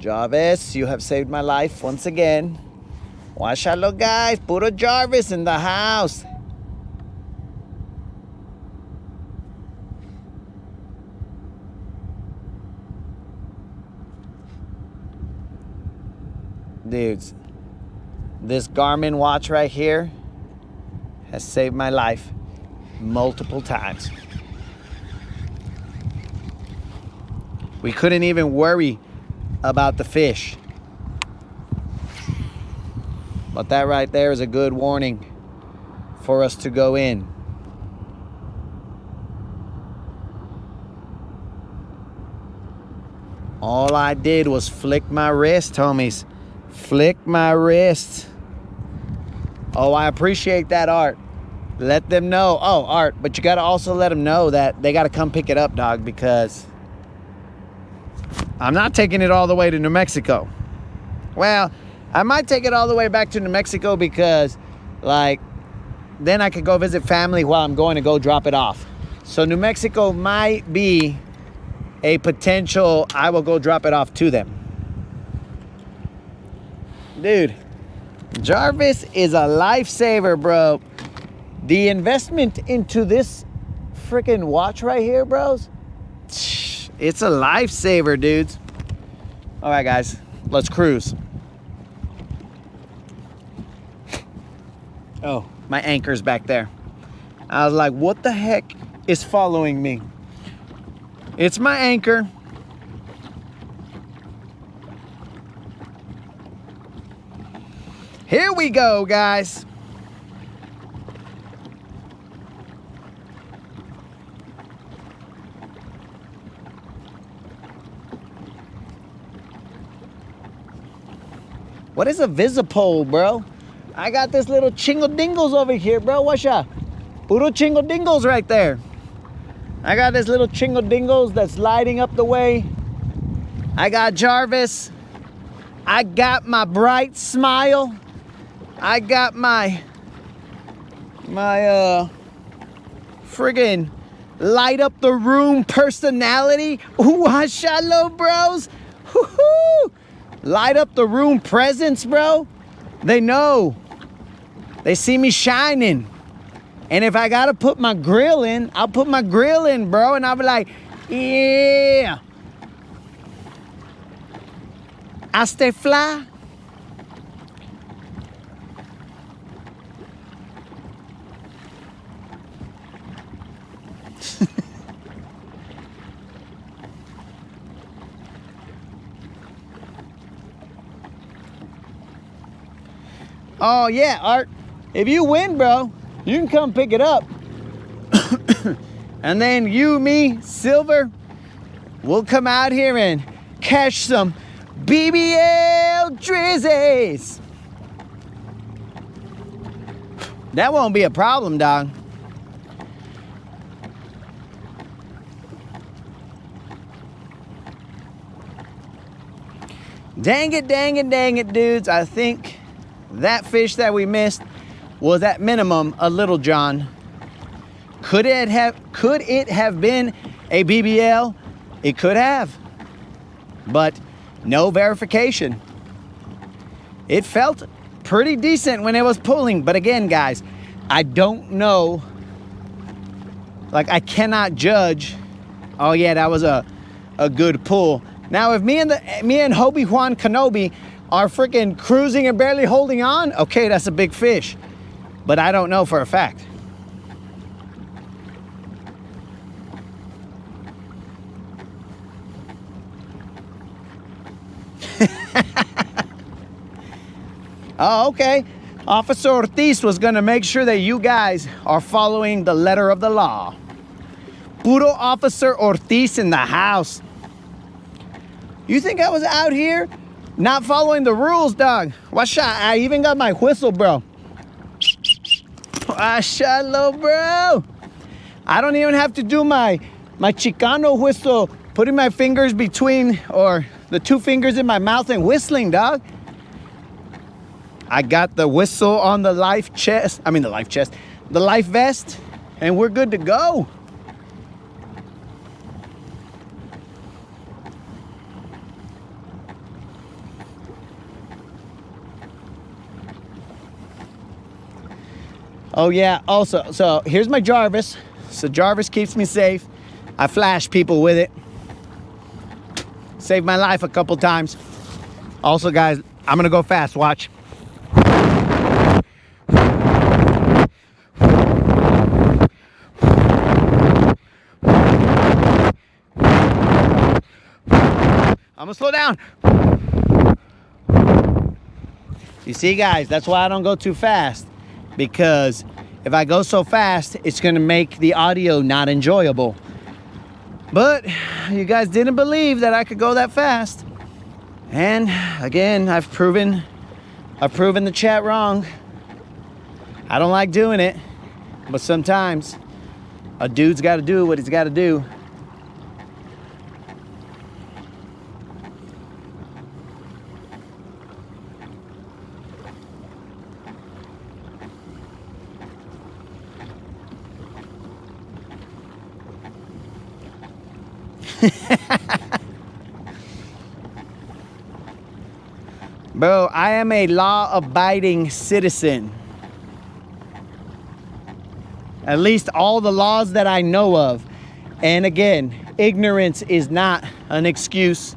Jarvis, you have saved my life once again. Washalo, guys. Puro Jarvis in the house. Dudes, this Garmin watch right here has saved my life multiple times. We couldn't even worry about the fish. But that right there is a good warning for us to go in. All I did was flick my wrist, homies. Flick my wrist. Oh, I appreciate that, Art. Let them know. Oh, Art, but you got to also let them know that they got to come pick it up, dog, because I'm not taking it all the way to New Mexico. Well, I might take it all the way back to New Mexico because, like, then I could go visit family while I'm going to go drop it off. So New Mexico might be a potential, I will go drop it off to them. Dude, Jarvis is a lifesaver, bro. The investment into this freaking watch right here, bros, it's a lifesaver, dudes. All right, guys, let's cruise. Oh, my anchor's back there. I was like, what the heck is following me? It's my anchor. Here we go, guys. What is a visipole, bro? I got this little chingle dingles over here, bro. What's up? Puro chingle dingles right there. I got this little chingle dingles that's lighting up the way. I got Jarvis. I got my bright smile. I got my friggin' light up the room personality. Washalo, bros. Woo-hoo. Light up the room presence, bro. They know. They see me shining. And if I gotta put my grill in, I'll put my grill in, bro. And I'll be like, yeah. I stay fly. Oh yeah, Art, if you win, bro, you can come pick it up. And then you, me, Silver, we'll come out here and catch some BBL drizzies. That won't be a problem, dog. Dang it, dang it, dang it, dudes. I think that fish that we missed was at minimum a Little John. Could it have been a BBL? It could have, but no verification. It felt pretty decent when it was pulling, but again, guys, I don't know. Like, I cannot judge. Oh yeah, that was a good pull. Now, if me and Hobie Juan Kenobi are freaking cruising and barely holding on, okay, that's a big fish. But I don't know for a fact. Oh, okay. Officer Ortiz was gonna make sure that you guys are following the letter of the law. Puro Officer Ortiz in the house. You think I was out here not following the rules, dog? Watch out, I even got my whistle, bro. Washalo, bro. I don't even have to do my Chicano whistle, putting my fingers between, or the two fingers in my mouth and whistling, dog. I got the whistle on the life vest, and we're good to go. Oh yeah, also, so here's my Jarvis. So Jarvis keeps me safe. I flash people with it. Saved my life a couple times. Also, guys, I'm gonna go fast, watch. I'm gonna slow down. You see, guys, that's why I don't go too fast, because if I go so fast, it's gonna make the audio not enjoyable. But you guys didn't believe that I could go that fast. And again, I've proven the chat wrong. I don't like doing it, but sometimes a dude's gotta do what he's gotta do. Bro, I am a law-abiding citizen. At least all the laws that I know of. And again, ignorance is not an excuse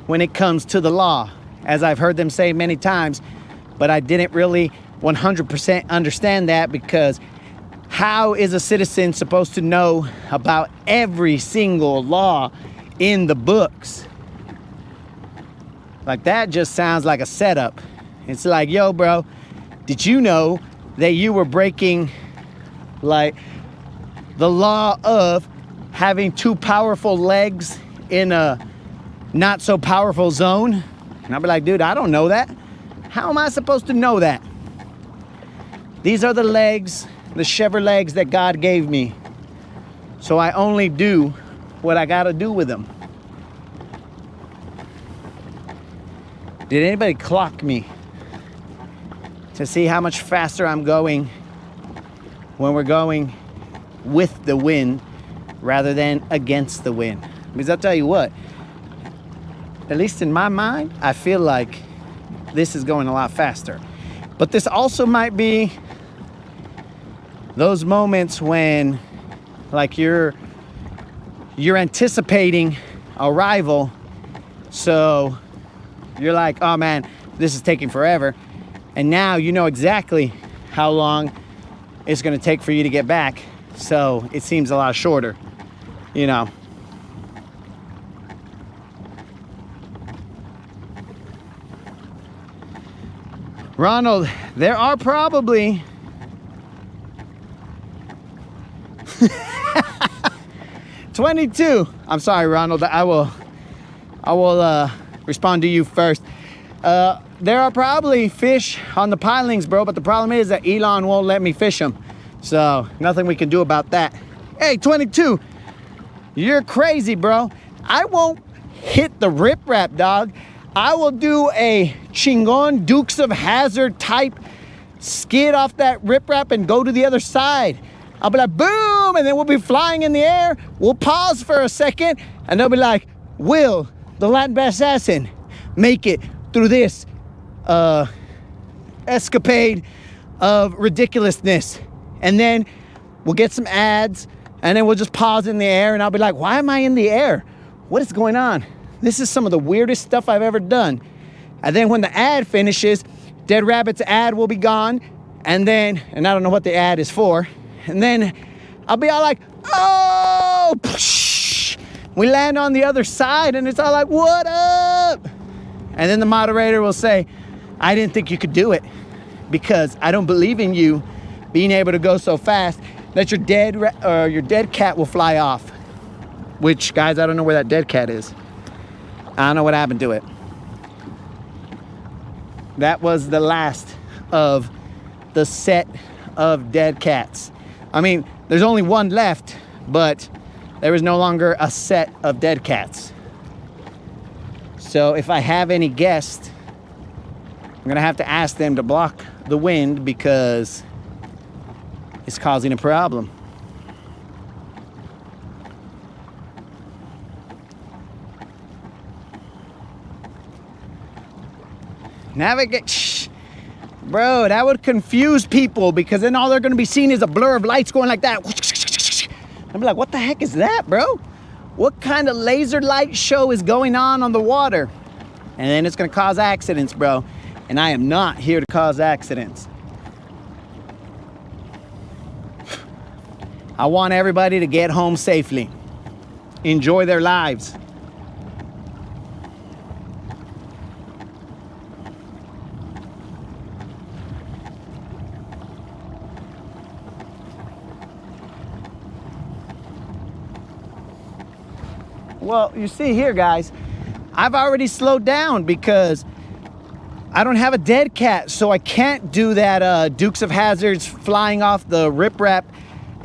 when it comes to the law, as I've heard them say many times, but I didn't really 100% understand that, because how is a citizen supposed to know about every single law in the books? Like, that just sounds like a setup. It's like, yo, bro, did you know that you were breaking, like, the law of having two powerful legs in a not so powerful zone? And I'll be like, dude, I don't know that. How am I supposed to know that? These are the legs, the Chevrolet legs that God gave me. So I only do what I gotta do with them. Did anybody clock me to see how much faster I'm going when we're going with the wind rather than against the wind? Because I'll tell you what, at least in my mind, I feel like this is going a lot faster. But this also might be those moments when, like, you're anticipating a rival, so you're like, oh man, this is taking forever. And now you know exactly how long it's gonna take for you to get back. So it seems a lot shorter, you know. Ronald, there are probably 22. I'm sorry, Ronald, I will respond to you first. There are probably fish on the pilings, bro, but the problem is that Elon won't let me fish them. So nothing we can do about that. Hey, 22, you're crazy, bro. I won't hit the riprap, dog. I will do a Chingon Dukes of Hazzard type skid off that riprap and go to the other side. I'll be like, boom, and then we'll be flying in the air. We'll pause for a second, and they'll be like, will the Latin bass assassin make it through this escapade of ridiculousness? And then we'll get some ads, and then we'll just pause in the air, and I'll be like, why am I in the air? What is going on? This is some of the weirdest stuff I've ever done. And then when the ad finishes, Dead Rabbit's ad will be gone, and I don't know what the ad is for, and then I'll be all like, oh, psh. We land on the other side, and it's all like, what up? And then the moderator will say, I didn't think you could do it, because I don't believe in you being able to go so fast that your dead cat will fly off. Which, guys, I don't know where that dead cat is. I don't know what happened to it. That was the last of the set of dead cats. I mean, there's only one left, but there is no longer a set of dead cats. So if I have any guests, I'm gonna have to ask them to block the wind, because it's causing a problem. Navigate. Shh. Bro, that would confuse people because then all they're gonna be seeing is a blur of lights going like that. I'd be like, what the heck is that, bro? What kind of laser light show is going on the water? And then it's gonna cause accidents, bro. And I am not here to cause accidents. I want everybody to get home safely. Enjoy their lives. Well, you see here, guys, I've already slowed down because I don't have a dead cat, so I can't do that Dukes of Hazzards flying off the riprap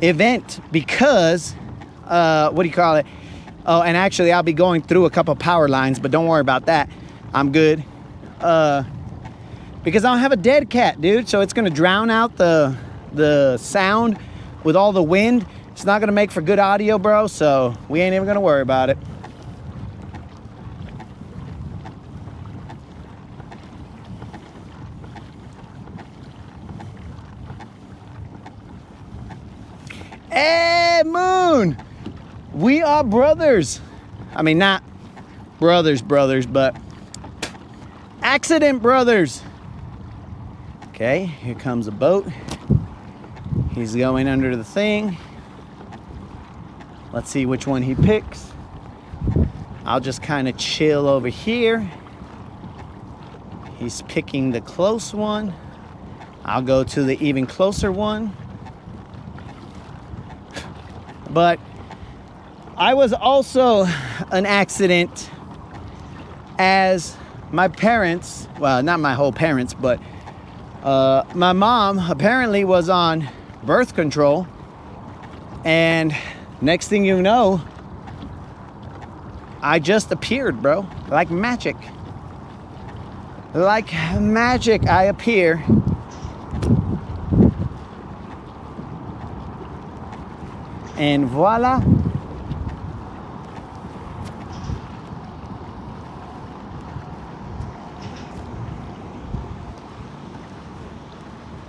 event because, what do you call it? Oh, and actually I'll be going through a couple power lines, but don't worry about that. I'm good. Because I don't have a dead cat, dude, so it's gonna drown out the sound with all the wind. It's not gonna make for good audio, bro, so we ain't even gonna worry about it. Hey, Moon! We are brothers. I mean, not brothers, but accident brothers. Okay, here comes a boat. He's going under the thing. Let's see which one he picks. I'll just kind of chill over here. He's picking the close one. I'll go to the even closer one. But I was also an accident as my parents, well, not my whole parents, but my mom apparently was on birth control, and next thing you know, I just appeared, bro, like magic. Like magic, I appear. And voila.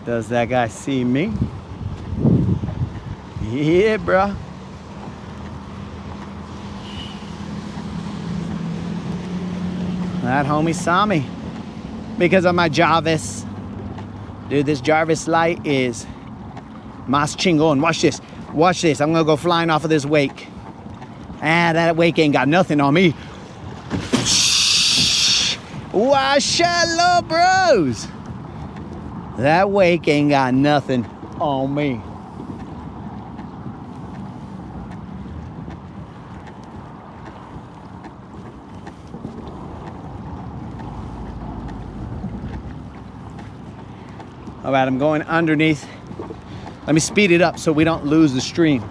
Does that guy see me? Yeah, bro. That homie saw me because of my Jarvis. Dude, this Jarvis light is mas chingon. Watch this. Watch this. I'm gonna go flying off of this wake. Ah, that wake ain't got nothing on me. Washallow, bros. That wake ain't got nothing on me. All right, I'm going underneath. Let me speed it up so we don't lose the stream.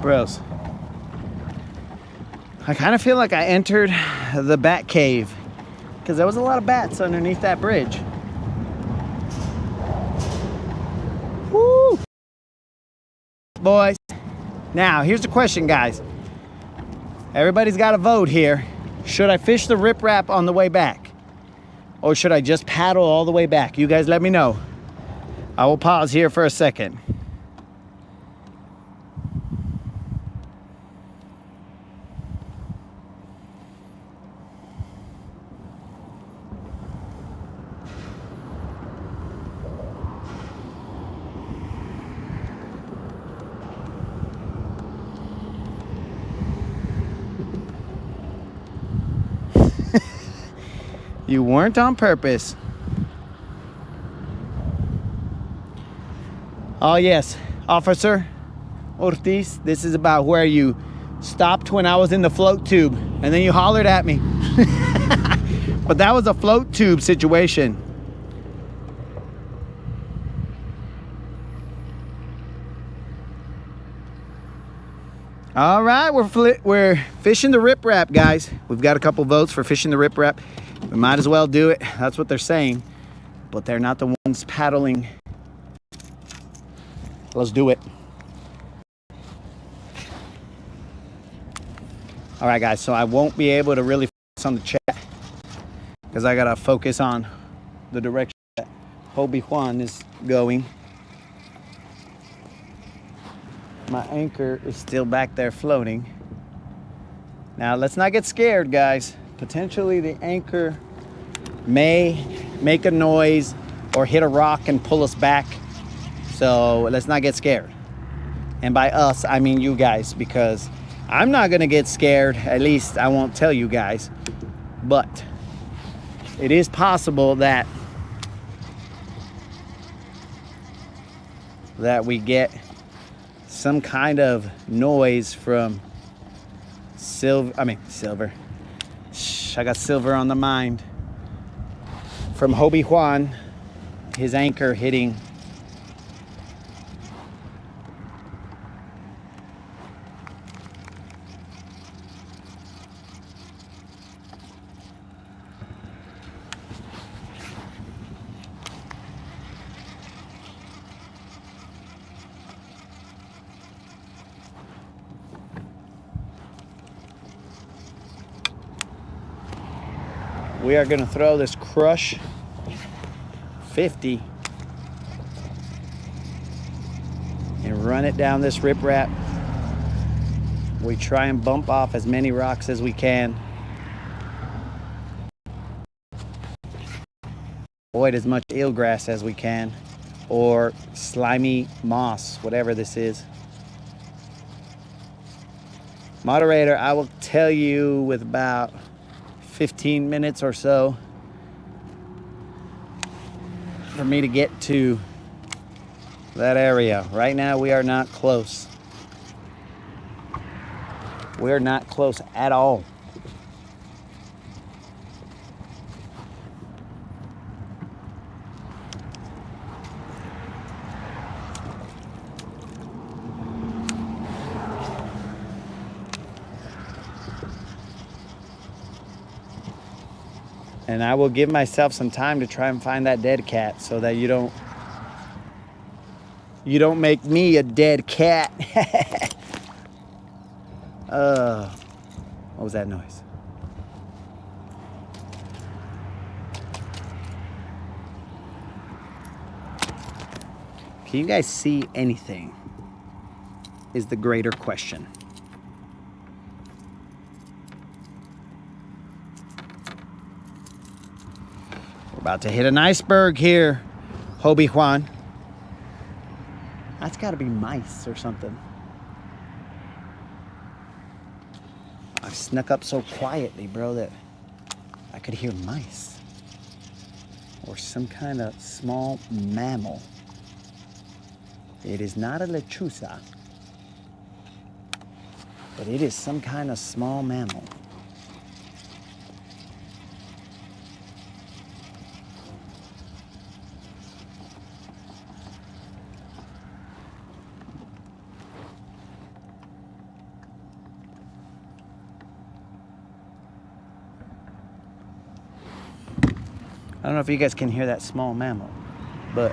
Bros, I kind of feel like I entered the bat cave because there was a lot of bats underneath that bridge. Woo! Boys, now here's the question, guys. Everybody's got a vote here. Should I fish the riprap on the way back? Or should I just paddle all the way back? You guys let me know. I will pause here for a second. You weren't on purpose. Oh yes, Officer Ortiz, this is about where you stopped when I was in the float tube and then you hollered at me. But that was a float tube situation. All right, we're fishing the riprap, guys. We've got a couple votes for fishing the riprap. We might as well do it. That's what they're saying, but they're not the ones paddling. Let's do it. All right, guys, so I won't be able to really focus on the chat because I gotta focus on the direction that Hobie Juan is going. My anchor is still back there floating. Now, let's not get scared, guys. Potentially the anchor may make a noise or hit a rock and pull us back. So let's not get scared. And by us, I mean you guys, because I'm not gonna get scared. At least I won't tell you guys. But it is possible that we get some kind of noise from silver. I got silver on the mind. From Hobie Juan, his anchor hitting. We are gonna throw this Crush 50 and run it down this riprap. We try and bump off as many rocks as we can. Avoid as much eelgrass as we can, or slimy moss, whatever this is. Moderator, I will tell you with about 15 minutes or so for me to get to that area. Right now we are not close. We're not close at all. And I will give myself some time to try and find that dead cat so that you don't make me a dead cat. What was that noise? Can you guys see anything? Is the greater question. About to hit an iceberg here, Hobie Juan. That's got to be mice or something. I've snuck up so quietly, bro, that I could hear mice. Or some kind of small mammal. It is not a lechuza, but it is some kind of small mammal. I don't know if you guys can hear that small mammal, but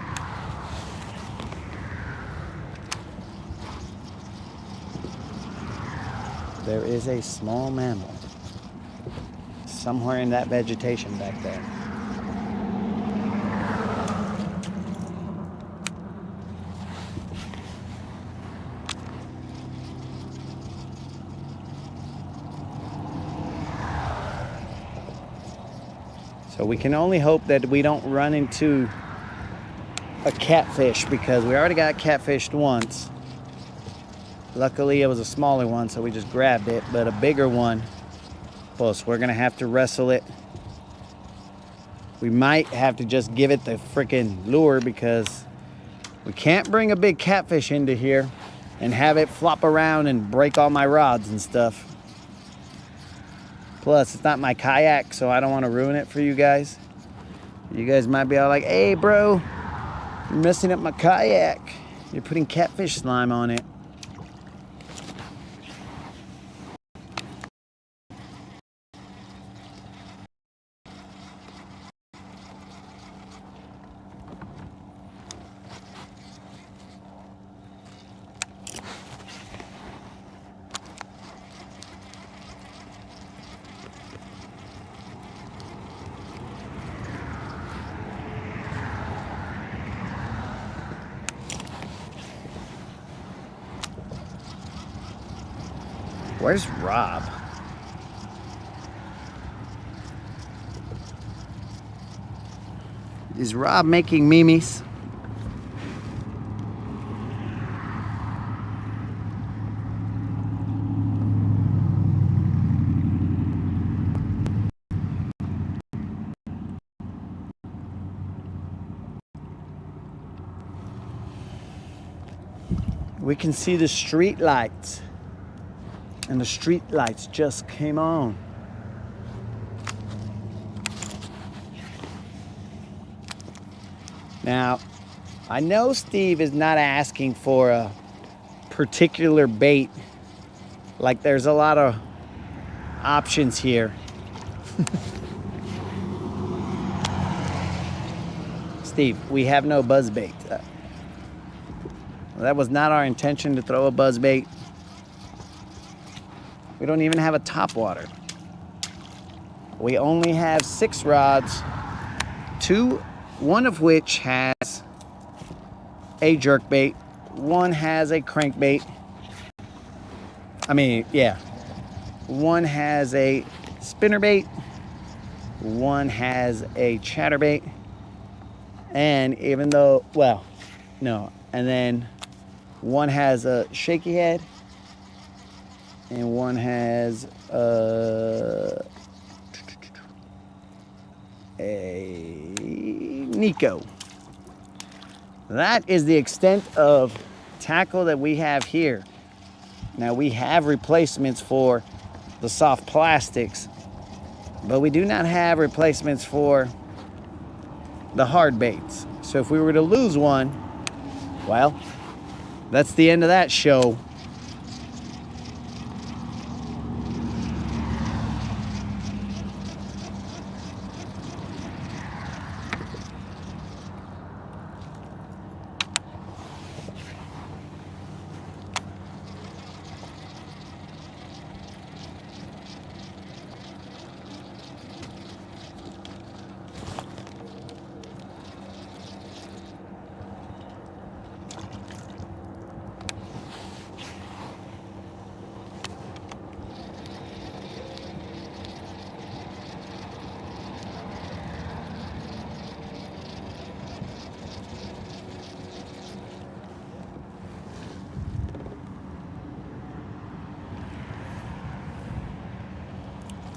there is a small mammal somewhere in that vegetation back there. So we can only hope that we don't run into a catfish, because we already got catfished once. Luckily it was a smaller one, so we just grabbed it, but a bigger one, plus we're gonna have to wrestle it. We might have to just give it the freaking lure, because we can't bring a big catfish into here and have it flop around and break all my rods and stuff. Plus, it's not my kayak, so I don't want to ruin it for you guys. You guys might be all like, hey, bro, you're messing up my kayak. You're putting catfish slime on it. Where's Rob? Is Rob making memes? We can see the street lights, and the street lights just came on. Now, I know Steve is not asking for a particular bait. Like, there's a lot of options here. Steve, we have no buzz bait. That was not our intention to throw a buzz bait. We don't even have a topwater. We only have 6 rods, one of which has a jerk bait, one has a crankbait. One has a spinnerbait, one has a chatterbait, and and then one has a shaky head, and one has a Nico. That is the extent of tackle that we have here. Now, we have replacements for the soft plastics, but we do not have replacements for the hard baits. So if we were to lose one, well, that's the end of that show.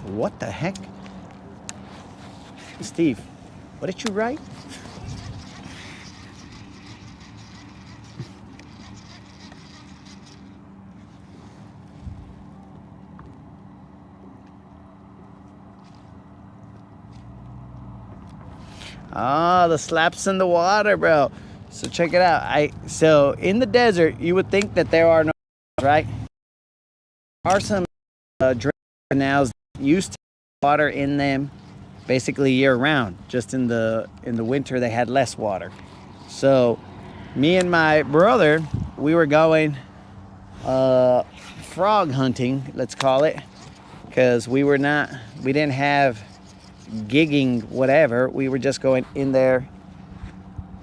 What the heck? Steve, what did you write? Ah, the slaps in the water, bro. So check it out. So in the desert, you would think that there are no, right? There are some drainage canals that used to have water in them basically year round. Just in the winter, they had less water. So me and my brother, we were going frog hunting, let's call it, because we didn't have gigging whatever. We were just going in there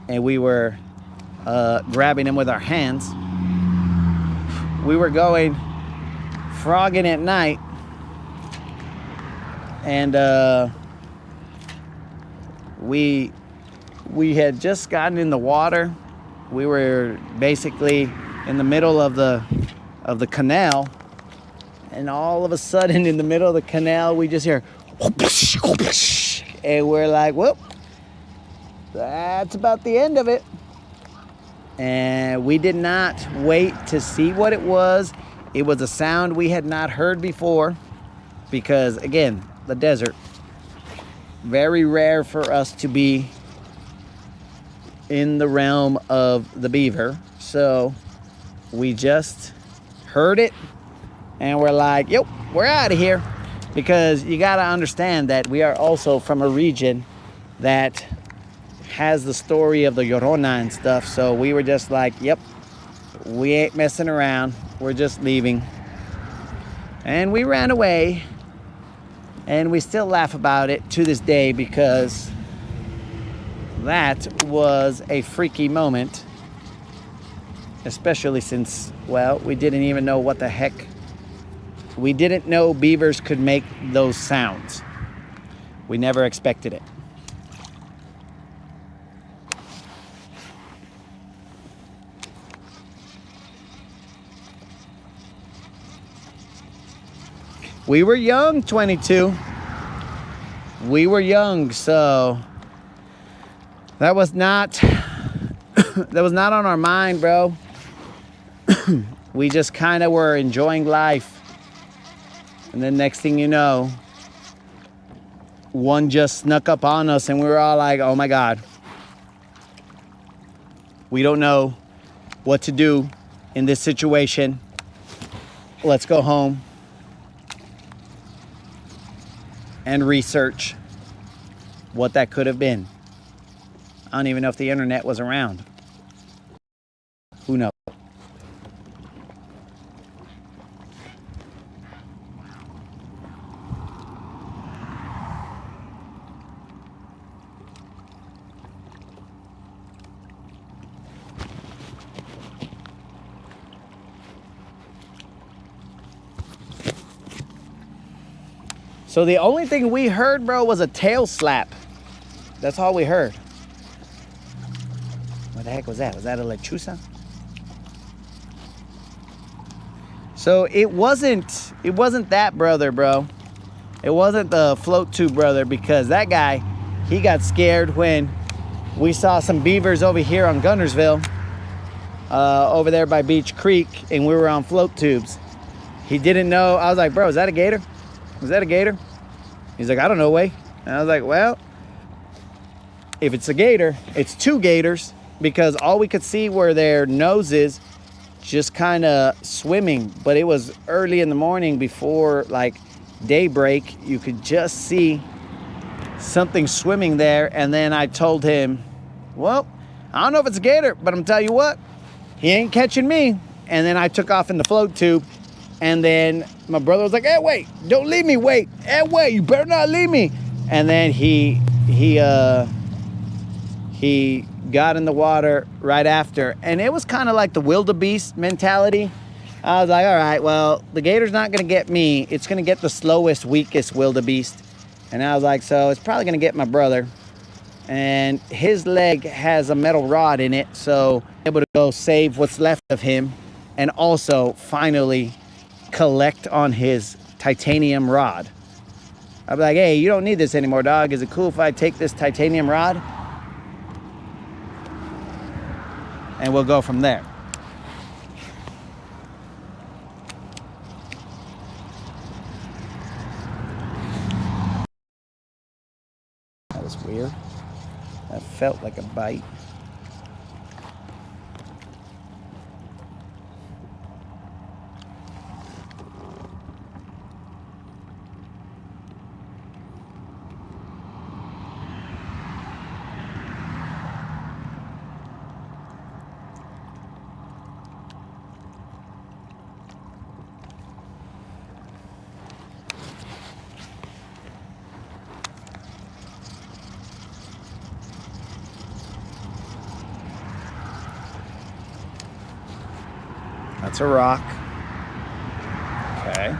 and we were grabbing them with our hands. We were going frogging at night, and we had just gotten in the water. We were basically in the middle of the canal, and all of a sudden in the middle of the canal we just hear and we're like, whoop, that's about the end of it. And we did not wait to see what it was. It was a sound we had not heard before, because again, the desert, very rare for us to be in the realm of the beaver. So we just heard it and we're like, yep, we're out of here. Because you got to understand that we are also from a region that has the story of the Llorona and stuff. So we were just like, yep, we ain't messing around. We're just leaving. And we ran away. And we still laugh about it to this day, because that was a freaky moment. Especially since, well, we didn't even know what the heck We didn't know beavers could make those sounds. We never expected it. We were young, 22. We were young, so that was not that was not on our mind, bro. We just kind of were enjoying life. And then next thing you know, one just snuck up on us and we were all like, oh my God. We don't know what to do in this situation. Let's go home and research what that could have been. I don't even know if the internet was around. Who knows? So the only thing we heard, bro, was a tail slap. That's all we heard. What the heck was that? Was that a lechuza? So it wasn't that brother, bro. It wasn't the float tube brother, because that guy, he got scared when we saw some beavers over here on Guntersville, over there by Beach Creek, and we were on float tubes. He didn't know. I was like, bro, is that a gator? Was that a gator? He's like, I don't know, way. And I was like, well, if it's a gator, it's two gators, because all we could see were their noses just kind of swimming. But it was early in the morning before like daybreak. You could just see something swimming there. And then I told him, well, I don't know if it's a gator, but I'm telling you what, he ain't catching me. And then I took off in the float tube. And then my brother was like, hey, wait, don't leave me, wait. Hey, wait, you better not leave me. And then he got in the water right after. And it was kind of like the wildebeest mentality. I was like, all right, well, the gator's not going to get me. It's going to get the slowest, weakest wildebeest. And I was like, so it's probably going to get my brother. And his leg has a metal rod in it, so I'm able to go save what's left of him. And also, finally, collect on his titanium rod. I'd be like, hey, you don't need this anymore, dog. Is it cool if I take this titanium rod? And we'll go from there. That was weird. That felt like a bite. That's a rock. Okay.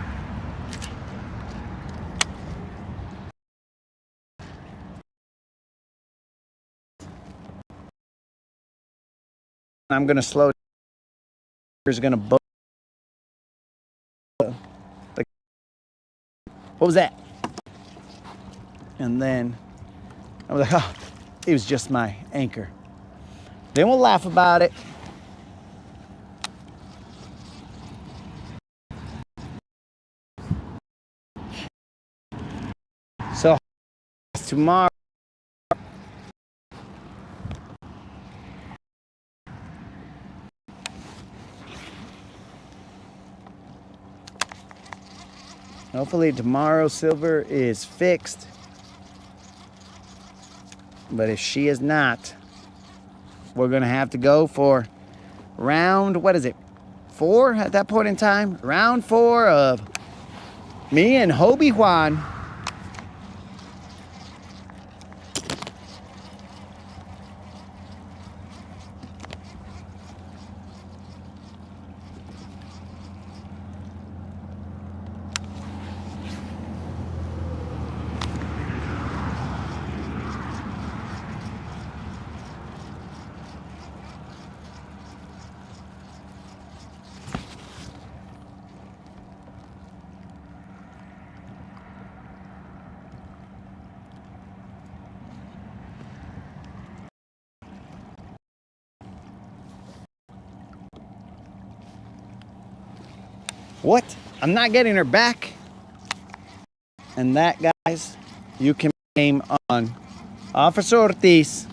I'm gonna slow. Here's gonna boat. What was that? And then I was like, oh, it was just my anchor. Then we'll laugh about it. So tomorrow, hopefully tomorrow Silver is fixed. But if she is not, we're gonna have to go for round, what is it, 4 at that point in time? Round 4 of me and Hobie Juan. What? I'm not getting her back. And that, guys, you can blame on Officer Ortiz.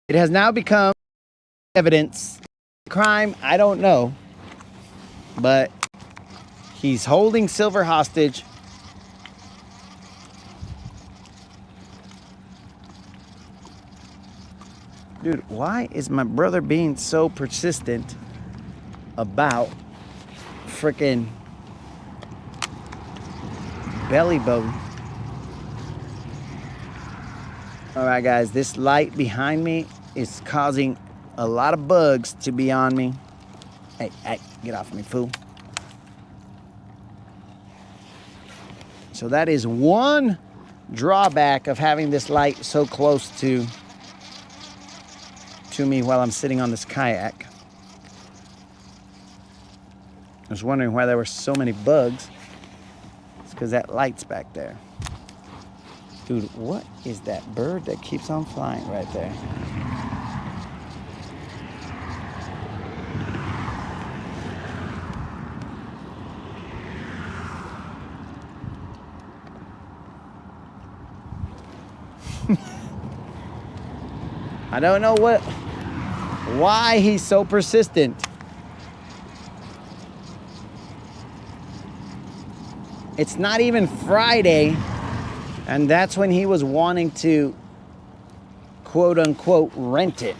It has now become evidence. Crime, I don't know. But he's holding Silver hostage. Dude, why is my brother being so persistent about freaking belly button? All right, guys, this light behind me is causing a lot of bugs to be on me. Hey, get off me, fool. So that is one drawback of having this light so close to me while I'm sitting on this kayak. I was wondering why there were so many bugs. It's because that light's back there. Dude, what is that bird that keeps on flying right there? I don't know why he's so persistent. It's not even Friday, and that's when he was wanting to, quote unquote, rent it.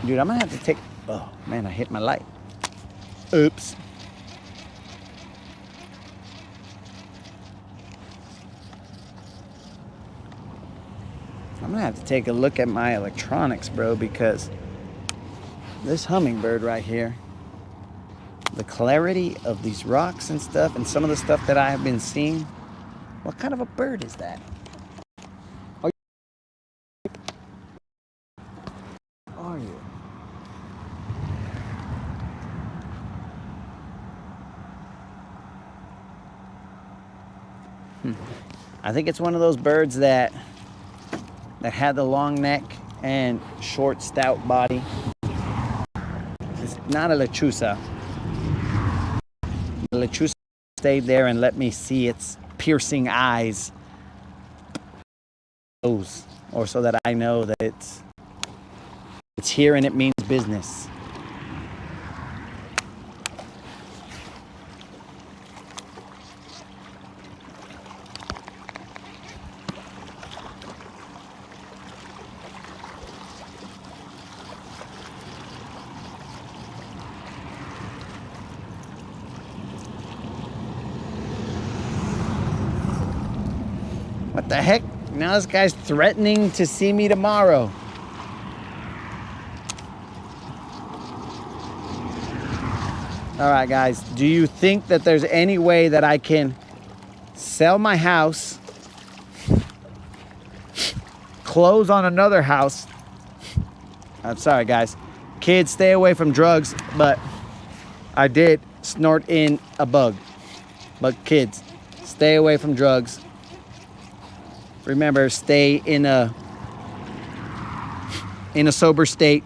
Dude, I'm gonna have to take, oh man, I hit my light. Oops. I'm gonna have to take a look at my electronics, bro, because this hummingbird right here, the clarity of these rocks and stuff, and some of the stuff that I have been seeing, what kind of a bird is that? Are you? I think it's one of those birds that had the long neck and short, stout body. It's not a lechuza. The lechuza stayed there and let me see its piercing eyes, or so that I know that it's here and it means business. What the heck? Now this guy's threatening to see me tomorrow. All right, guys, do you think that there's any way that I can sell my house, close on another house? I'm sorry, guys. Kids, stay away from drugs, but I did snort in a bug. But kids, stay away from drugs. Remember, stay in a sober state.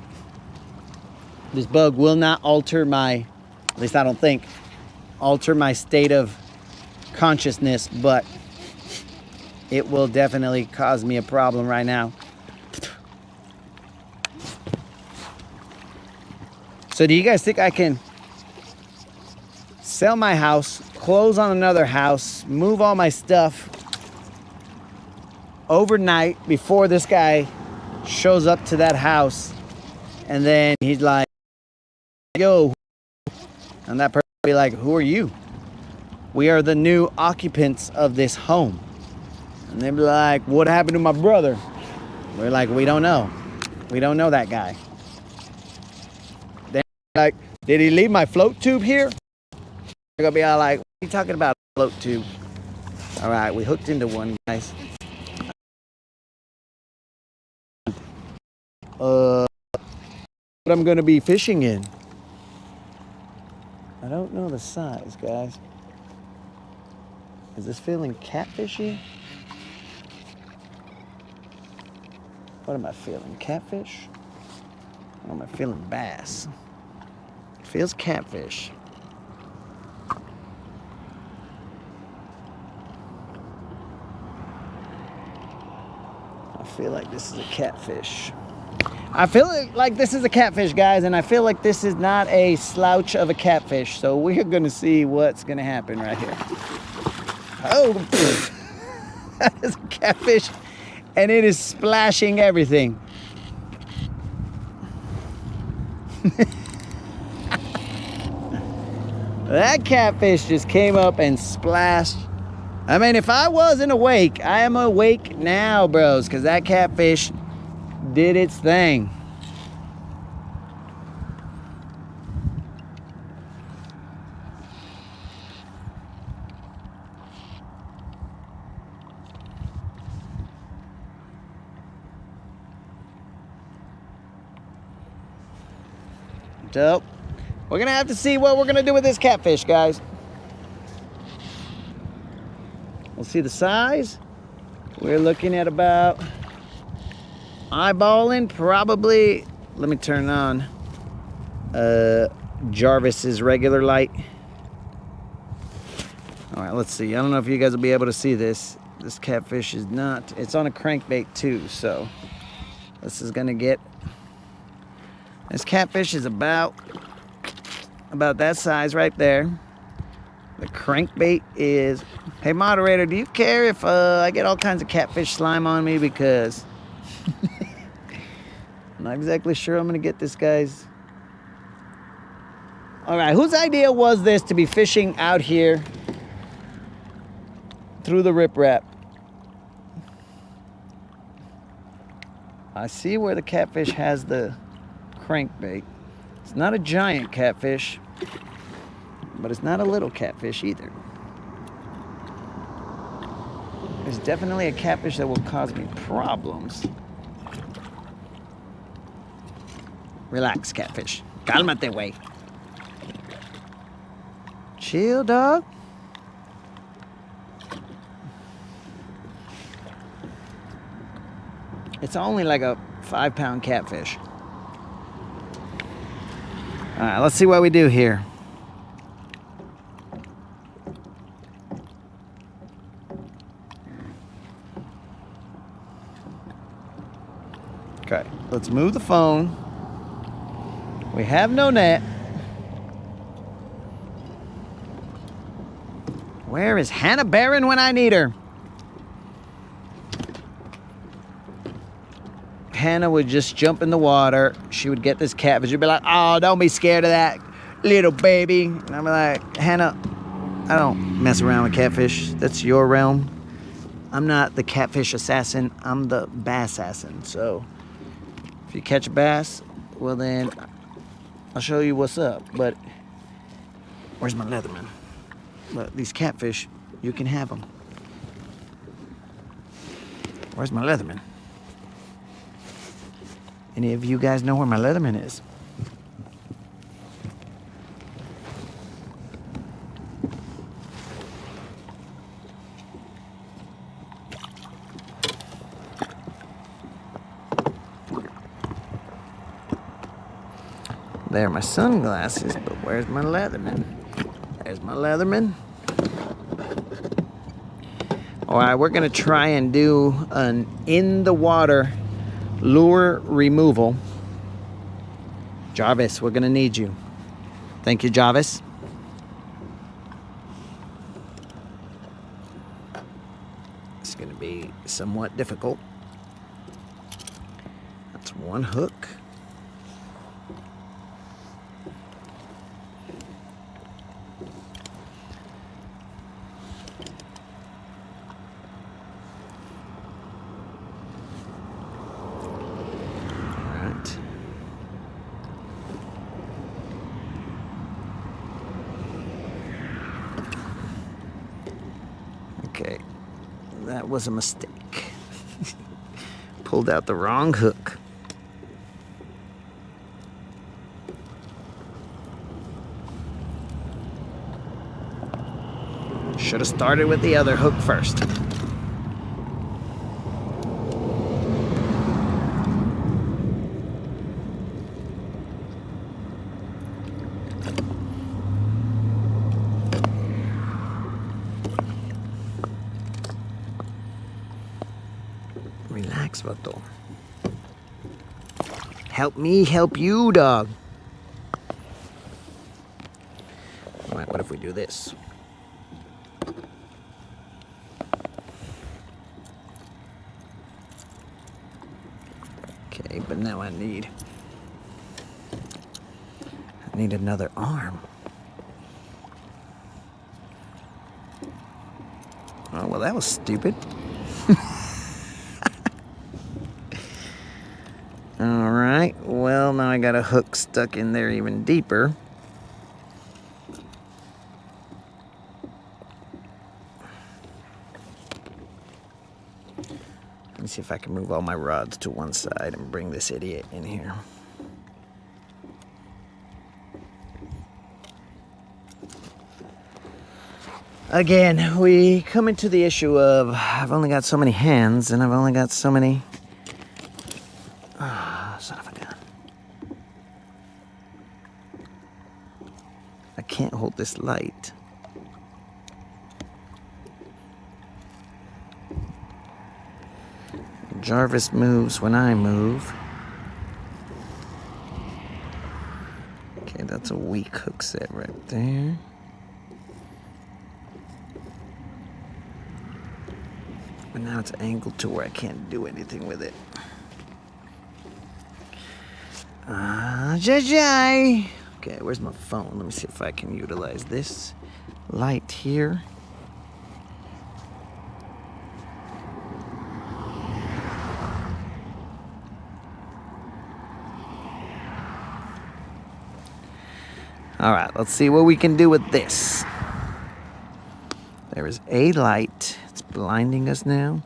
This bug will not alter my, at least I don't think, alter my state of consciousness, but it will definitely cause me a problem right now. So do you guys think I can sell my house, close on another house, move all my stuff overnight before this guy shows up to that house, and then he's like, yo, and that person will be like, who are you? We are the new occupants of this home. And they'll be like, what happened to my brother? We're like, we don't know. We don't know that guy. They're like, did he leave my float tube here? They're gonna be all like, what are you talking about, float tube? All right, we hooked into one, guys. What I'm gonna be fishing in. I don't know the size, guys. Is this feeling catfishy? What am I feeling? Catfish? Or am I feeling bass? It feels catfish. I feel like this is a catfish. I feel like this is a catfish, guys, and I feel like this is not a slouch of a catfish. So we're gonna see what's gonna happen right here. Oh, that is a catfish, and it is splashing everything. That catfish just came up and splashed. I mean, if I wasn't awake, I am awake now, bros, because that catfish did its thing. So, we're gonna have to see what we're gonna do with this catfish, guys. We'll see the size. We're looking at about eyeballing, probably. Let me turn on Jarvis's regular light. All right, let's see. I don't know if you guys will be able to see this. This catfish is not, it's on a crankbait too, so this is gonna get, this catfish is about that size right there. The crankbait is, hey moderator, do you care if I get all kinds of catfish slime on me, because I'm not exactly sure I'm gonna get this, guys. All right, whose idea was this to be fishing out here through the riprap? I see where the catfish has the crankbait. It's not a giant catfish, but it's not a little catfish either. It's definitely a catfish that will cause me problems. Relax, catfish. Cálmate, güey. Chill, dog. It's only like a 5-pound catfish. All right, let's see what we do here. Okay, let's move the phone. We have no net. Where is Hannah Barron when I need her? Hannah would just jump in the water. She would get this catfish. She'd be like, oh, don't be scared of that little baby. And I'd be like, Hannah, I don't mess around with catfish. That's your realm. I'm not the catfish assassin. I'm the bass assassin. So if you catch a bass, well then I'll show you what's up. But where's my Leatherman? But these catfish, you can have them. Where's my Leatherman? Any of you guys know where my Leatherman is? There are my sunglasses, but where's my Leatherman? There's my Leatherman. All right, we're gonna try and do an in-the-water lure removal. Jarvis, we're gonna need you. Thank you, Jarvis. It's gonna be somewhat difficult. That's one hook. Okay, that was a mistake. Pulled out the wrong hook. Should have started with the other hook first. Relax, Vato. Help me help you, dog. All right, what if we do this? Okay, but now I need another arm. Oh, well, that was stupid. All right, well, now I got a hook stuck in there even deeper. Let me see if I can move all my rods to one side and bring this idiot in here. Again, we come into the issue of I've only got so many hands and I've only got so many... son of a gun. I can't hold this light. Jarvis moves when I move. Okay, that's a weak hook set right there. But now it's angled to where I can't do anything with it. Jai. Okay, where's my phone? Let me see if I can utilize this light here. All right, let's see what we can do with this. There is a light. It's blinding us now.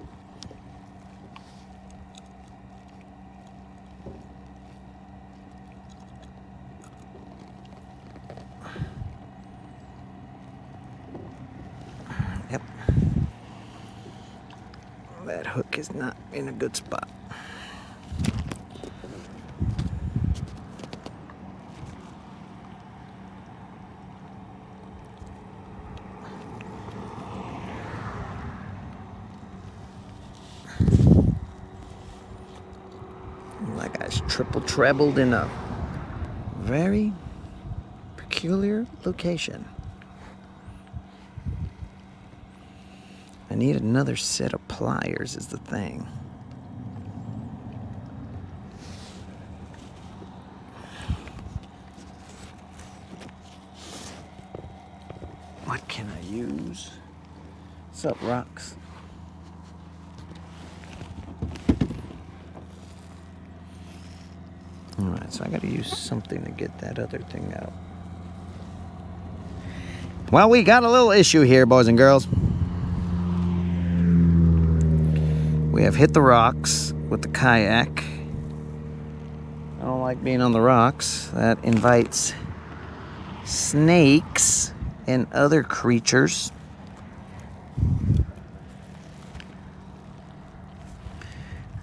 Yep. That hook is not in a good spot. That guy's triple trebled in a very peculiar location. I need another set of pliers is the thing. What can I use? What's up, Rocks? Alright, so I gotta use something to get that other thing out. Well, we got a little issue here, boys and girls. We have hit the rocks with the kayak. I don't like being on the rocks. That invites snakes and other creatures.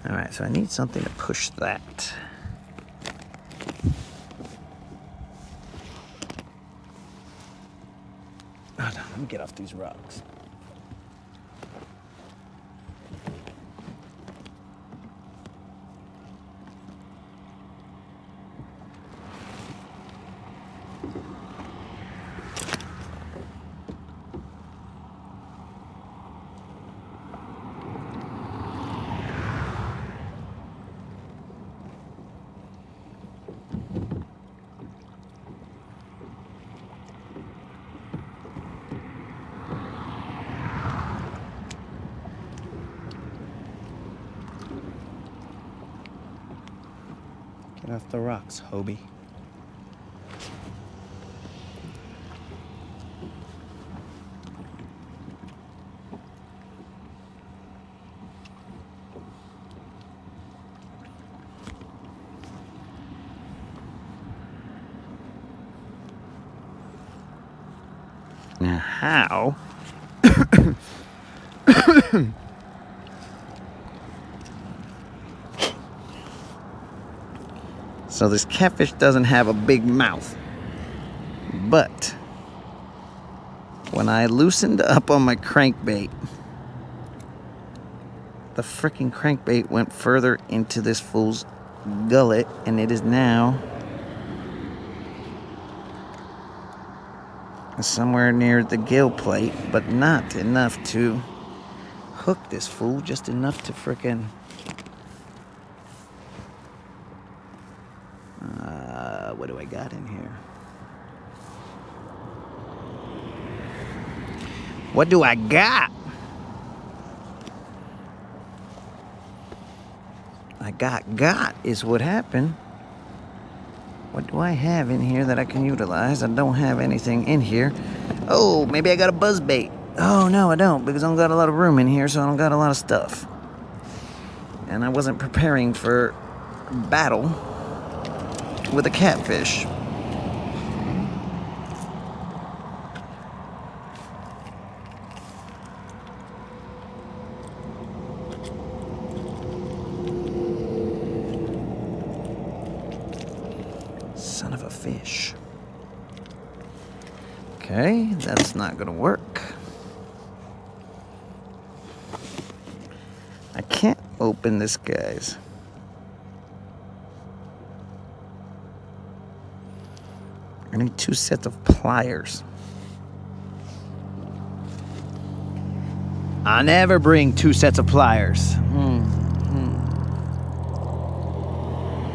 Alright, so I need something to push that. Hold on, let me get off these rocks. Get off the rocks, Hobie. Now, how So this catfish doesn't have a big mouth, but when I loosened up on my crankbait, the freaking crankbait went further into this fool's gullet, and it is now somewhere near the gill plate, but not enough to hook this fool, just enough to frickin' what do I got in here? What do I got? I got is what happened. What do I have in here that I can utilize? I don't have anything in here. Oh, maybe I got a buzzbait. Oh, no, I don't, because I don't got a lot of room in here, so I don't got a lot of stuff. And I wasn't preparing for battle with a catfish. Son of a fish. Okay, that's not gonna work. I can't open this, guys. I need 2 sets of pliers. I never bring 2 sets of pliers.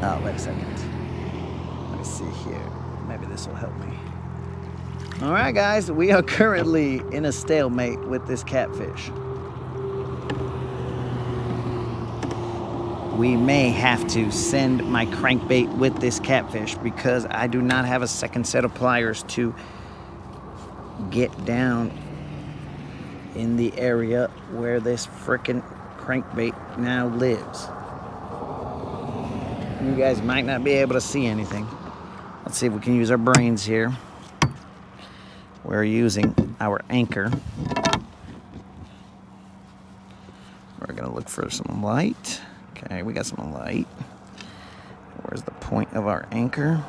Oh, wait a second. Let me see here. Maybe this will help me. All right, guys, we are currently in a stalemate with this catfish. We may have to send my crankbait with this catfish because I do not have a second set of pliers to get down in the area where this frickin' crankbait now lives. You guys might not be able to see anything. Let's see if we can use our brains here. We're using our anchor. We're gonna look for some light. Okay, we got some light. Where's the point of our anchor?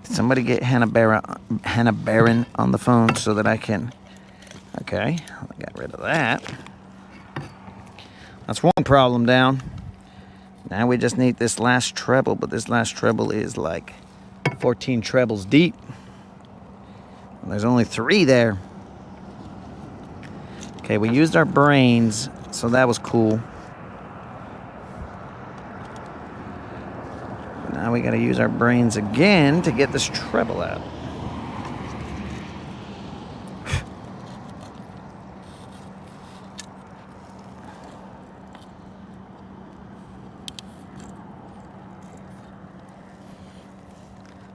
Somebody get Hannah Barron on the phone so that I can... Okay, I got rid of that. That's one problem down. Now we just need this last treble, but this last treble is like 14 trebles deep. And there's only 3 there. Okay, we used our brains, so that was cool. Now we gotta use our brains again to get this treble out.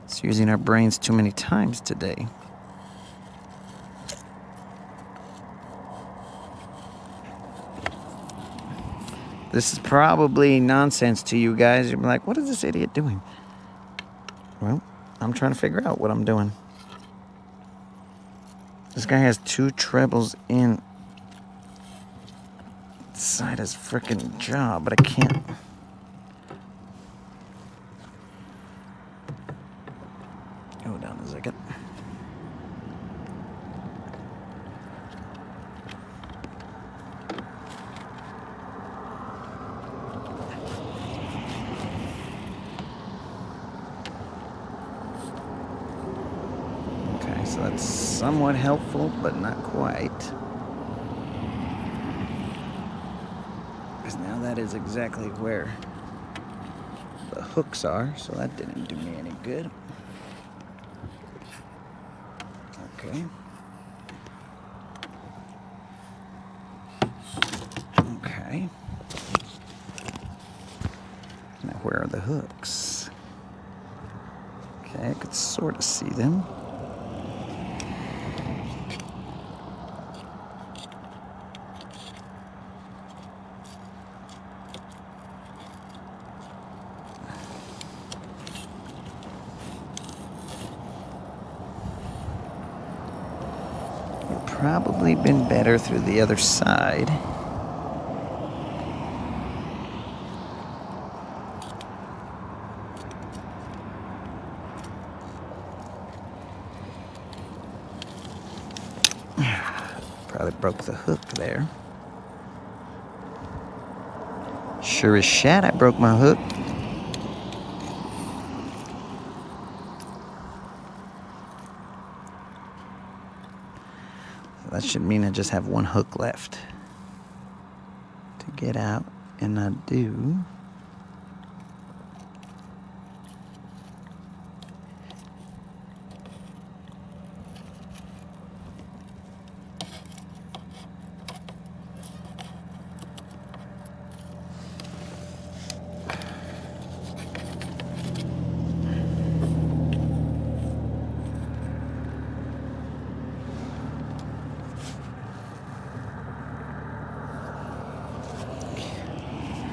It's using our brains too many times today. This is probably nonsense to you guys. You're like, what is this idiot doing? Well, I'm trying to figure out what I'm doing. This guy has 2 trebles inside his freaking jaw, but I can't. Hold on a second. So that's somewhat helpful, but not quite. Because now that is exactly where the hooks are, so that didn't do me any good. Okay. Okay. Now, where are the hooks? Okay, I could sort of see them. Probably been better through the other side. Probably broke the hook there. Sure as shit, I broke my hook. That should mean I just have one hook left to get out, and I do.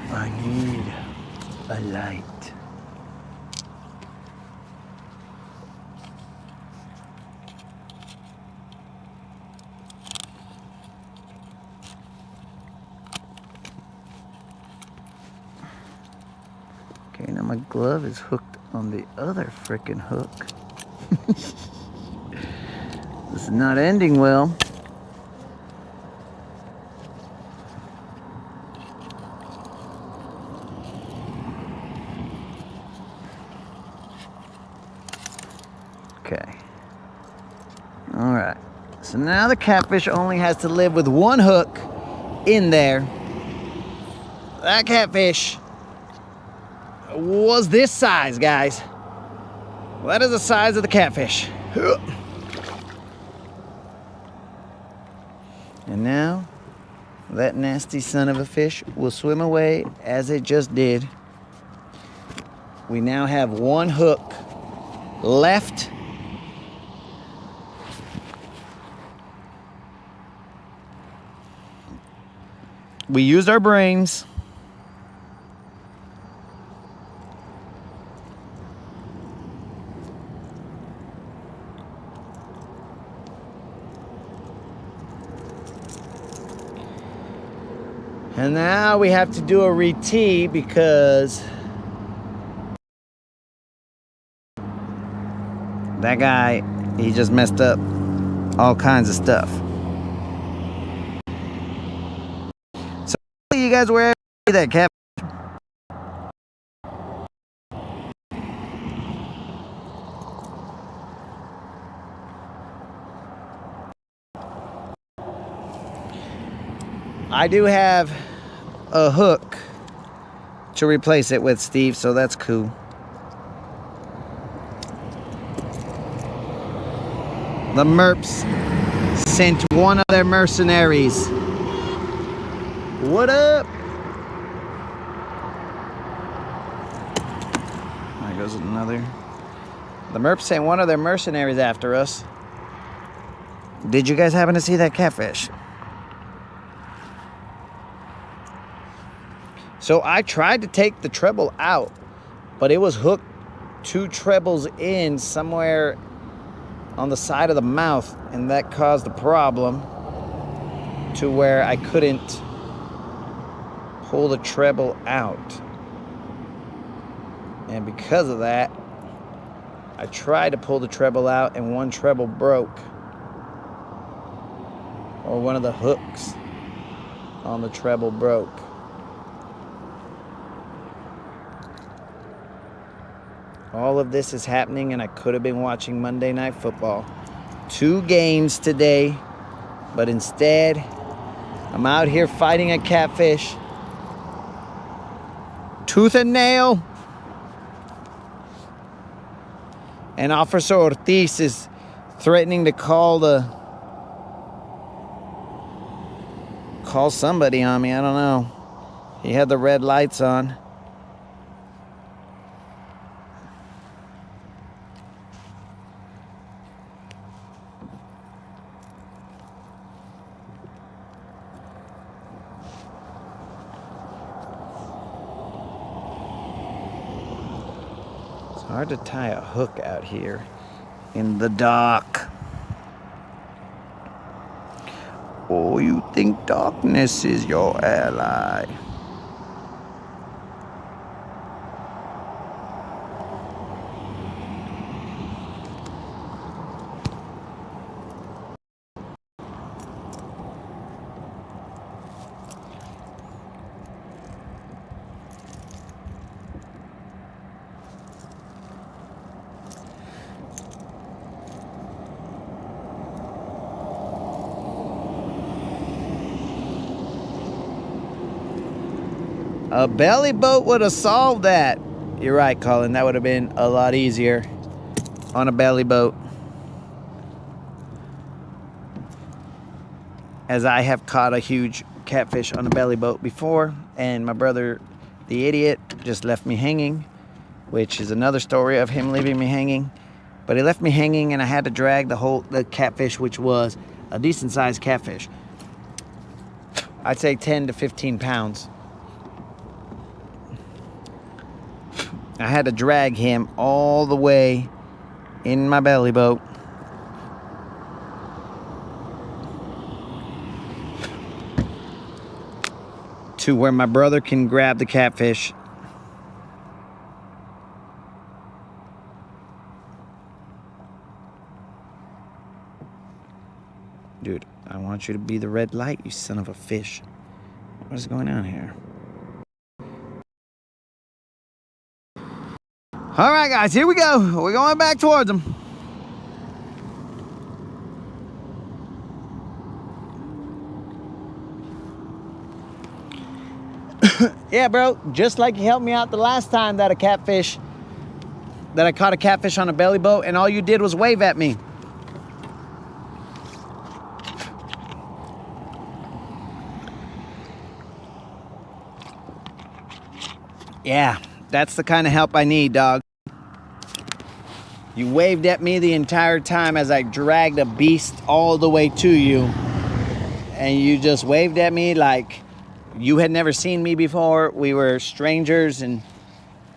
I need a light. Okay, now my glove is hooked on the other frickin' hook. This is not ending well. Okay. All right. So now the catfish only has to live with one hook in there. That catfish was this size, guys. That is the size of the catfish. And now that nasty son of a fish will swim away as it just did. We now have one hook left. We used our brains. And now we have to do a re-tee because that guy, he just messed up all kinds of stuff. So you guys were able to see that cat. I do have a hook to replace it with, Steve, so that's cool. The Merps sent one of their mercenaries. What up? There goes another. The Merps sent one of their mercenaries after us. Did you guys happen to see that catfish? So I tried to take the treble out, but it was hooked 2 trebles in somewhere on the side of the mouth, and that caused a problem to where I couldn't pull the treble out. And because of that, I tried to pull the treble out and one treble broke, or one of the hooks on the treble broke. All of this is happening, and I could have been watching Monday Night Football. 2 games today, but instead, I'm out here fighting a catfish. Tooth and nail. And Officer Ortiz is threatening to call somebody on me. I don't know. He had the red lights on. It's hard to tie a hook out here in the dock. Oh, you think darkness is your ally? A belly boat would have solved that. You're right, Colin. That would have been a lot easier on a belly boat. As I have caught a huge catfish on a belly boat before, and my brother, the idiot, just left me hanging, which is another story of him leaving me hanging. But he left me hanging, and I had to drag the catfish, which was a decent sized catfish. I'd say 10 to 15 pounds. I had to drag him all the way in my belly boat to where my brother can grab the catfish. Dude, I want you to be the red light, you son of a fish. What is going on here? All right, guys, here we go. We're going back towards them. Yeah, bro, just like you helped me out the last time that I caught a catfish on a belly boat, and all you did was wave at me. Yeah, that's the kind of help I need, dog. You waved at me the entire time as I dragged a beast all the way to you. And you just waved at me like you had never seen me before. We were strangers and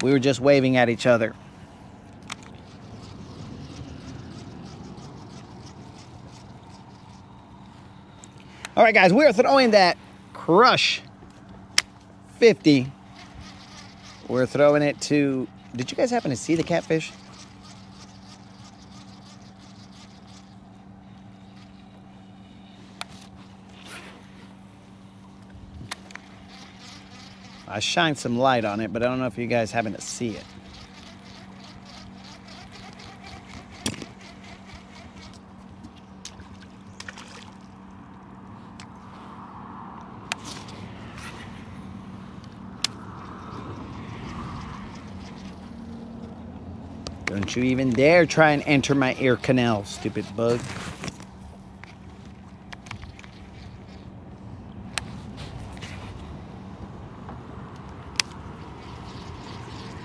we were just waving at each other. All right, guys, we're throwing that Crush 50. We're throwing it to... Did you guys happen to see the catfish? I shined some light on it, but I don't know if you guys happen to see it. Don't you even dare try and enter my ear canal, stupid bug.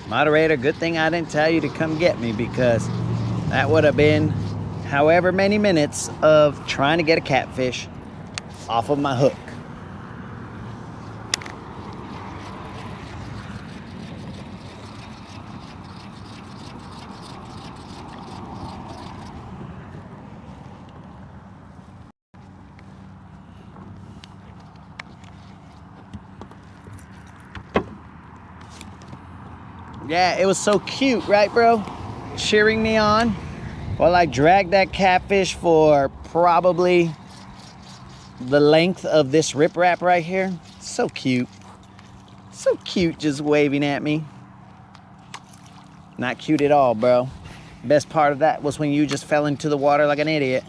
Moderator, good thing I didn't tell you to come get me, because that would have been however many minutes of trying to get a catfish off of my hook. Yeah, it was so cute, right, bro? Cheering me on while I dragged that catfish for probably the length of this riprap right here. So cute. So cute, just waving at me. Not cute at all, bro. Best part of that was when you just fell into the water like an idiot.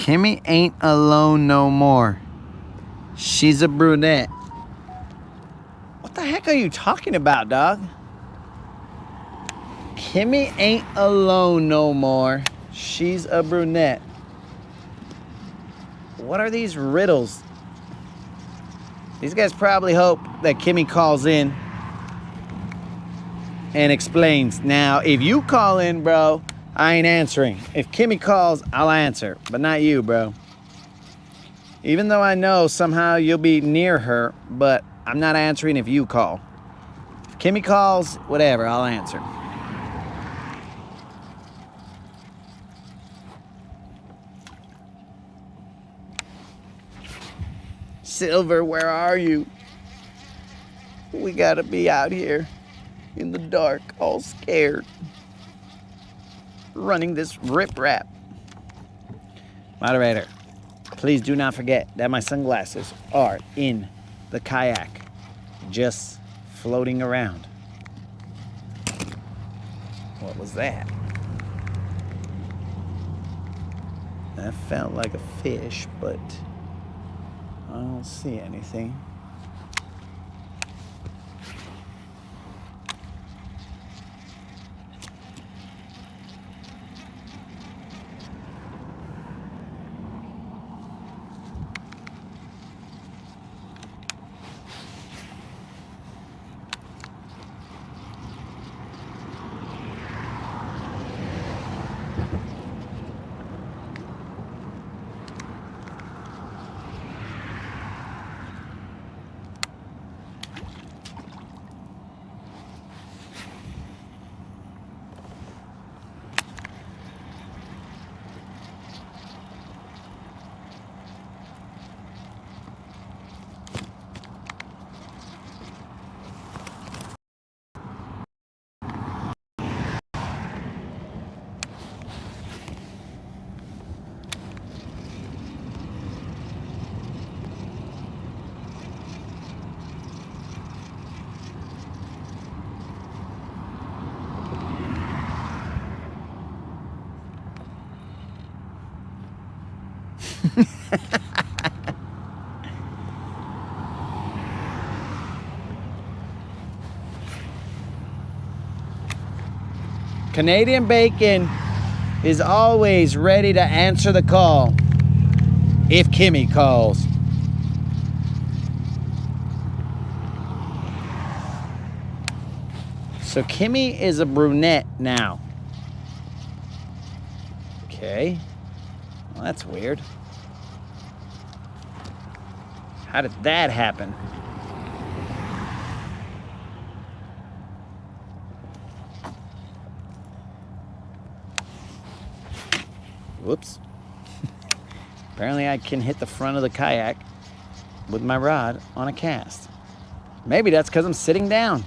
Kimmy ain't alone no more. She's a brunette. What the heck are you talking about, dog? Kimmy ain't alone no more. She's a brunette. What are these riddles? These guys probably hope that Kimmy calls in and explains. Now, if you call in, bro, I ain't answering. If Kimmy calls, I'll answer, but not you, bro. Even though I know somehow you'll be near her, but I'm not answering if you call. If Kimmy calls, whatever, I'll answer. Silver, where are you? We gotta be out here in the dark, all scared, running this riprap. Moderator, please do not forget that my sunglasses are in the kayak, just floating around. What was that? That felt like a fish, but I don't see anything. Canadian Bacon is always ready to answer the call if Kimmy calls. So Kimmy is a brunette now. Okay. Well, that's weird. How did that happen? Whoops. Apparently I can hit the front of the kayak with my rod on a cast. Maybe that's because I'm sitting down.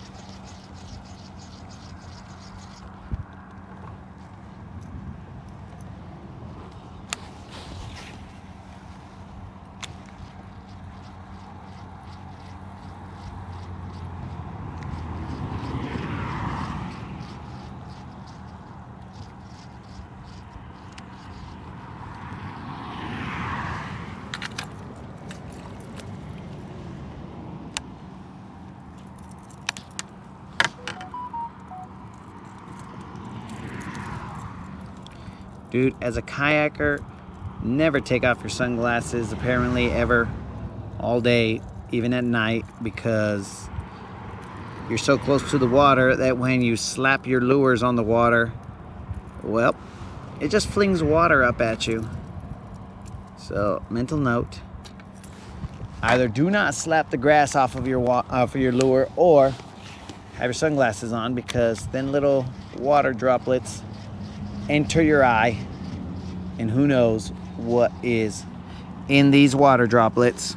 Dude, as a kayaker, never take off your sunglasses, apparently, ever, all day, even at night, because you're so close to the water that when you slap your lures on the water, well, it just flings water up at you. So, mental note, either do not slap the grass off of your lure, or have your sunglasses on, because then little water droplets enter your eye, and who knows what is in these water droplets.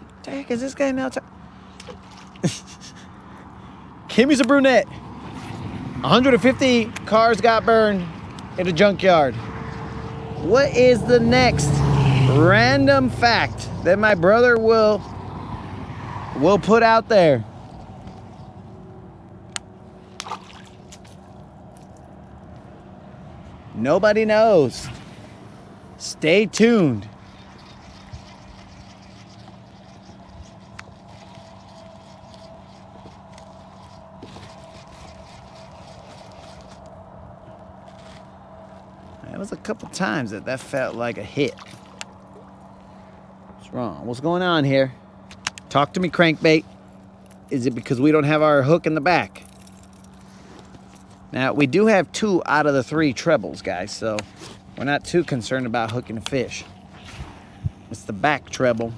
What the heck is this guy now? Kimmy's a brunette. 150 cars got burned in a junkyard. What is the next random fact that my brother will put out there? Nobody knows. Stay tuned. That was a couple times that felt like a hit. What's wrong? What's going on here? Talk to me, crankbait. Is it because we don't have our hook in the back? Now, we do have 2 out of the 3 trebles, guys, so we're not too concerned about hooking a fish. It's the back treble.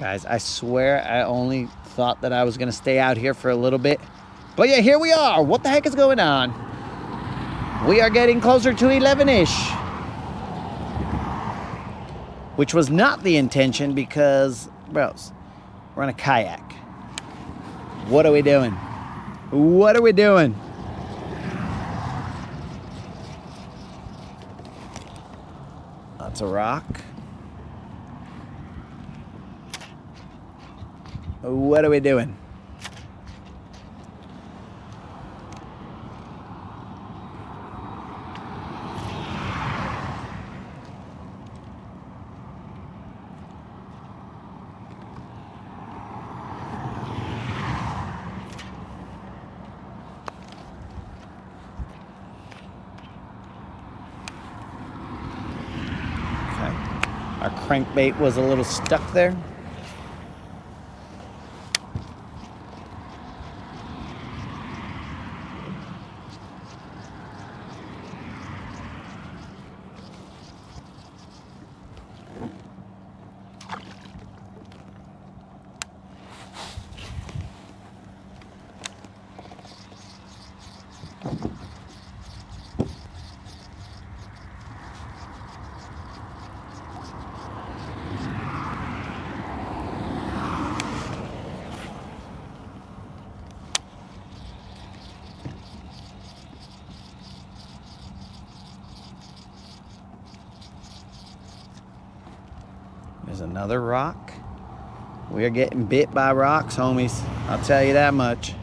Guys, I swear I only thought that I was going to stay out here for a little bit. But yeah, here we are. What the heck is going on? We are getting closer to 11-ish. Which was not the intention because, bros, we're on a kayak. What are we doing? What are we doing? That's a rock. What are we doing? Okay. Our crankbait was a little stuck there. There's another rock. We are getting bit by rocks, homies. I'll tell you that much.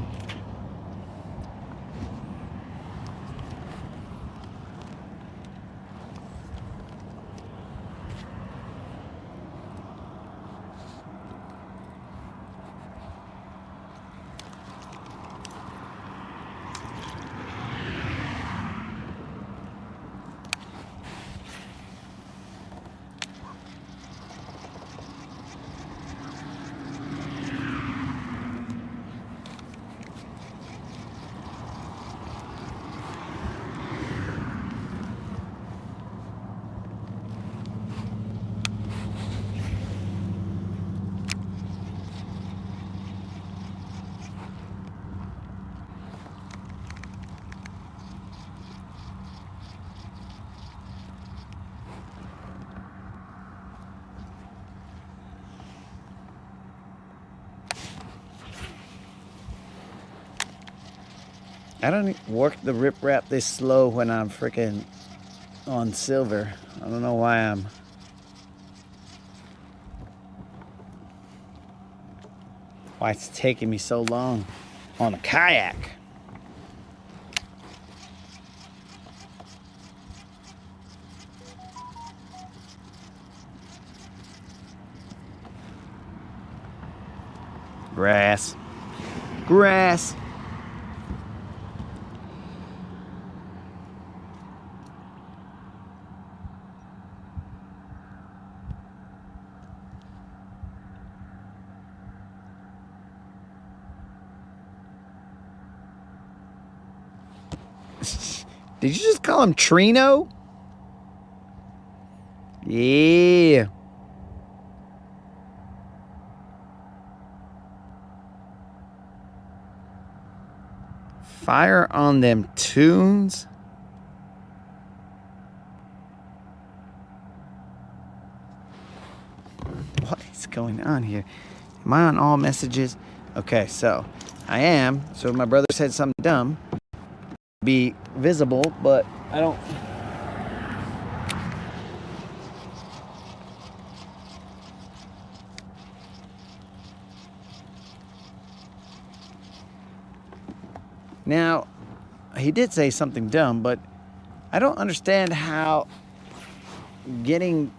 I don't work the riprap this slow when I'm freaking on silver. I don't know why it's taking me so long on a kayak. Grass. Grass. Did you just call him Trino? Yeah. Fire on them tunes. What is going on here? Am I on all messages? Okay, so I am. So my brother said something dumb. Be visible, but I don't. Now, he did say something dumb, but I don't understand how would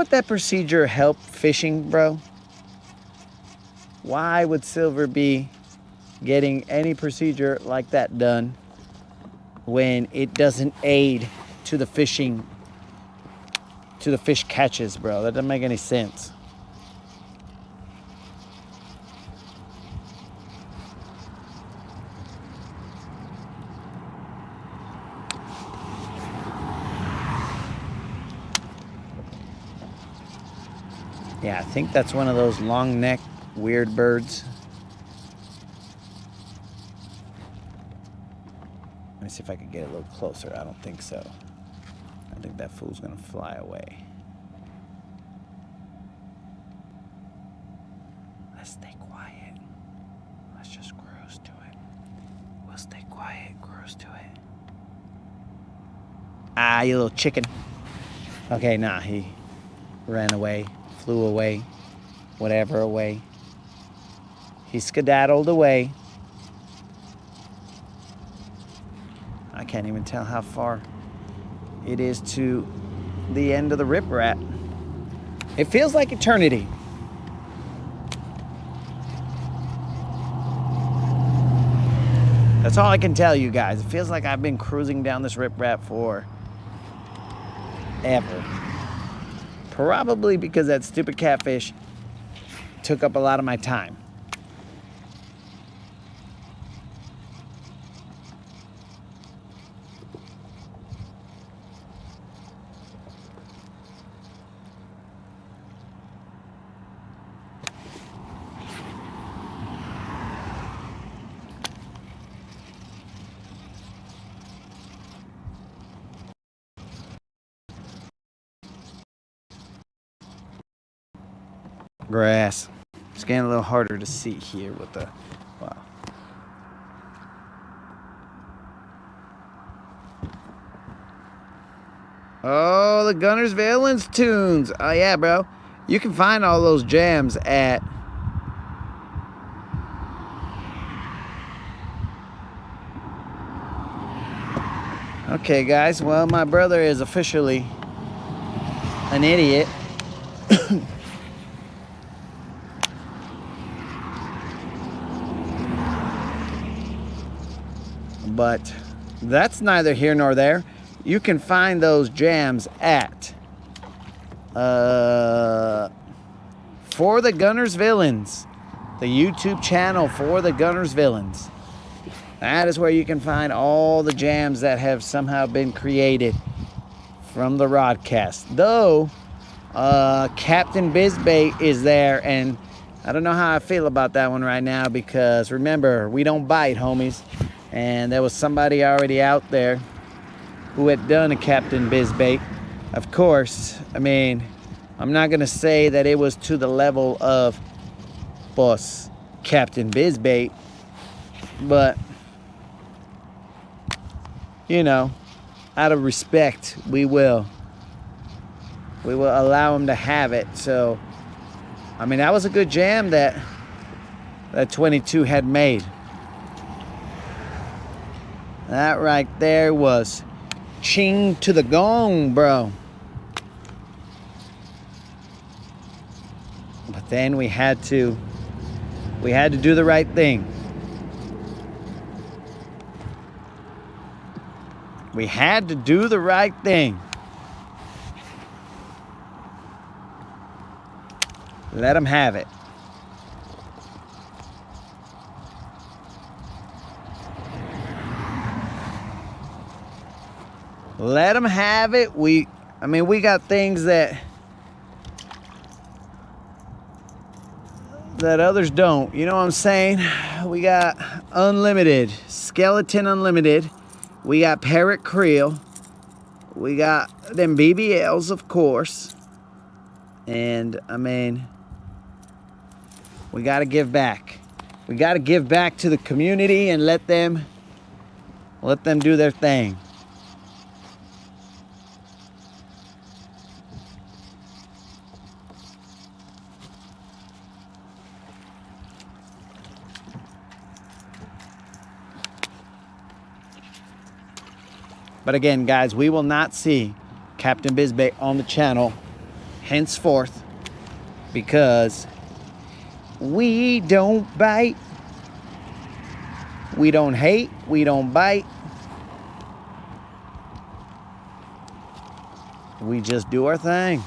that procedure help fishing, bro? Why would Silver be getting any procedure like that done when it doesn't aid to the fishing, to the fish catches, bro? That doesn't make any sense. Yeah, I think that's one of those long neck weird birds. Let me see if I can get a little closer. I don't think so. I think that fool's gonna fly away. Let's stay quiet. Let's just cruise to it. We'll stay quiet, cruise to it. Ah, you little chicken. Okay, nah, he ran away, flew away, whatever away. He skedaddled away. I can't even tell how far it is to the end of the riprap. It feels like eternity. That's all I can tell you guys. It feels like I've been cruising down this riprap for ever. Probably because that stupid catfish took up a lot of my time. Grass. It's getting a little harder to see here with the, wow. Oh, the Guntersville tunes. Oh yeah, bro. You can find all those jams at okay, guys. Well, my brother is officially an idiot. But that's neither here nor there. You can find those jams at For the Guntersville, the YouTube channel For the Guntersville. That is where you can find all the jams that have somehow been created from the Rodcast. Though Captain Bisbait is there, and I don't know how I feel about that one right now, because remember, we don't bite, homies. And there was somebody already out there who had done a Captain Bisbait. Of course, I mean, I'm not going to say that it was to the level of boss Captain Bisbait, but, you know, out of respect, we will allow him to have it. So, I mean, that was a good jam that 22 had made. That right there was ching to the gong, bro. But then we had to do the right thing. We had to do the right thing. Let them have it. Let them have it. I mean, we got things that others don't. You know what I'm saying? We got unlimited, skeleton unlimited. We got parrot creel. We got them BBLs, of course. And I mean, we got to give back. We got to give back to the community and let them do their thing. But again, guys, we will not see Captain Bisbait on the channel henceforth because we don't bite. We don't hate. We don't bite. We just do our thing.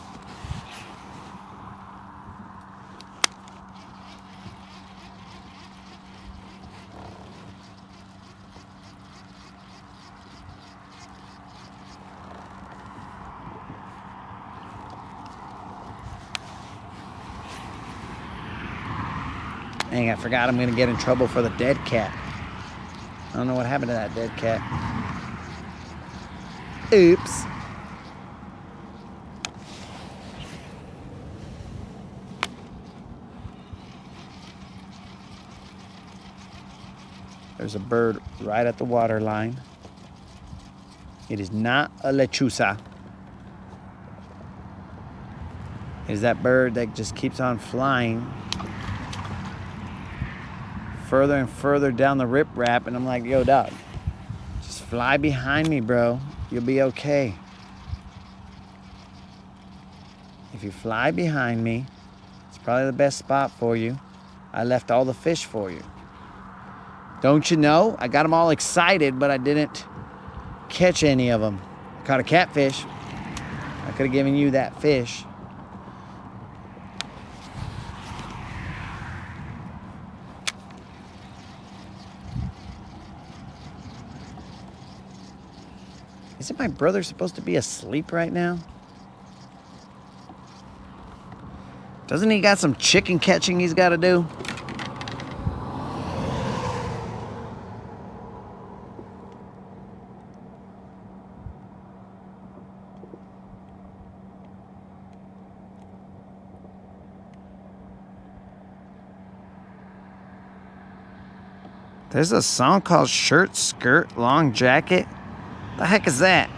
Dang, I forgot I'm gonna get in trouble for the dead cat. I don't know what happened to that dead cat. Oops. There's a bird right at the water line. It is not a lechuza. It is that bird that just keeps on flying further and further down the riprap, and I'm like, yo, dog, just fly behind me, bro. You'll be okay. If you fly behind me, it's probably the best spot for you. I left all the fish for you. Don't you know? I got them all excited, but I didn't catch any of them. I caught a catfish. I could have given you that fish. Isn't my brother supposed to be asleep right now? Doesn't he got some chicken catching he's got to do? There's a song called Shirt, Skirt, Long Jacket. The heck is that?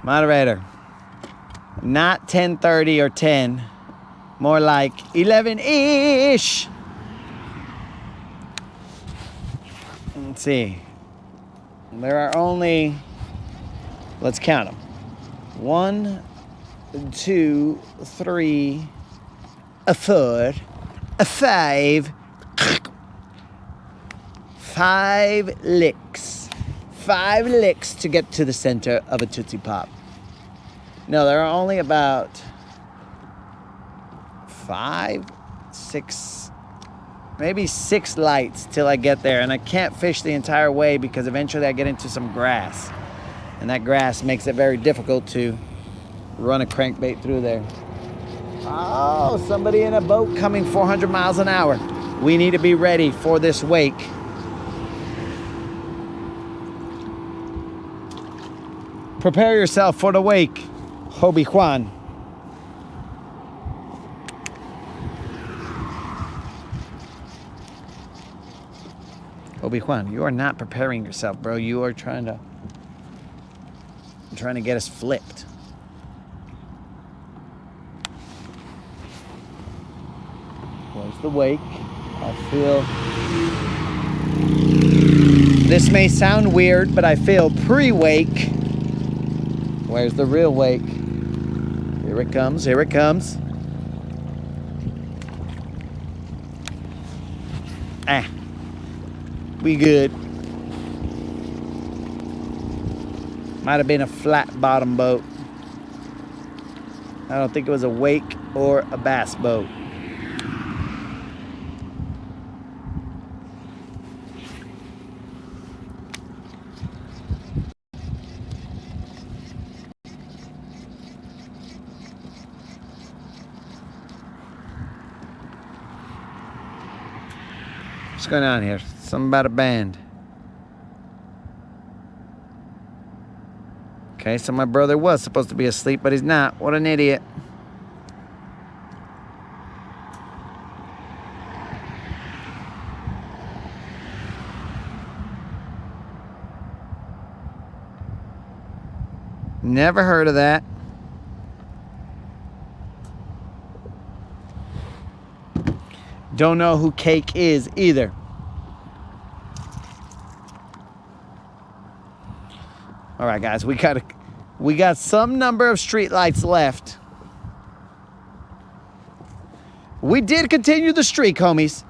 Moderator, not 10:30 or 10, more like 11-ish. Let's see. There are only, let's count them. 1, 2, 3, 4, 5. 5 licks. 5 licks to get to the center of a Tootsie Pop. No, there are only about 5, 6, maybe 6 lights till I get there. And I can't fish the entire way because eventually I get into some grass. And that grass makes it very difficult to run a crankbait through there. Oh, somebody in a boat coming 400 miles an hour. We need to be ready for this wake. Prepare yourself for the wake, Hobie Juan. Hobie Juan, you are not preparing yourself, bro. You are trying to get us flipped. Where's the wake? I feel this may sound weird, but I feel pre-wake. Where's the real wake? Here it comes, here it comes. Ah. We good. Might have been a flat bottom boat. I don't think it was a wake or a bass boat. What's going on here? Something about a band. Okay, so my brother was supposed to be asleep, but he's not. What an idiot. Never heard of that. Don't know who Kayak is either. All right, guys, we got some number of street lights left. We did continue the streak, homies.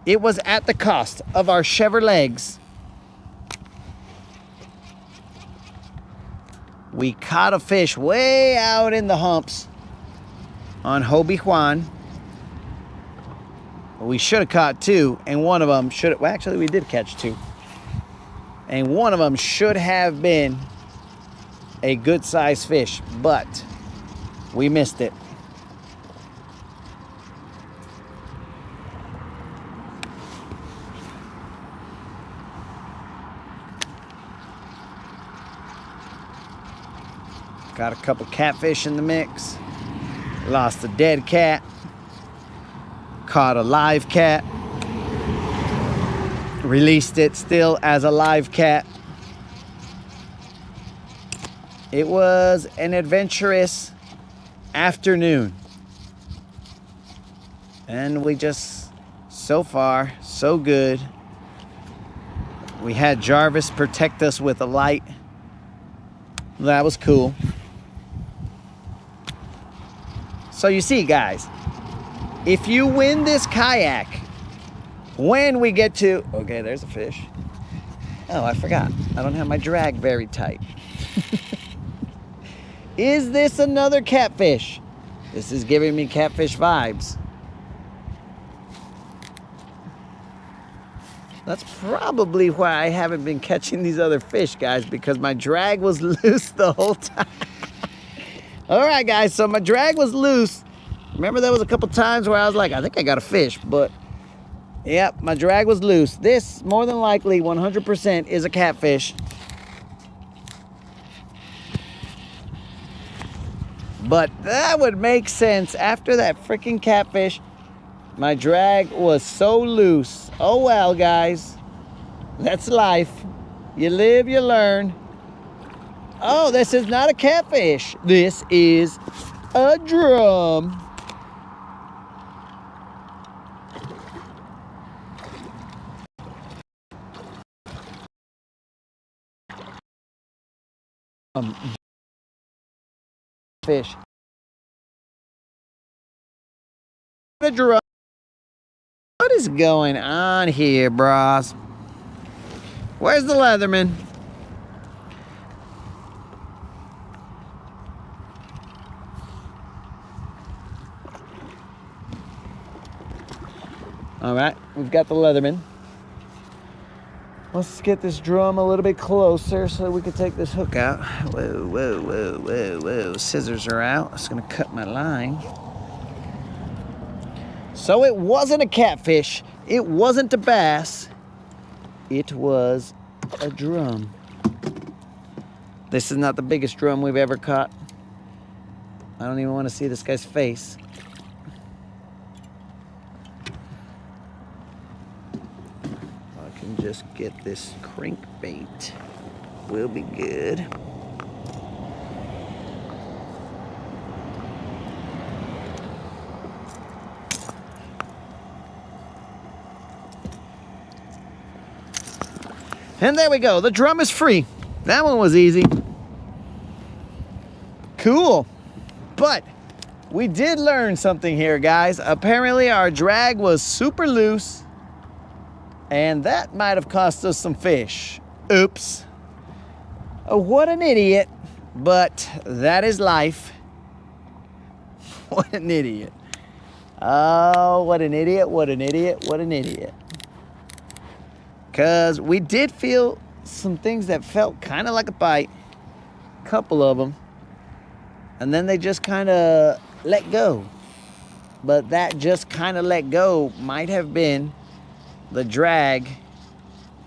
It was at the cost of our Chevrolet legs. We caught a fish way out in the humps on Hobie Juan. We should have caught two, and one of them should have, well, actually we did catch two. And one of them should have been a good sized fish, but we missed it. Got a couple catfish in the mix. Lost a dead cat. Caught a live cat. Released it still as a live cat. It was an adventurous afternoon. And we just, so far, so good. We had Jarvis protect us with a light. That was cool. So you see, guys, if you win this kayak, when we get to, okay, there's a fish. Oh, I forgot. I don't have my drag very tight. Is this another catfish? This is giving me catfish vibes. That's probably why I haven't been catching these other fish, guys, because my drag was loose the whole time. All right, guys, so my drag was loose. Remember there was a couple times where I was like, I think I got a fish, but yep, my drag was loose. This, more than likely, 100% is a catfish. But that would make sense after that freaking catfish. My drag was so loose. Oh well, guys. That's life. You live, you learn. Oh, this is not a catfish. This is a drum. Fish. The drum. What is going on here, bros? Where's the Leatherman? All right, we've got the Leatherman. Let's get this drum a little bit closer so we can take this hook out. Whoa, whoa, whoa, whoa, whoa. Scissors are out. It's gonna cut my line. So it wasn't a catfish. It wasn't a bass. It was a drum. This is not the biggest drum we've ever caught. I don't even want to see this guy's face. I can just get this crankbait. We'll be good. And there we go. The drum is free. That one was easy. Cool. But we did learn something here, guys. Apparently our drag was super loose. And that might have cost us some fish. Oops. Oh, what an idiot. But that is life. What an idiot. Oh, what an idiot, what an idiot, what an idiot. Because we did feel some things that felt kind of like a bite. A couple of them. And then they just kind of let go. But that just kind of let go might have been the drag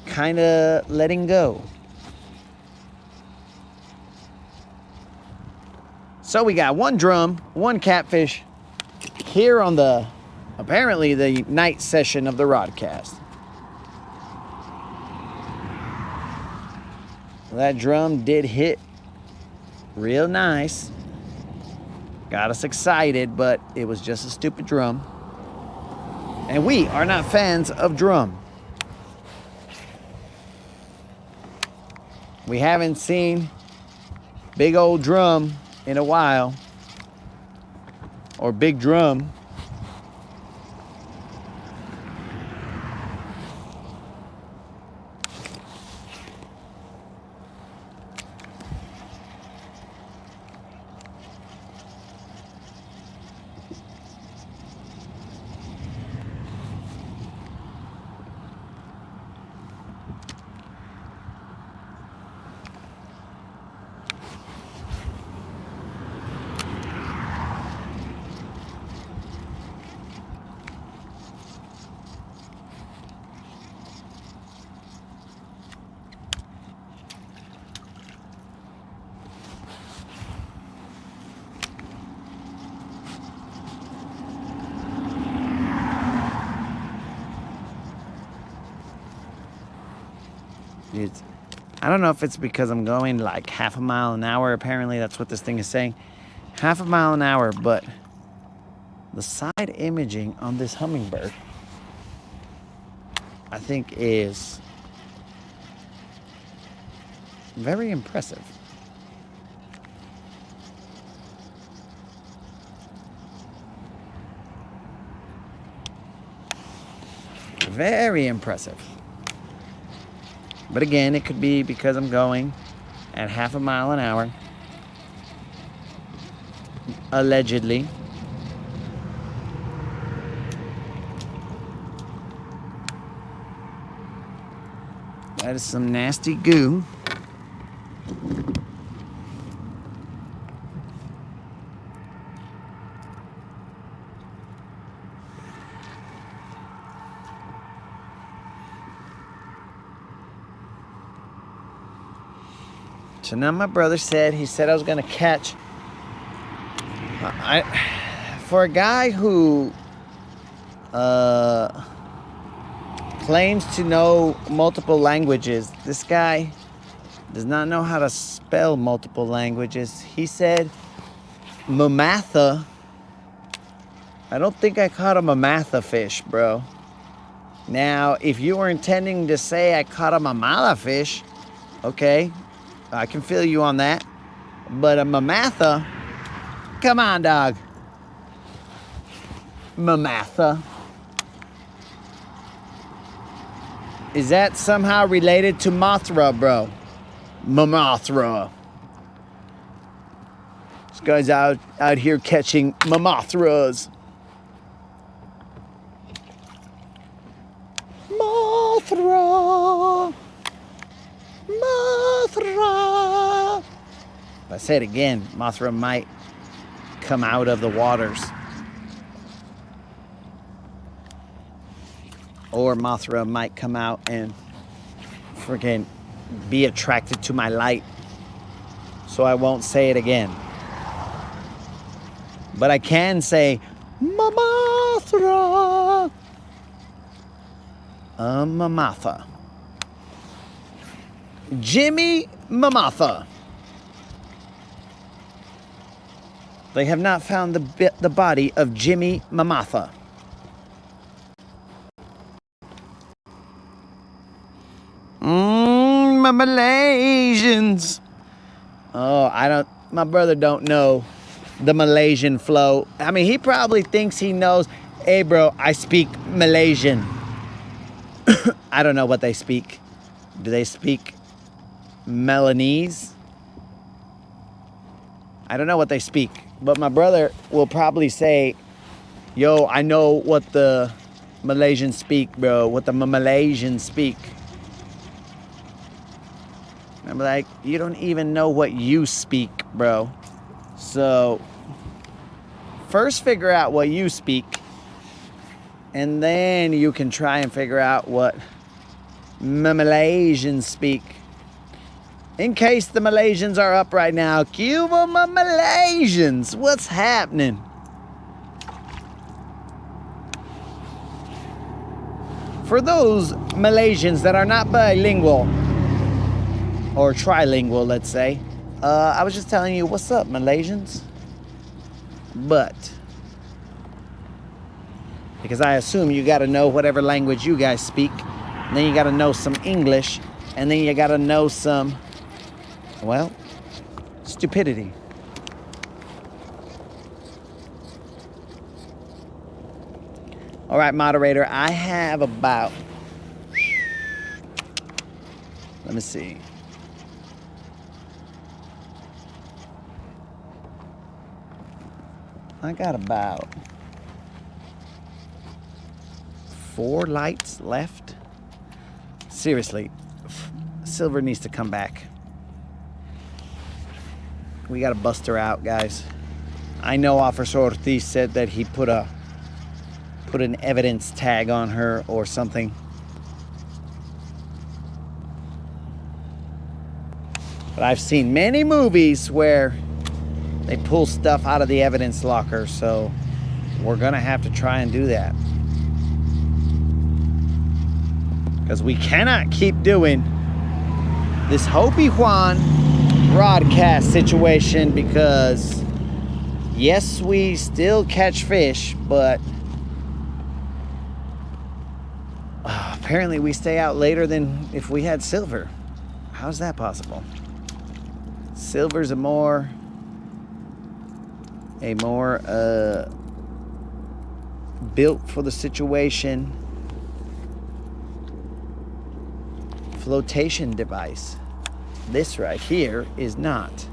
kind of letting go. So we got one drum, one catfish here on the, apparently the night session of the Rodcast. That drum did hit real nice. Got us excited, but it was just a stupid drum. And we are not fans of drum. We haven't seen big old drum in a while. Or big drum. I don't know if it's because I'm going like half a mile an hour. Apparently that's what this thing is saying. Half a mile an hour, but the side imaging on this hummingbird, I think, is very impressive. Very impressive. But again, it could be because I'm going at half a mile an hour. Allegedly. That is some nasty goo. So now my brother said, he said I was gonna catch. For a guy who claims to know multiple languages, this guy does not know how to spell multiple languages. He said mamatha. I don't think I caught a mamatha fish, bro. Now, if you were intending to say I caught a mamala fish, okay, I can feel you on that. But a mamatha, come on, dog. Mamatha. Is that somehow related to Mothra, bro? Mothra. This guy's out here catching Mothras. Mothra. Mothra. If I say it again, Mothra might come out of the waters. Or Mothra might come out and freaking be attracted to my light. So I won't say it again. But I can say Mothra. Mamatha. Jimmy Mamatha. They have not found the body of Jimmy Mamatha. My Malaysians. Oh, my brother don't know the Malaysian flow. I mean, he probably thinks he knows, hey bro, I speak Malaysian. I don't know what they speak. Do they speak Melanese? I don't know what they speak. But my brother will probably say, yo, I know what the Malaysians speak, bro. What the Malaysians speak. I'm like, you don't even know what you speak, bro. So, first figure out what you speak. And then you can try and figure out what Malaysians speak. In case the Malaysians are up right now, Cuba Malaysians, what's happening? For those Malaysians that are not bilingual, or trilingual, let's say, I was just telling you, what's up, Malaysians? But, because I assume you gotta know whatever language you guys speak, and then you gotta know some English, and then you gotta know some, well, stupidity. All right, moderator, I have about, let me see. I got about 4 lights left. Seriously, Silver needs to come back. We gotta bust her out, guys. I know Officer Ortiz said that he put an evidence tag on her or something. But I've seen many movies where they pull stuff out of the evidence locker, so we're gonna have to try and do that. Because we cannot keep doing this Hopi Juan Rodcast situation, because yes, we still catch fish, but apparently we stay out later than if we had Silver. How's that possible? Silver's a more built for the situation flotation device. This right here is not.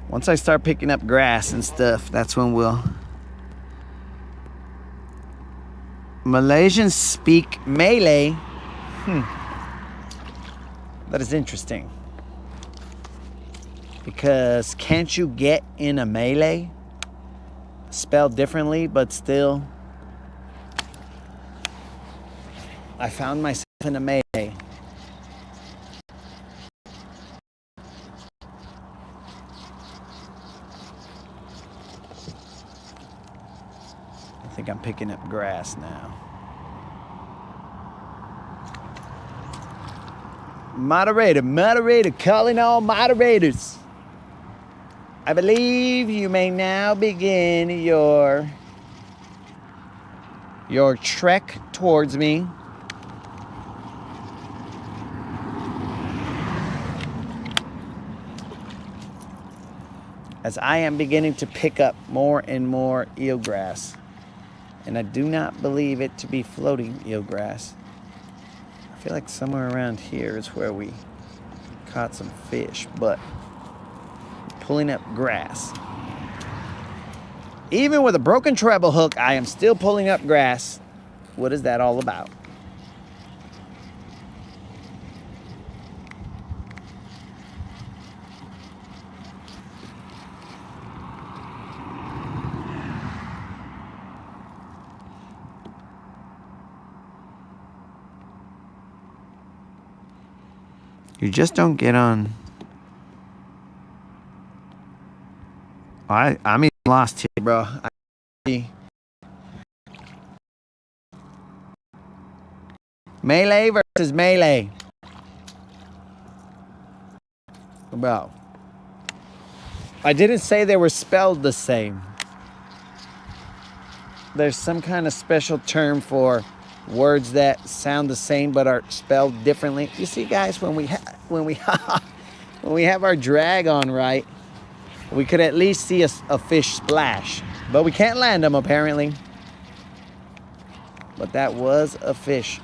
Once I start picking up grass and stuff, that's when we'll... Malaysians speak Malay. That is interesting. Because can't you get in a Malay? Spelled differently, but still. I found myself in a Malay. I think I'm picking up grass now. Moderator, calling all moderators. I believe you may now begin your trek towards me. As I am beginning to pick up more and more eelgrass. And I do not believe it to be floating eelgrass. I feel like somewhere around here is where we caught some fish, but pulling up grass. Even with a broken treble hook, I am still pulling up grass. What is that all about? You just don't get on. I'm even lost here, bro. Malay versus Malay. Bro. I didn't say they were spelled the same. There's some kind of special term for words that sound the same but are spelled differently. You see, guys, when we have our drag on right, we could at least see a fish splash. But we can't land them apparently. But that was a fish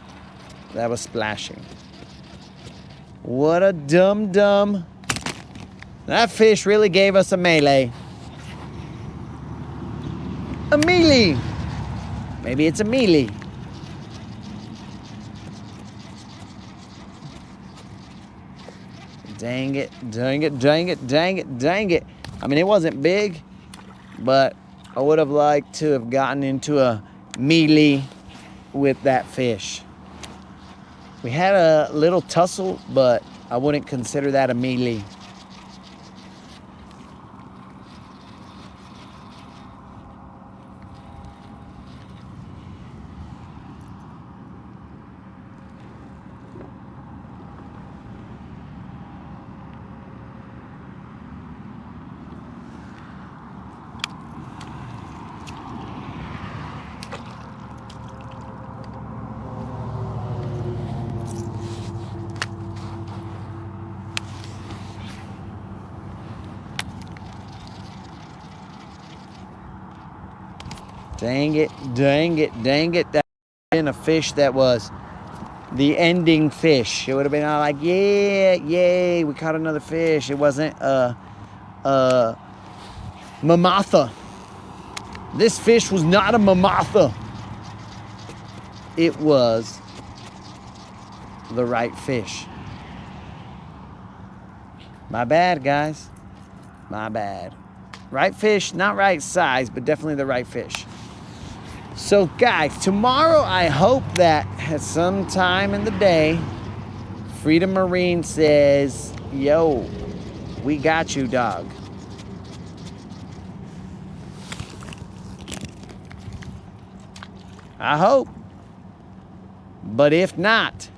that was splashing. What a dum-dum. That fish really gave us a melee. A melee. Maybe it's a melee. Dang it, dang it, dang it, dang it, dang it. I mean, it wasn't big, but I would have liked to have gotten into a melee with that fish. We had a little tussle, but I wouldn't consider that a melee. Dang it, dang it, dang it. That would have been a fish that was the ending fish. It would have been all like, yeah, yay, we caught another fish. It wasn't a mamatha. This fish was not a mamatha. It was the right fish. My bad, guys. My bad. Right fish, not right size, but definitely the right fish. So guys, tomorrow I hope that at some time in the day, Freedom Marine says, yo, we got you, dog. I hope. But if not,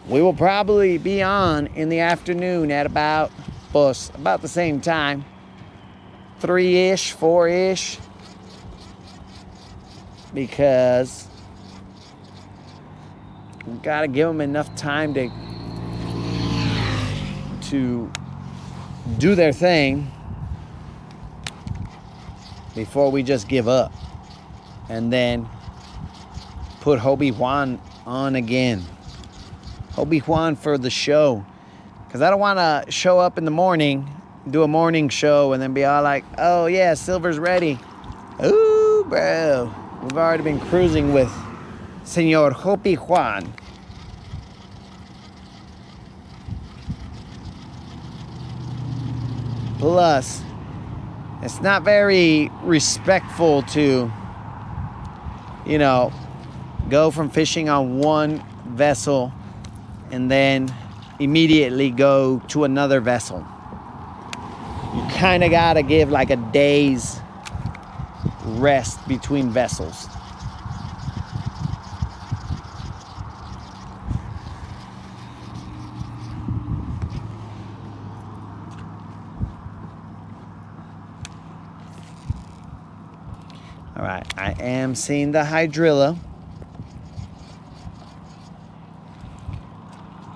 we will probably be on in the afternoon at about the same time. 3-ish, 4-ish. Because we gotta give them enough time to do their thing before we just give up and then put Hobie Juan on again. Hobie Juan for the show, because I don't want to show up in the morning, do a morning show, and then be all like, oh yeah, Silver's ready. Ooh, bro. We've already been cruising with Senor Hobie Juan. Plus, it's not very respectful to, you know, go from fishing on one vessel and then immediately go to another vessel. You kind of got to give like a day's rest between vessels. All right, I am seeing the hydrilla.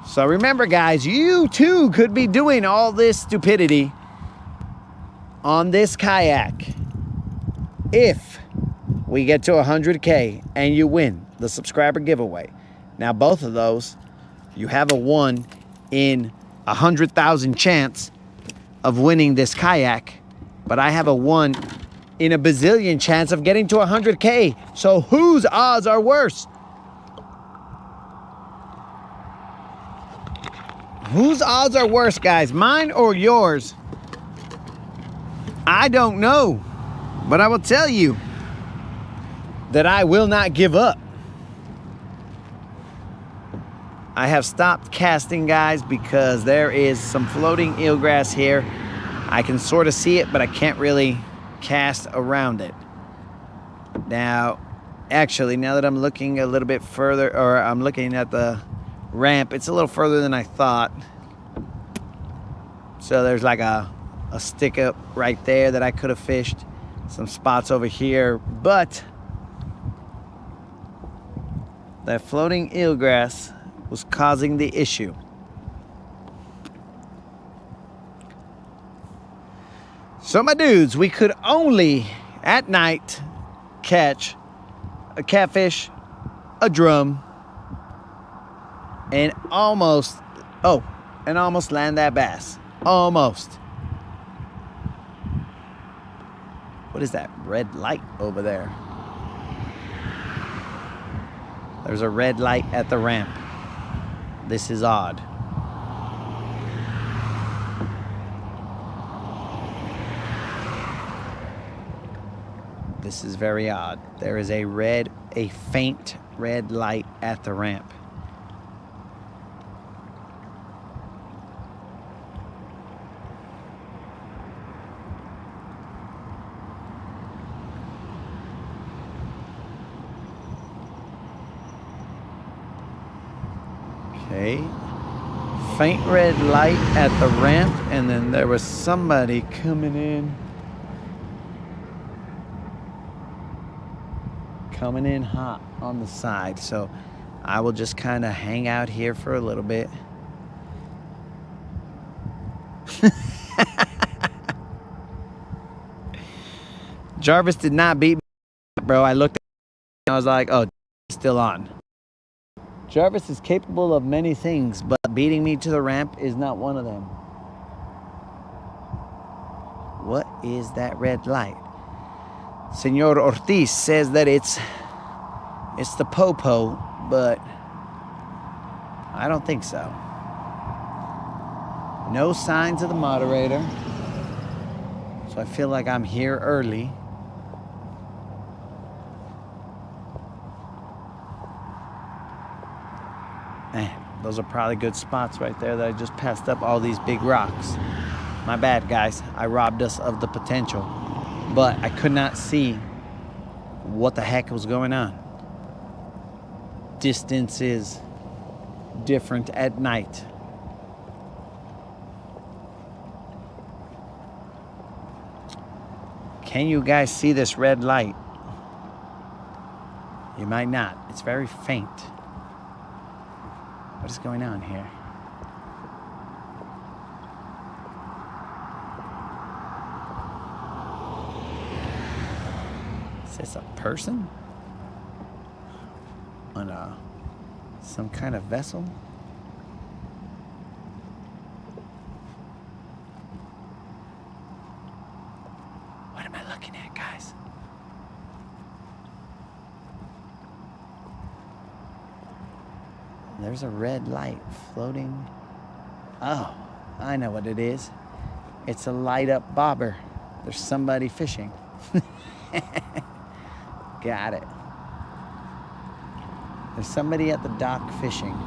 So remember, guys, you too could be doing all this stupidity on this kayak if we get to 100K and you win the subscriber giveaway. Now, both of those, you have a 1 in 100,000 chance of winning this kayak, but I have a 1 in a bazillion chance of getting to 100K. So whose odds are worse? Whose odds are worse, guys? Mine or yours? I don't know. But I will tell you that I will not give up. I have stopped casting, guys, because there is some floating eelgrass here. I can sort of see it, but I can't really cast around it. Now, actually, now that I'm looking a little bit further, or I'm looking at the ramp, it's a little further than I thought. So there's like a stick up right there that I could have fished. Some spots over here, but that floating eelgrass was causing the issue. So my dudes, we could only at night catch a catfish, a drum, and almost land that bass. Almost. What is that red light over there? There's a red light at the ramp. This is odd. This is very odd. There is a faint red light at the ramp. Okay. Faint red light at the ramp, and then there was somebody coming in. Coming in hot on the side, so I will just kind of hang out here for a little bit. Jarvis did not beat me, bro. I looked at him and I was like, oh, still on. Jarvis is capable of many things, but beating me to the ramp is not one of them. What is that red light? Senor Ortiz says that it's the popo, but I don't think so. No signs of the moderator, so I feel like I'm here early. Those are probably good spots right there that I just passed up all these big rocks. My bad, guys. I robbed us of the potential. But I could not see what the heck was going on. Distance is different at night. Can you guys see this red light? You might not. It's very faint. What is going on here? Is this a person? On some kind of vessel? What am I looking at, guys? There's a red light floating. Oh, I know what it is. It's a light up bobber. There's somebody fishing. Got it. There's somebody at the dock fishing.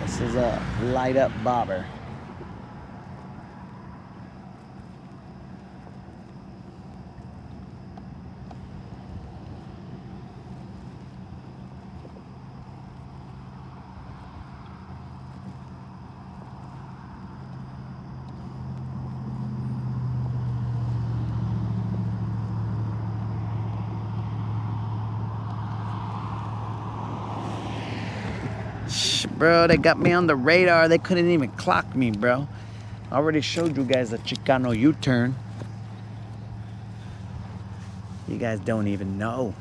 This is a light up bobber. Bro, they got me on the radar. They couldn't even clock me, bro. I already showed you guys the Chicano U-turn. You guys don't even know.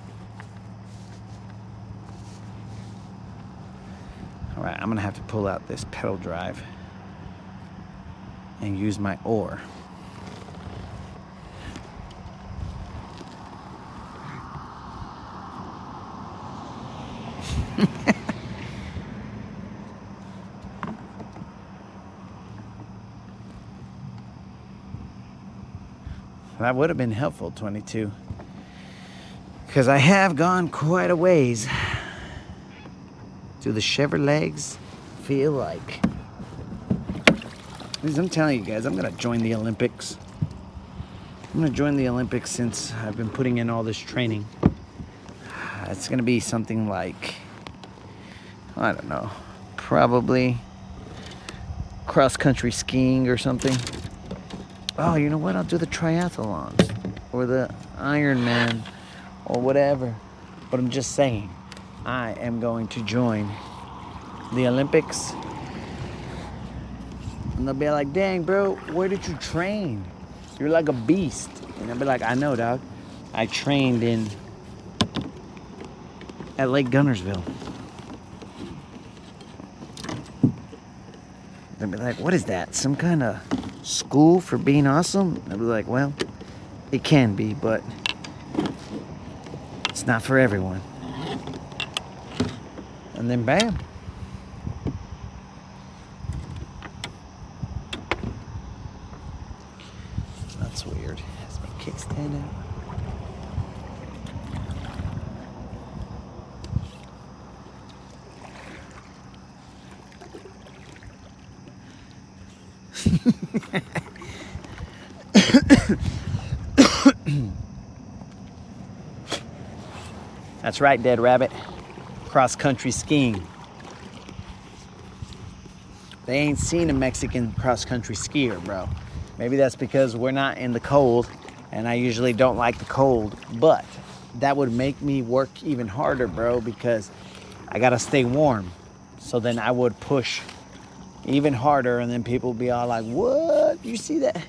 All right, I'm gonna have to pull out this pedal drive and use my oar. That would have been helpful, 22, because I have gone quite a ways. Do the shiver legs feel like? I'm telling you guys, I'm gonna join the Olympics. I'm gonna join the Olympics since I've been putting in all this training. It's gonna be something like, I don't know, probably cross-country skiing or something. Oh, you know what? I'll do the triathlons or the Ironman or whatever. But I'm just saying, I am going to join the Olympics. And they'll be like, dang, bro, where did you train? You're like a beast. And I'll be like, I know, dog. I trained at Lake Guntersville. They'll be like, what is that? Some kind of school for being awesome? I'll be like, well, it can be, but it's not for everyone. And then bam. That's weird. Has my kickstand out. That's right, Dead Rabbit. Cross-country skiing. They ain't seen a Mexican cross-country skier, bro. Maybe that's because we're not in the cold, and I usually don't like the cold, but that would make me work even harder, bro, because I gotta stay warm. So then I would push even harder, and then people would be all like, what? You see that?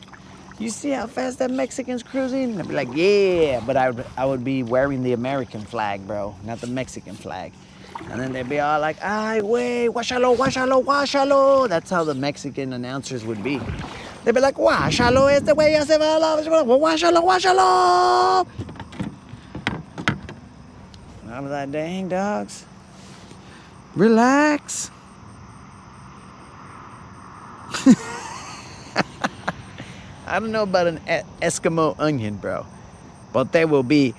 You see how fast that Mexican's cruising? And I'd be like, yeah, but I would be wearing the American flag, bro, not the Mexican flag. And then they'd be all like, ay, wey, guachalo, guachalo, guachalo. That's how the Mexican announcers would be. They'd be like, guachalo, este güey ya se va, guachalo, guachalo. And I was like, dang, dogs. Relax. I don't know about an Eskimo onion, bro, but they will be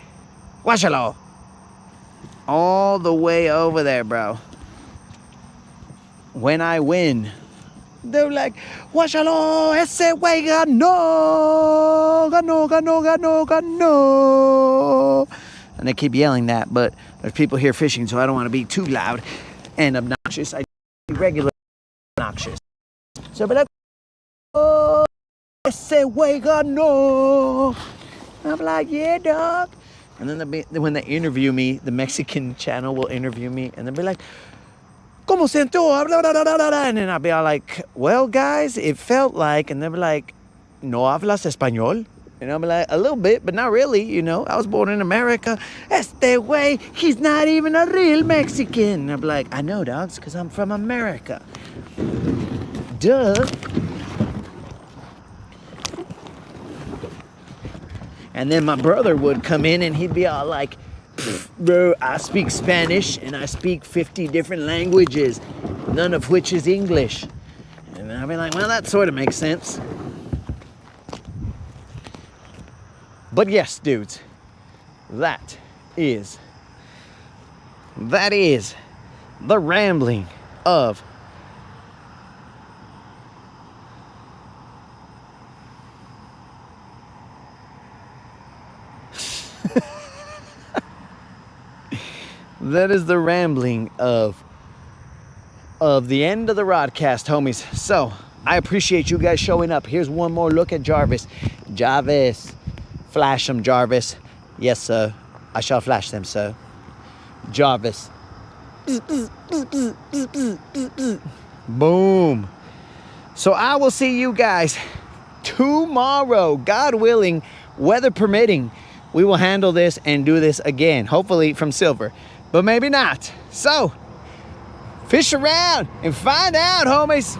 guachalo all the way over there, bro. When I win, they're like, guachalo, ese güey ganó, ganó, ganó, ganó, ganó. And they keep yelling that, but there's people here fishing, so I don't want to be too loud and obnoxious. I be regular obnoxious. So I'll be like, oh, ese güey ganó. I'm like, yeah, dog. And then when they interview me, the Mexican channel will interview me, and they'll be like, ¿Cómo siento? And then I'll be all like, well, guys, it felt like, and they'll be like, ¿No hablas español? And I'll be like, a little bit, but not really, you know. I was born in America. Este güey, he's not even a real Mexican. And I'll be like, I know, dogs, because I'm from America. Duh. And then my brother would come in and he'd be all like, bro, I speak Spanish and I speak 50 different languages, none of which is English. And I'd be like, well, that sort of makes sense. But yes, dudes, that is the rambling of that is the rambling of the end of the Rodcast, homies. So I appreciate you guys showing up. Here's one more look at Jarvis. Jarvis, flash them, Jarvis. Yes, sir. I shall flash them, sir. Jarvis. Boom. So I will see you guys tomorrow, God willing, weather permitting. We will handle this and do this again, hopefully from silver, but maybe not. So fish around and find out, homies.